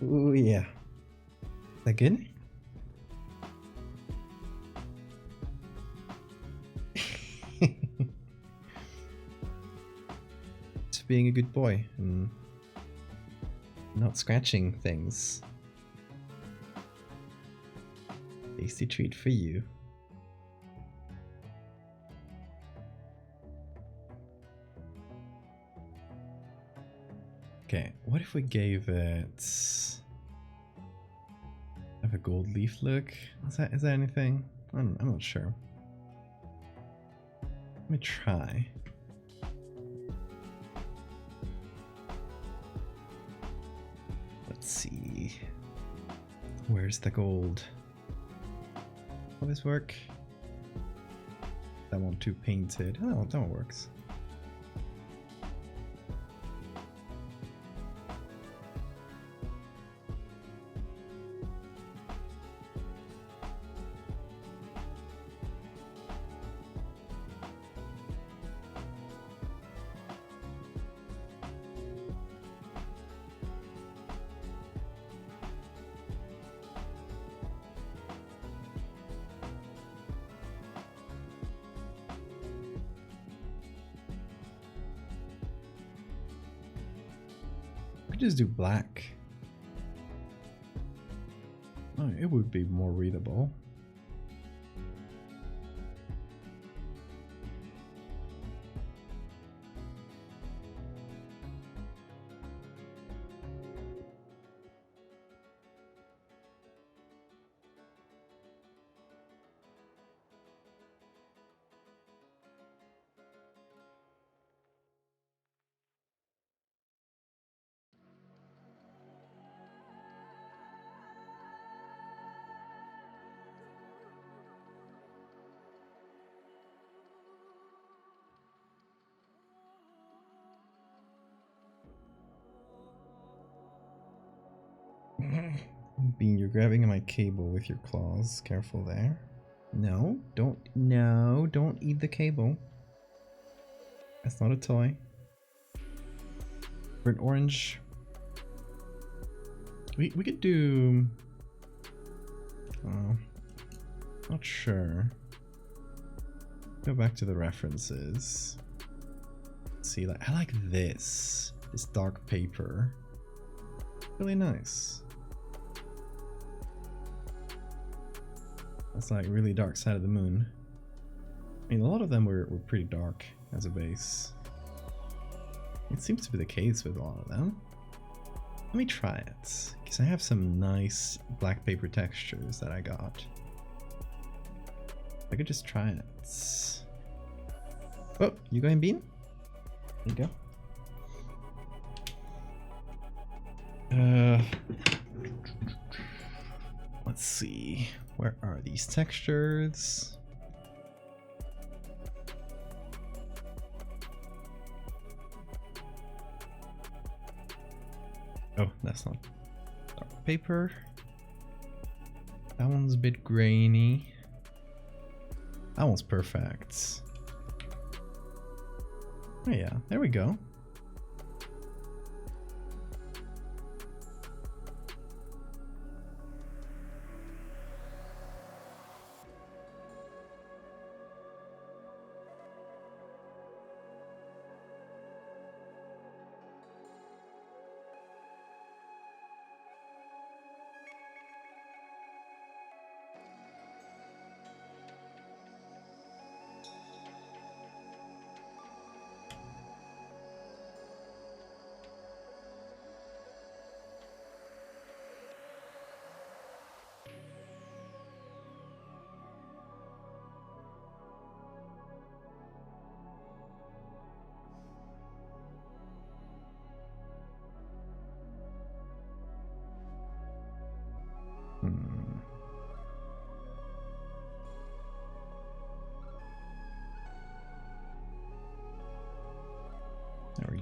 Ooh, yeah. Is that good? Just being a good boy and not scratching things. Tasty treat for you. Okay, what if we gave it have a gold leaf look? Is that anything? I'm not sure. Let me try. Let's see. Where's the gold? Will this work? That one too painted. Oh, that one works. Just do black. Oh, it would be more readable. Bean, you're grabbing my cable with your claws. Careful there. No, don't eat the cable. That's not a toy. Burnt orange. We could do... not sure. Go back to the references. See, like I like this dark paper. Really nice. That's like really dark side of the moon. I mean, a lot of them were pretty dark as a base. It seems to be the case with a lot of them. Let me try it, because I have some nice black paper textures that I got. I could just try it. Oh, you going, Bean? There you go. Let's see. Where are these textures? Oh, that's not dark paper. That one's a bit grainy. That one's perfect. Oh yeah, there we go.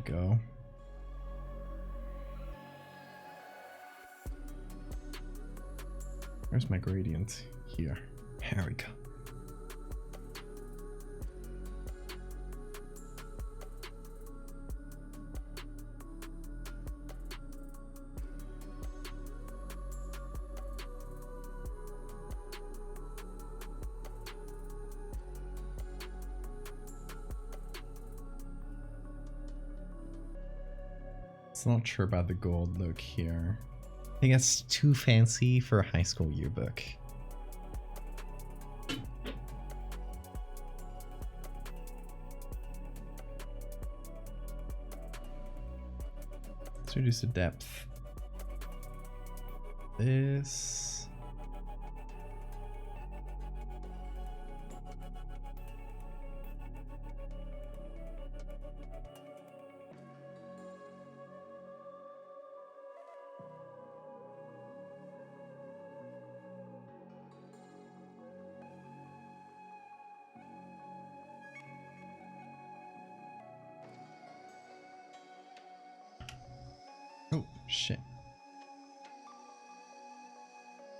go. Where's my gradient? Here. Here we go. Not sure about the gold look here. I think that's too fancy for a high school yearbook. Let's reduce the depth. This. Oh, shit.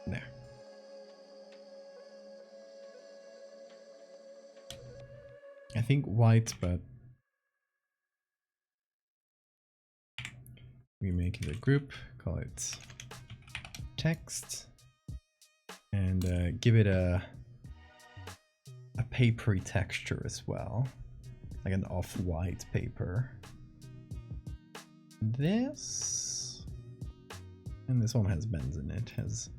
There. I think white, but we make it a group, call it text, and give it a papery texture as well, like an off-white paper. This, and this one has bends in it, has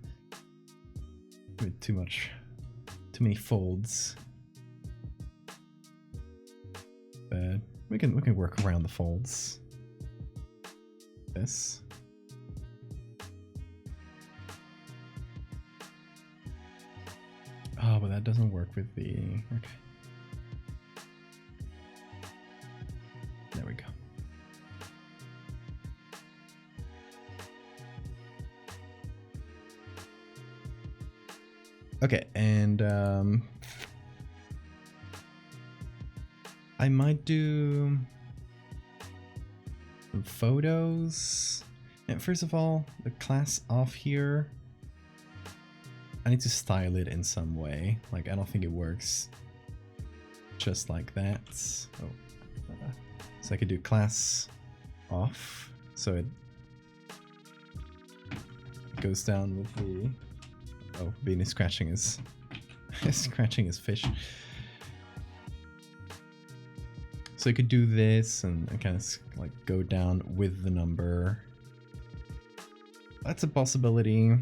too many folds, but we can work around the folds. This. Oh, but that doesn't work with the, okay. There we go. Okay, and I might do some photos. And first of all, the class off here, I need to style it in some way. Like, I don't think it works just like that. Oh, so I could do class off, so it goes down with the. Oh, Bean is scratching his scratching his fish. So you could do this and kind of like go down with the number. That's a possibility.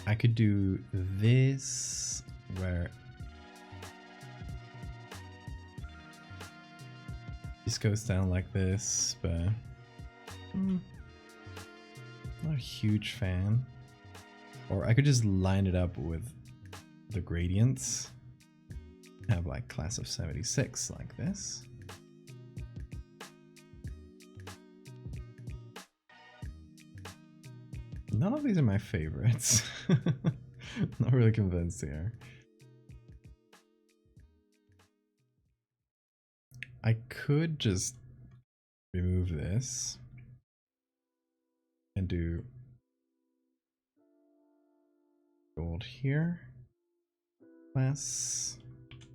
I could do this where this goes down like this, but not a huge fan. Or I could just line it up with the gradients. Have like class of 76 like this. None of these are my favorites. Not really convinced here. I could just remove this and do gold here. Class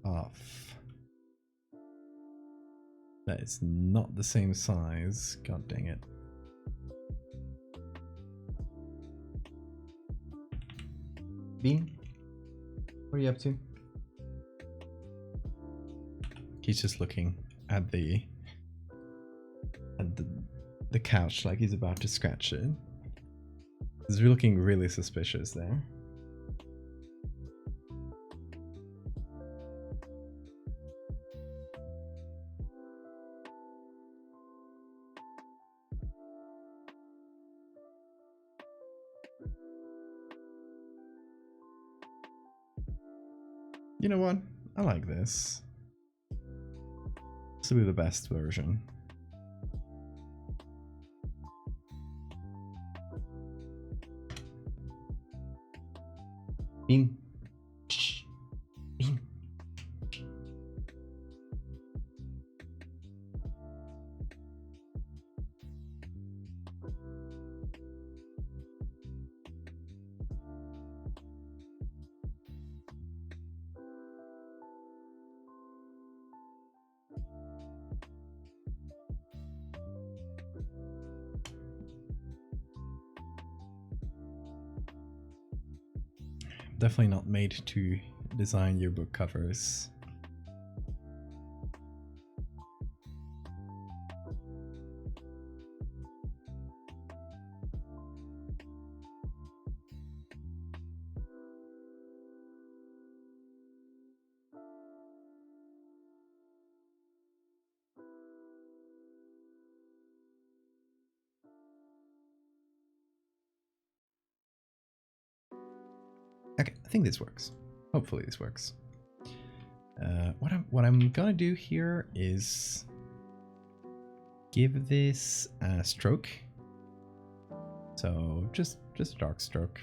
off. That is not the same size. God dang it. Bean, what are you up to? He's just looking at the couch like he's about to scratch it. He's looking really suspicious there. You know what? I like this. This will be the best version. Bean. Shh. Bean. definitely not made to design yearbook covers. Okay, I think this works. Hopefully this works. What I'm gonna do here is give this a stroke. So just a dark stroke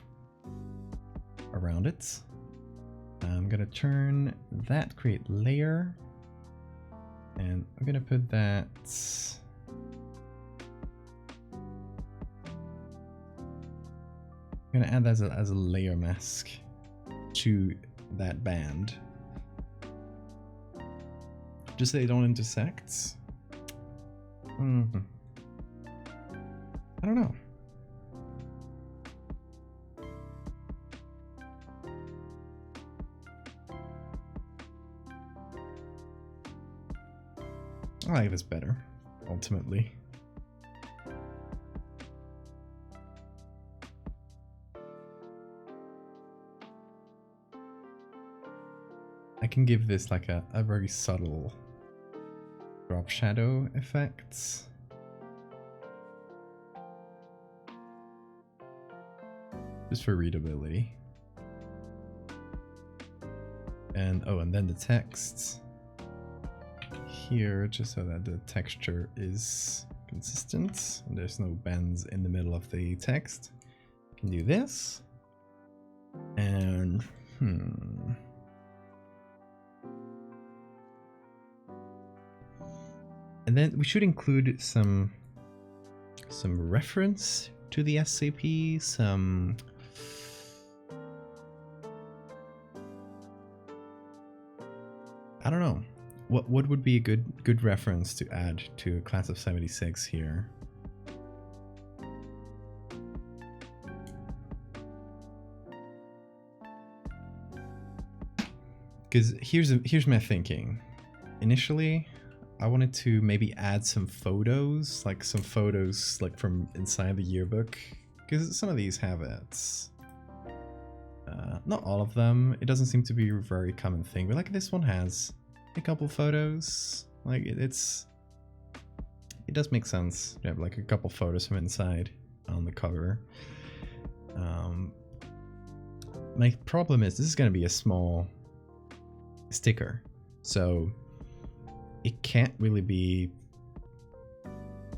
around it. I'm gonna turn that, create layer, and I'm gonna put that. I'm gonna add that as a layer mask to that band, just so they don't intersect. I don't know. I like this better, ultimately. I can give this like a very subtle drop shadow effect. Just for readability. And oh, and then the text here, just so that the texture is consistent and there's no bends in the middle of the text. I can do this. And and then we should include some reference to the SCP, some I don't know. What would be a good reference to add to a class of 76 here? Because here's my thinking. Initially, I wanted to maybe add some photos like from inside the yearbook, because some of these have it. Not all of them. It doesn't seem to be a very common thing, but like this one has a couple photos. Like it does make sense to have like a couple photos from inside on the cover. My problem is this is going to be a small sticker, so it can't really be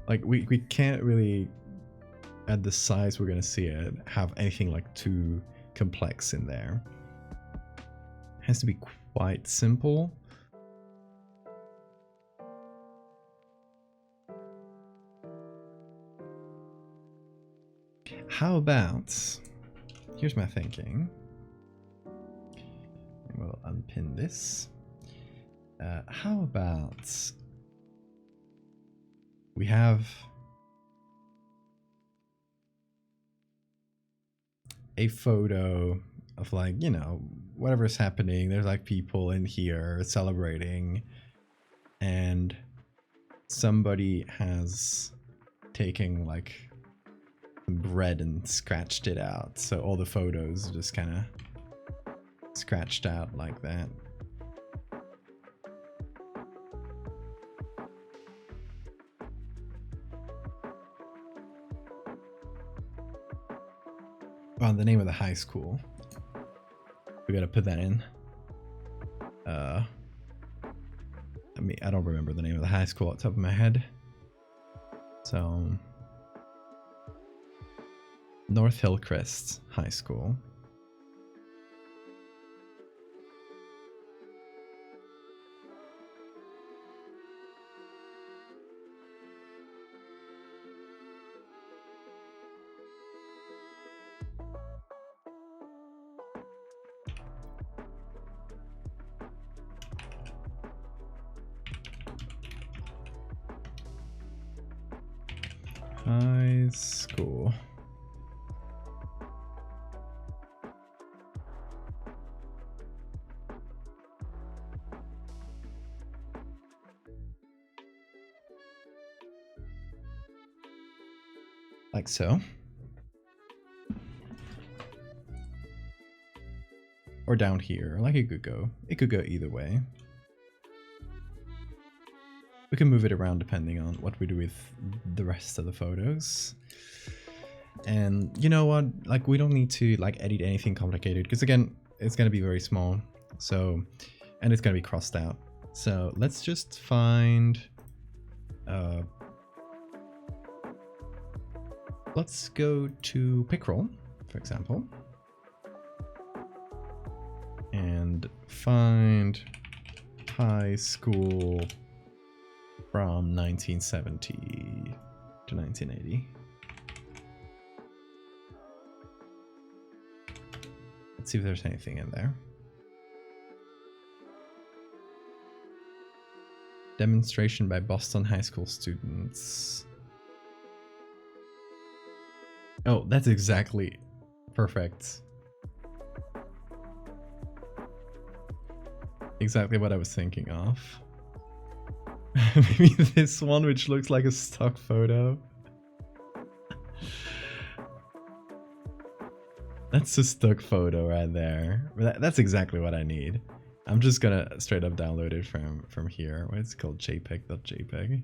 like we can't really, at the size we're going to see it, have anything like too complex in there. It has to be quite simple. How about, here's my thinking. We'll unpin this. How about we have a photo of, like, you know, whatever's happening. There's like people in here celebrating, and somebody has taken like some bread and scratched it out. So all the photos are just kind of scratched out like that. Oh, the name of the high school. We gotta put that in. I mean, I don't remember the name of the high school off the top of my head. So, North Hillcrest High School. High school. Like so. Or down here, like it could go. It could go either way. We can move it around depending on what we do with the rest of the photos. And you know what, like we don't need to like edit anything complicated because again, it's going to be very small. So, and it's going to be crossed out. So let's just find, let's go to Pickrel, for example. And find high school from 1970 to 1980. Let's see if there's anything in there. Demonstration by Boston High School students. Oh, that's exactly perfect. Exactly what I was thinking of. Maybe this one, which looks like a stock photo. That's a stock photo right there. That's exactly what I need. I'm just gonna straight up download it from here. What's it called? JPEG.jpg.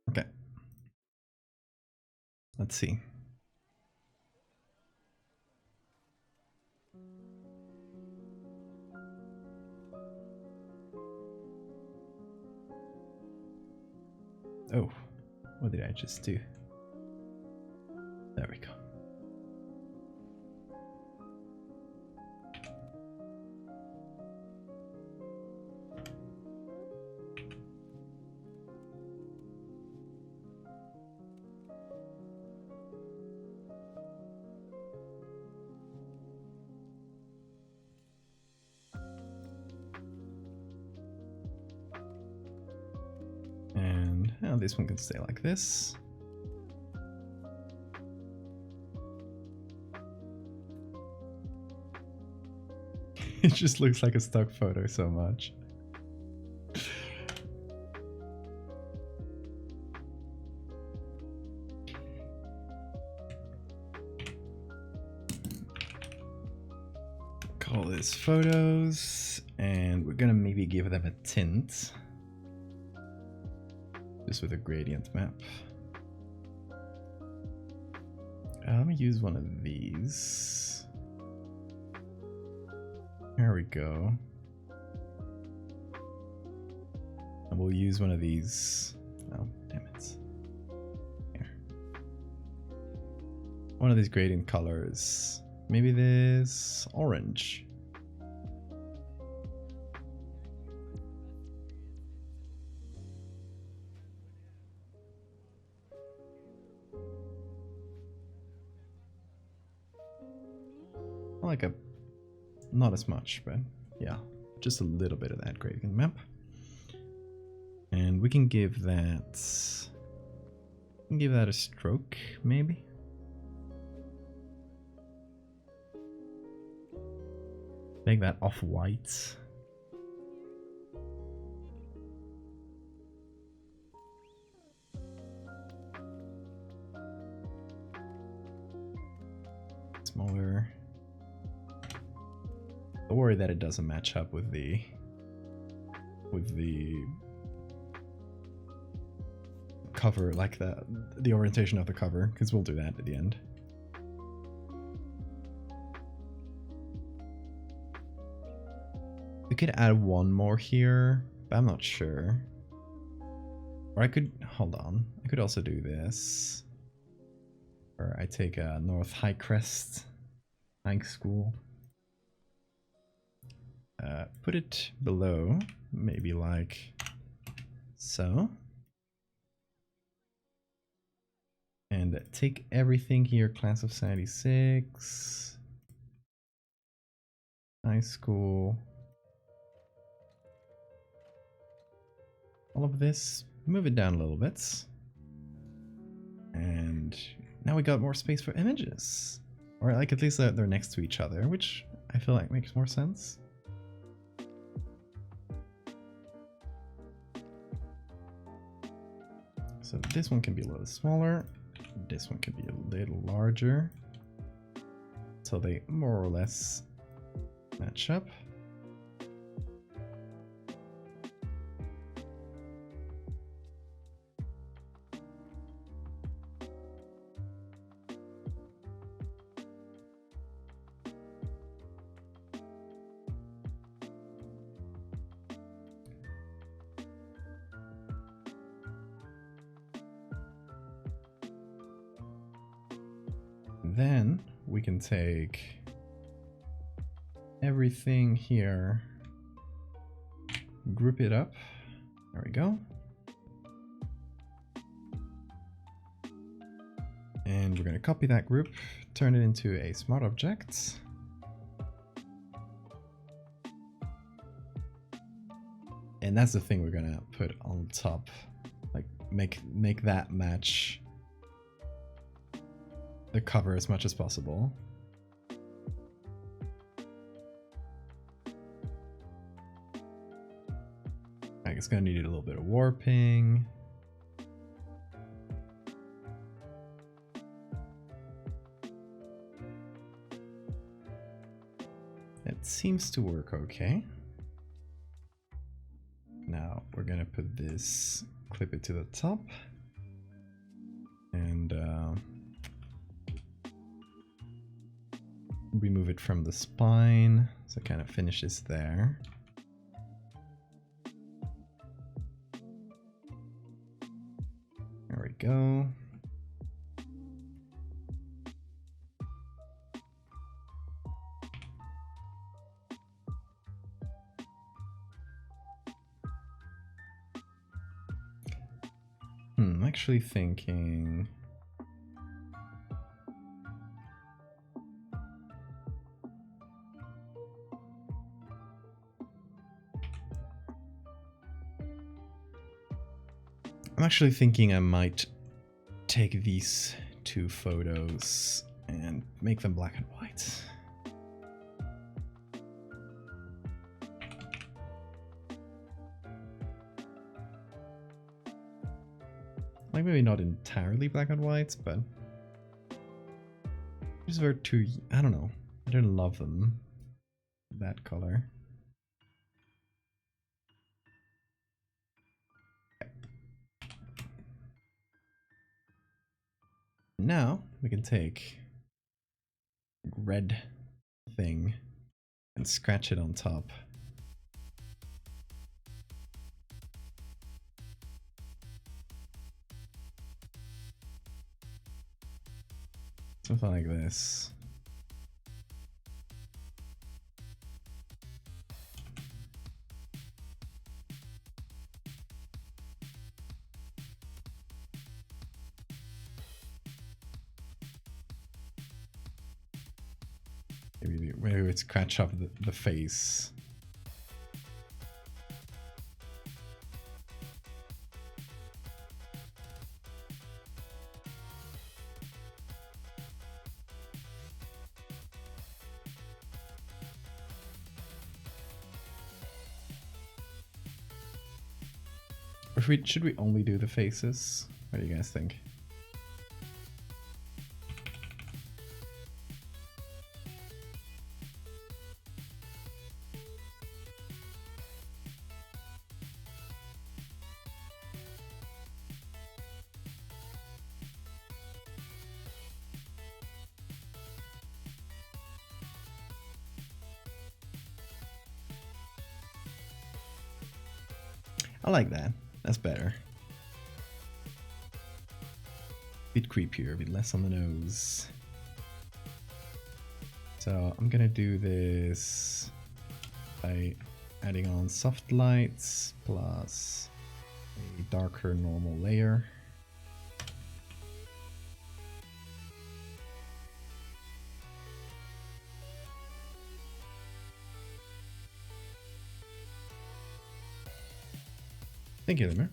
Okay. Let's see. Oh, what did I just do? There we go. And now this one can stay like this. It just looks like a stock photo so much. Call this photos, and we're gonna maybe give them a tint. Just with a gradient map. Let me use one of these. There we go. And we'll use one of these. Oh, damn it. Here. One of these gradient colors. Maybe this orange. Like a, not as much, but yeah, just a little bit of that gradient map. And we can give that, a stroke, maybe. Make that off-white. Smaller. Don't worry that it doesn't match up with the cover, like the orientation of the cover, because we'll do that at the end. We could add one more here, but I'm not sure. Or I could, hold on, I could also do this. Or I take a North High Crest High School. Put it below, maybe like so. And take everything here, class of 76, high school. All of this, move it down a little bit. And now we got more space for images. Or like at least they're next to each other, which I feel like makes more sense. So this one can be a little smaller, this one can be a little larger, so they more or less match up. Then we can take everything here, group it up. There we go. And we're going to copy that group, turn it into a smart object. And that's the thing we're going to put on top, like make that match the cover as much as possible. Like it's gonna need a little bit of warping. It seems to work okay. Now we're gonna put this, clip it to the top, and remove it from the spine, so it kind of finishes there. There we go. I'm actually thinking I might take these two photos and make them black and white. Like maybe not entirely black and white, but these were too, I don't know, I don't love them, that color. Now we can take red thing and scratch it on top. Something like this. Maybe we'd scratch up the face. Or should we only do the faces? What do you guys think? I like that. That's better. Bit creepier, a bit less on the nose. So I'm gonna do this by adding on soft lights plus a darker normal layer. Thank you, Lemur.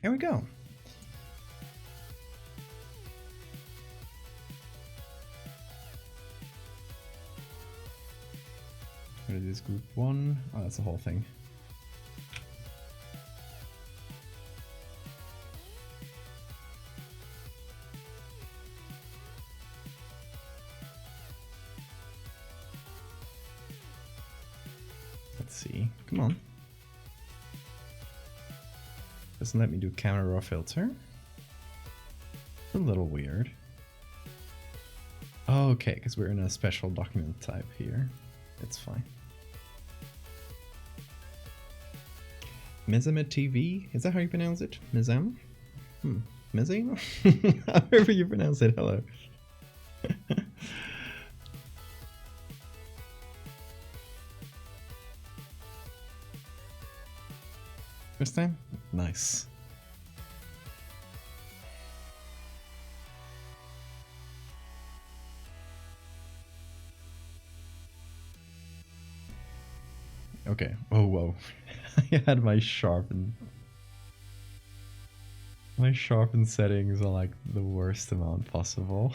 Here we go. What is this, group 1? Oh, that's the whole thing. Let's see. Come on. Doesn't let me do camera raw filter. A little weird. Oh, okay, because we're in a special document type here. It's fine. Mezamed TV? Is that how you pronounce it? Mezam? Mezam? However you pronounce it, hello. First time? Nice. Okay. Oh, whoa. I had my sharpen. My sharpen settings are like the worst amount possible.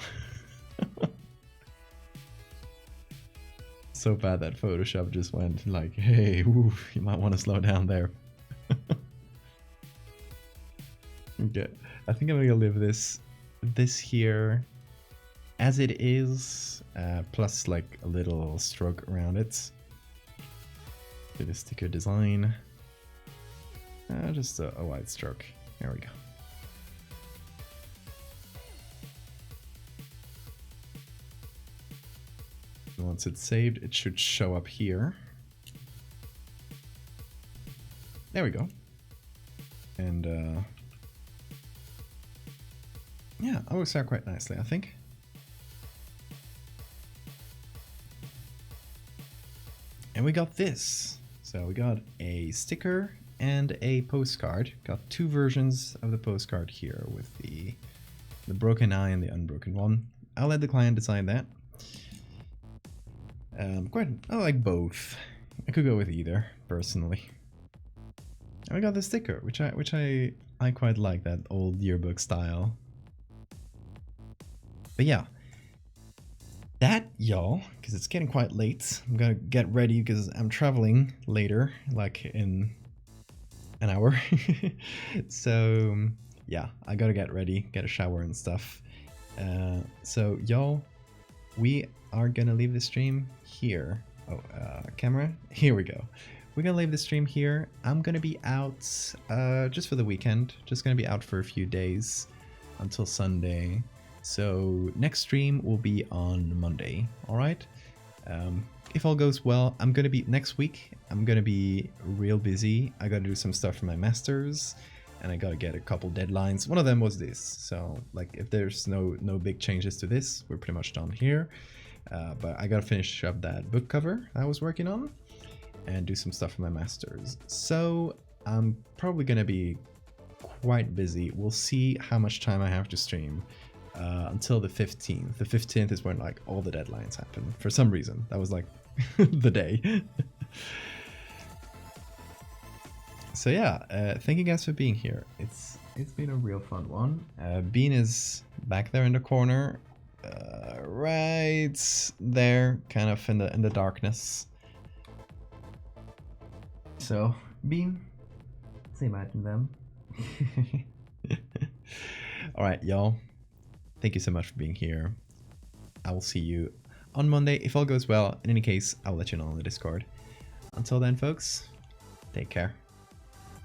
So bad that Photoshop just went like, hey, ooh, you might want to slow down there. Okay, I think I'm gonna leave this here as it is, plus like a little stroke around it. Do the sticker design. Just a wide stroke. There we go. Once it's saved, it should show up here. There we go. And yeah, that works out quite nicely, I think. And we got this. So we got a sticker and a postcard. Got two versions of the postcard here with the broken eye and the unbroken one. I'll let the client decide that. I like both. I could go with either, personally. And we got the sticker, which I quite like, that old yearbook style. But yeah, that, y'all, because it's getting quite late. I'm gonna get ready because I'm traveling later, like in an hour. So yeah, I gotta get ready, get a shower and stuff. So y'all, we are gonna leave the stream here. Oh, camera, here we go. We're gonna leave the stream here. I'm gonna be out just for the weekend, just gonna be out for a few days until Sunday. So next stream will be on Monday, all right? If all goes well, I'm gonna be next week. I'm gonna be real busy. I gotta do some stuff for my masters, and I gotta get a couple deadlines. One of them was this. So like, if there's no big changes to this, we're pretty much done here. But I gotta finish up that book cover I was working on, and do some stuff for my masters. So I'm probably gonna be quite busy. We'll see how much time I have to stream. Until the 15th. The 15th is when like all the deadlines happen. For some reason, that was like the day. So yeah, thank you guys for being here. It's been a real fun one. Bean is back there in the corner, right there, kind of in the darkness. So Bean, say imagine them. All right, y'all. Thank you so much for being here. I will see you on Monday if all goes well. In any case, I'll let you know on the Discord. Until then, folks, take care.